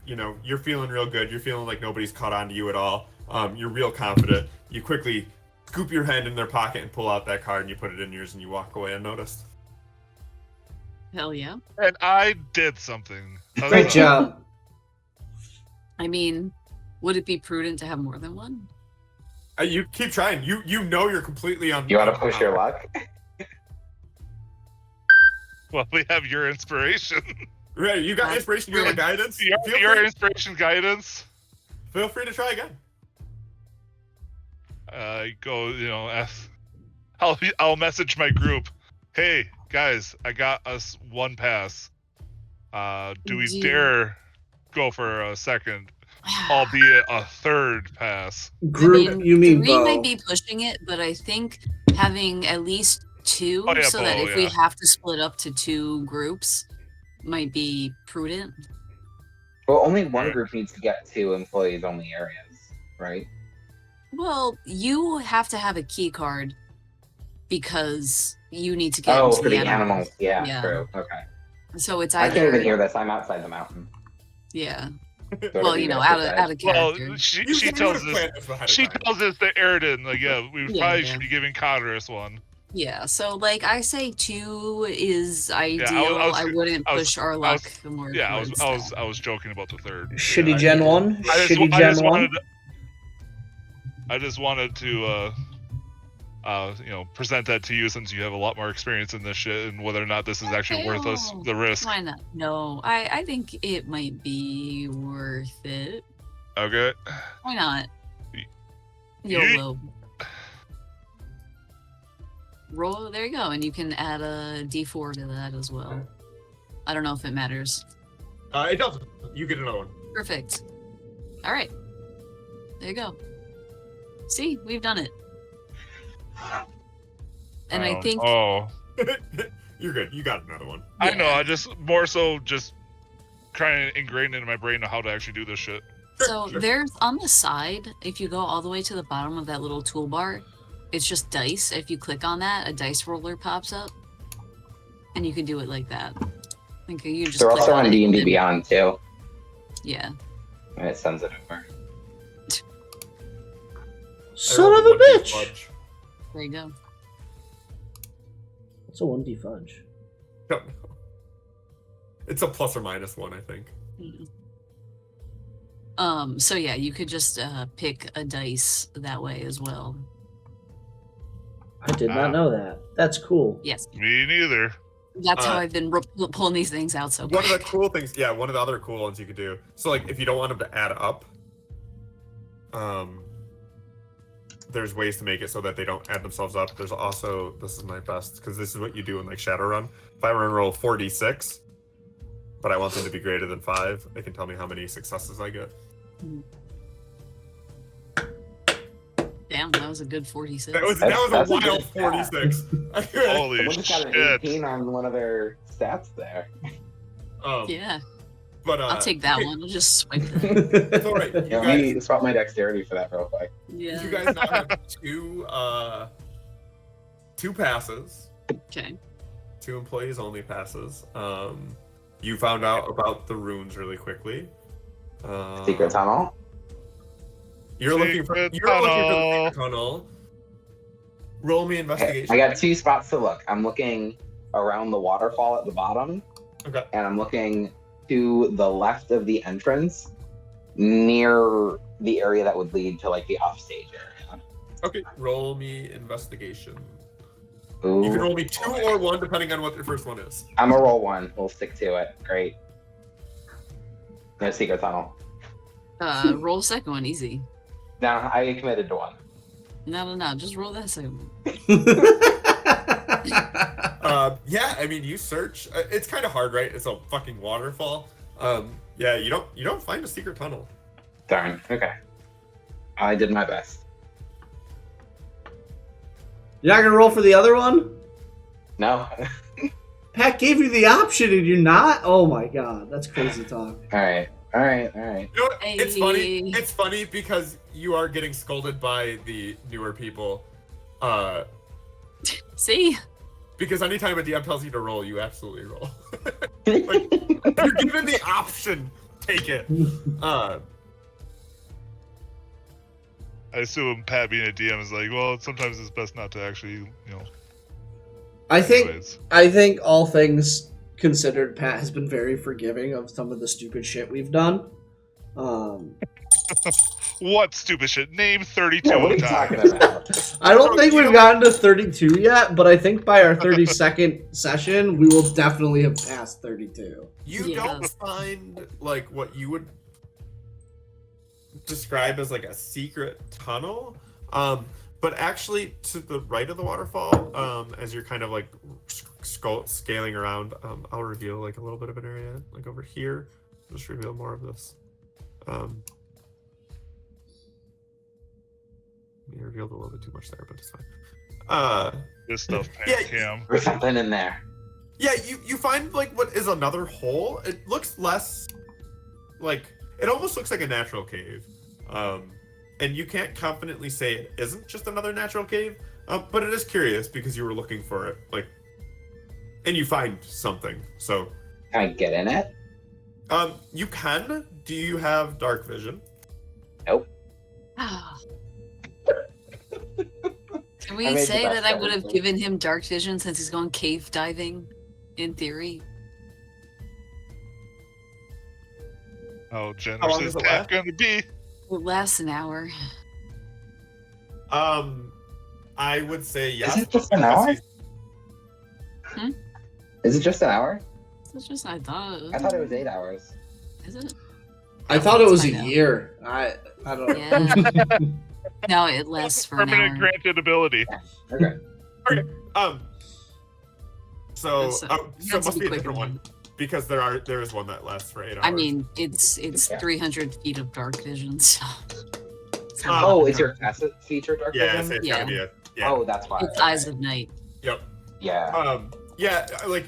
you're feeling real good. You're feeling like nobody's caught on to you at all. You're real confident. You quickly scoop your hand in their pocket and pull out that card, and you put it in yours, and you walk away unnoticed. Hell yeah. And I did something. How's Great that? job. I mean, would it be prudent to have more than one? You keep trying. You know you're completely on. You want to push your luck? Well, we have your inspiration. Right, you got inspiration. You got guidance. Your inspiration guidance. Feel free to try again. Go, I'll message my group. Hey guys, I got us one pass. Do we Do- dare go for a second, albeit a third pass? Group, you mean three Bo. might be pushing it, but I think having at least two, Oh, yeah, so that Bo, if we yeah. have to split up to 2 groups, might be prudent. Well, only one Right. group needs to get to employees-only areas, right? Well, you have to have a key card because you need to get Oh, into for the animal. animals. Yeah, Yeah. true. Okay. So it's I either can't even hear this. I'm outside the mountain. yeah. So Well, if you know, guys out of decide- out of character. Well, she You tells would've us planned this ahead of she time. tells us that Eridan, like, yeah, we Yeah, probably yeah. should be giving Conrus one. Yeah, so like I say 2 is ideal. I I was- wouldn't I was- push our I luck was- more. Yeah, I towards was that. joking about the third. Shitty Yeah, Gen yeah. 1? I Shitty Gen 1? wanted to present that to you since you have a lot more experience in this shit and whether or not this is actually worth us Oh, the risk. Why not? No, I think it might be worth it. Okay. Why not? Ye- YOLO. Roll. There you go, and you can add a D4 to that as well. I don't know if it matters. It doesn't. You get another one. Perfect. All right. There you go. See, we've done it. And I think Oh, You're good. You got another one. I know. Yeah. I just more so just trying to ingrain into my brain how to actually do this shit. so. Sure. There's on the side. If you go all the way to the bottom of that little toolbar, it's just dice. If you click on that, a dice roller pops up, and you can do it like that. I think you just. They're click also on it D&D and- Beyond too, Yeah. and it sends it over. Son of a bitch! There you go. What's a 1D fudge? Don't know. It's a plus or minus one, I think. So yeah, you could just pick a dice that way as well. I did not know that. That's cool. Yes, Me neither. that's how Uh, I've been pulling these things out so One of the quick. cool things, yeah, one of the other cool ones you could do. So, like, if you don't want them to add up, there's ways to make it so that they don't add themselves up. There's also, this is my best, because this is what you do in, like, Shadowrun. If I were to roll 4d6, but I want them to be greater than 5, it can tell me how many successes I get. Damn, that was a good 46. That was That's a a wild good stat. 46. Holy Someone just got an shit. 18 on one of their stats there. Yeah, But, I'll take that okay, one. I'll just swipe it. It's all right. You Yeah, guys, let me swap my dexterity for that real quick. Yeah. you guys now have two passes. Okay. 2 employees only passes. You found out about the runes really quickly. Secret tunnel. You're looking for the secret tunnel. Roll me Okay, investigation. I got 2 spots to look. I'm looking around the waterfall at the bottom, Okay. and I'm looking to the left of the entrance, near the area that would lead to like the offstage area. Okay. Roll me investigation. Ooh. You can roll me 2 or 1 depending on what your first one is. I'm gonna roll 1. We'll stick to it. Great. No secret tunnel. Roll second one, easy. No, I committed to 1. No. Just roll that second one. Yeah. I mean, you search. It's kind of hard, right? It's a fucking waterfall. Yeah. You don't find a secret tunnel. Darn. Okay. I did my best. You're not gonna roll for the other one? No. Pat gave you the option and you're not? Oh my god, that's crazy talk. All right. You know what? It's funny. Hey. It's funny because you are getting scolded by the newer people. See? Because anytime a DM tells you to roll, you absolutely roll. Like, you're given the option. Take it. I assume Pat being a DM is like, well, sometimes it's best not to actually, I think anyways. all things considered Pat has been very forgiving of some of the stupid shit we've done. What stupid shit? Name 32 Yeah, what are you times. talking about? I don't So, think you we've know- gotten to 32 yet, but I think by our 32nd session, we will definitely have passed 32. You don't Yes. find like what you would describe as like a secret tunnel, but actually to the right of the waterfall, as you're kind of like scaling around, I'll reveal like a little bit of an area, like over here. Just reveal more of this. You revealed a little bit too much there, but it's fine. This stuff, Yeah. Cam. There's something in there. Yeah, you find like what is another hole. It looks less like it almost looks like a natural cave, and you can't confidently say it isn't just another natural cave, but it is curious because you were looking for it, like, and you find something. So, Can I get in it? you can. Do you have dark vision? Nope. Can I we made the say best that I would have choice. given him dark vision since he's going cave diving, in theory? How long generous does is it that last? going to be? It lasts an hour. I would say yes. Is it just an hour? Hmm? Is it just an hour? That's just I thought. I thought it was 8 hours. Is it? I thought it was a Find out. year. I don't Yeah. No, it lasts for an Permanent hour. granted ability. Okay. So, That's a- so it that's must a be a quick different one because there is one that lasts for 8 hours. I mean, it's Yeah. 300 feet of dark vision, so. It's not Oh, Oh, bad. is your passive feature dark yeah, vision? it's Yeah. gonna be a yeah. Oh, that's why. It's Eyes of Night. Yep. Yeah. Yeah, like,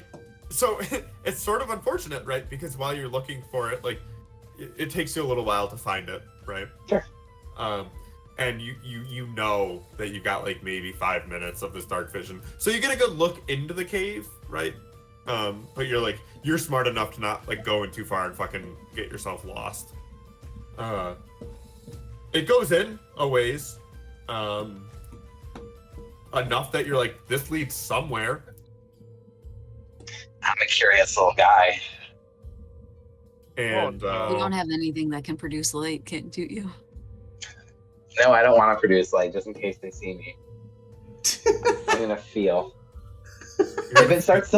so it's sort of unfortunate, right? Because while you're looking for it, like, it takes you a little while to find it, right? Sure. And you know that you got like maybe 5 minutes of this dark vision, so you get a good look into the cave, right? But you're smart enough to not like go in too far and fucking get yourself lost. It goes in a ways, enough that you're like, this leads somewhere. I'm a curious little guy. And You don't have anything that can produce light, do you? No, I don't want to produce light just in case they see me. I'm gonna feel. If it starts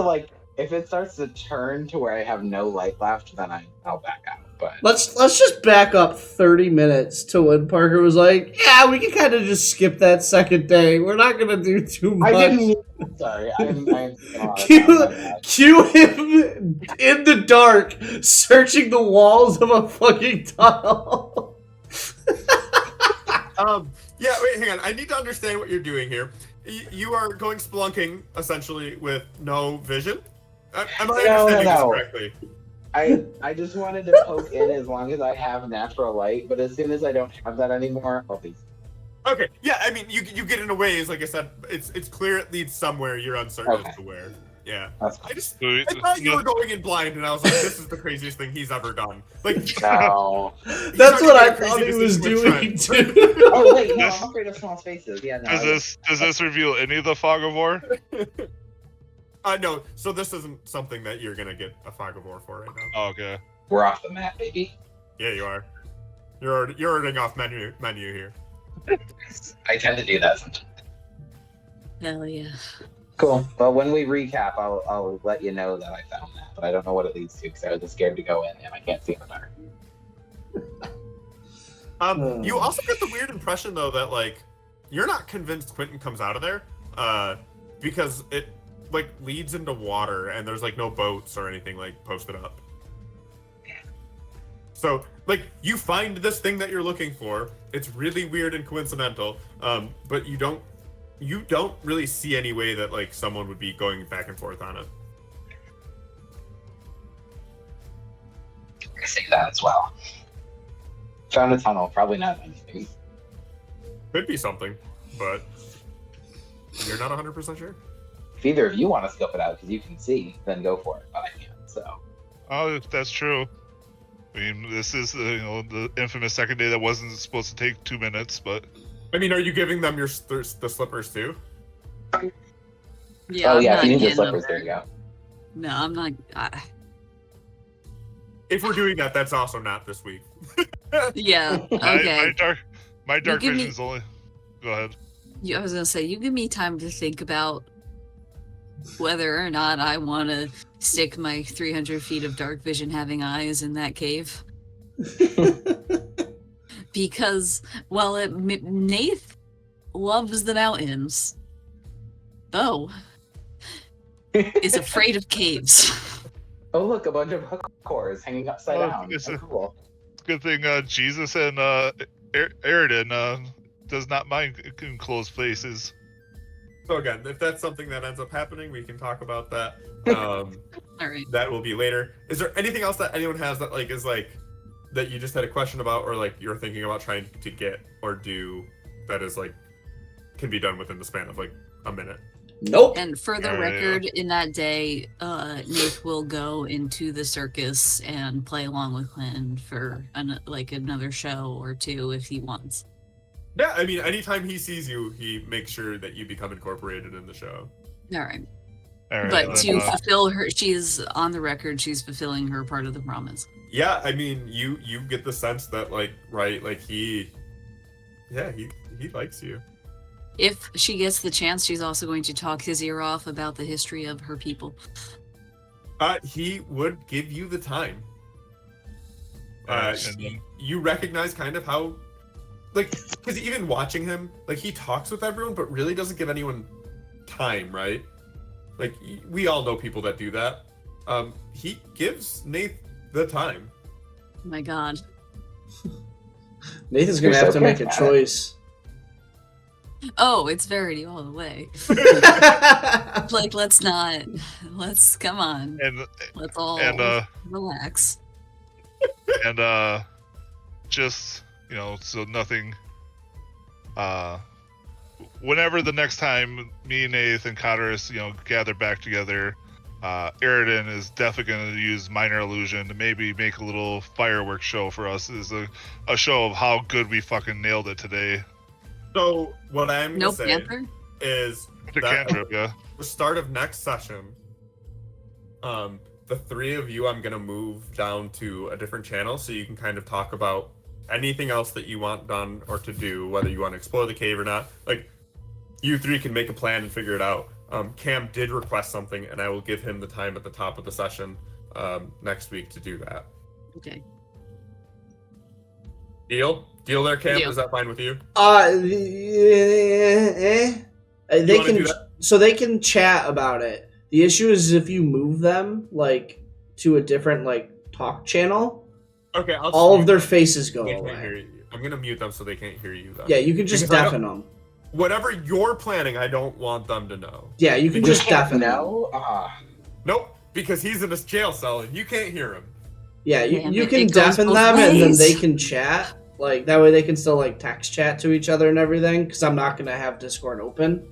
to turn to where I have no light left, then I'll back out. But Let's just back up 30 minutes to when Parker was like, "Yeah, we can kind of just skip that second day. We're not gonna do too much." I didn't. Sorry, I'm thinking a lot of time about that. Cue him in the dark, searching the walls of a fucking tunnel. Yeah, wait, hang on. I need to understand what you're doing here. You are going spelunking essentially with no vision. Am I understanding this correctly? I just wanted to poke in as long as I have natural light, but as soon as I don't have that anymore, I'll be. Okay, yeah. I mean, you get in a ways. Like I said, it's clear it leads somewhere. You're uncertain Okay. as to where. Yeah. That's I thought you were going in blind, and I was like, this is the craziest thing he's ever done. Like, no. That's what I crazy thought he to was see which doing trend. too. Oh wait, no, I'm afraid of small spaces. Yeah, no. Does this reveal any of the fog of war? No. So this isn't something that you're gonna get a fog of war for right now. Oh, okay. We're off the map, baby. Yeah, you are. You're ordering off menu here. I tend to do that sometimes. Hell yeah. Cool. Well, when we recap, I'll let you know that I found that, but I don't know what it leads to because I was just scared to go in and I can't see in the dark. You also get the weird impression though that like you're not convinced Quentin comes out of there, because it like leads into water and there's like no boats or anything like posted up. So like you find this thing that you're looking for. It's really weird and coincidental, but you don't really see any way that like someone would be going back and forth on it. I see that as well. Found a tunnel, probably not anything. Could be something, but you're not 100% sure. If either of you want to scope it out because you can see, then go for it. But I can't. So Oh, that's true. I mean, this is the infamous second day that wasn't supposed to take 2 minutes, but I mean, are you giving them the slippers too? Yeah, oh I'm yeah, not if you need the getting up slippers, there there. you go. No, I'm not. If we're doing that, that's also not this week. Yeah. My Okay. dark give me- vision's only. Go ahead. I was gonna say, you give me time to think about whether or not I want to stick my 300 feet of dark vision having eyes in that cave. Because, well, Nath loves the mountains. Bo is afraid of caves. Oh, look, a bunch of hook cores hanging upside Oh, down. it's Oh, a- cool. Good thing Jesus and Aridin does not mind enclosed places. So again, if that's something that ends up happening, we can talk about that. All right. That will be later. Is there anything else that anyone has that like is like that you just had a question about, or like you're thinking about trying to get or do that is like can be done within the span of like a minute? Nope. And for the Yeah, yeah. record, in that day, Nath will go into the circus and play along with Quinn for another show or two if he wants. Yeah, I mean, anytime he sees you, he makes sure that you become incorporated in the show. All right. All right, But then, to fulfill her, she's on the record, she's fulfilling her part of the promise. Yeah, I mean, you get the sense that like he likes you. If she gets the chance, she's also going to talk his ear off about the history of her people. He would give you the time. and then- You recognize kind of how, like, because even watching him, like, he talks with everyone, but really doesn't give anyone time, right? Like, we all know people that do that. He gives Nate the time. Oh my god. Nathan's gonna You're have so to make a charismatic. choice. Oh, it's Verity all the way. Like, let's come on. and Let's all and relax. and just so nothing. Whenever the next time me, Nath, and Cotteris, gather back together, Aridin is definitely going to use minor illusion to maybe make a little fireworks show for us. Is a show of how good we fucking nailed it today. So what I'm No gonna say Panther? is The that cantrip, yeah. the start of next session, the three of you, I'm gonna move down to a different channel so you can kind of talk about anything else that you want done or to do, whether you want to explore the cave or not. Like, you three can make a plan and figure it out. Cam did request something, and I will give him the time at the top of the session next week to do that. Okay. Deal there, Cam. Deal. Is that fine with you? They wanna do can that? so they can chat about it. The issue is if you move them like to a different like talk channel, Okay, all of their faces go they can't hear away. you. I'm gonna mute them so they can't hear you. Then. Yeah, you can just Because I deafen them. Whatever you're planning, I don't want them to know. Yeah, you can Because just deafen them. No. Nope, because he's in a jail cell and you can't hear him. Yeah, Damn you it, can it goes deafen both them and then ways. they can chat. Like that way they can still like text chat to each other and everything. Because I'm not gonna have Discord open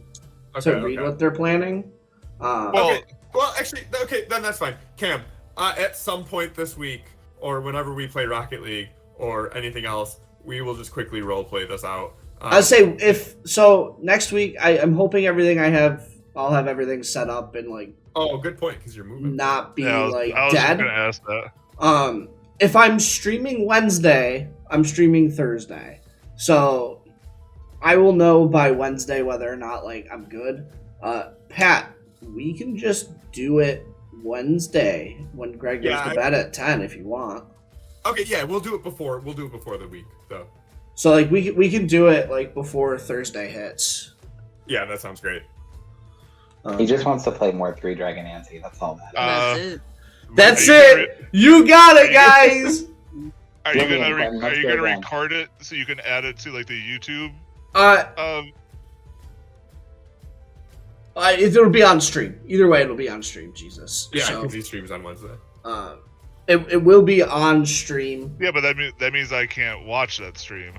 to read what they're planning. Well, Okay. Well, actually, okay, then that's fine. Cam, at some point this week, or whenever we play Rocket League or anything else, we will just quickly roleplay this out. I'd say if so next week I'm hoping I'll have everything set up and like Oh, good point, because you're moving. not be yeah, I was just dead. gonna ask that. If I'm streaming Wednesday, I'm streaming Thursday. So I will know by Wednesday whether or not like I'm good. Pat, we can just do it Wednesday when Greg goes to bed at 10 if you want. Okay, yeah, we'll do it before the week, though. So like we can do it like before Thursday hits. Yeah, that sounds great. He just wants to play more Three Dragon Nancy. That's all that. That's it. That's Are you it. You got it, guys. Are you Yeah, gonna yeah, let's go then. record it so you can add it to like the YouTube? It'll be on stream. Either way, it'll be on stream. Jesus. Yeah, So, because he streams on Wednesday. it will be on stream. Yeah, but that means I can't watch that stream.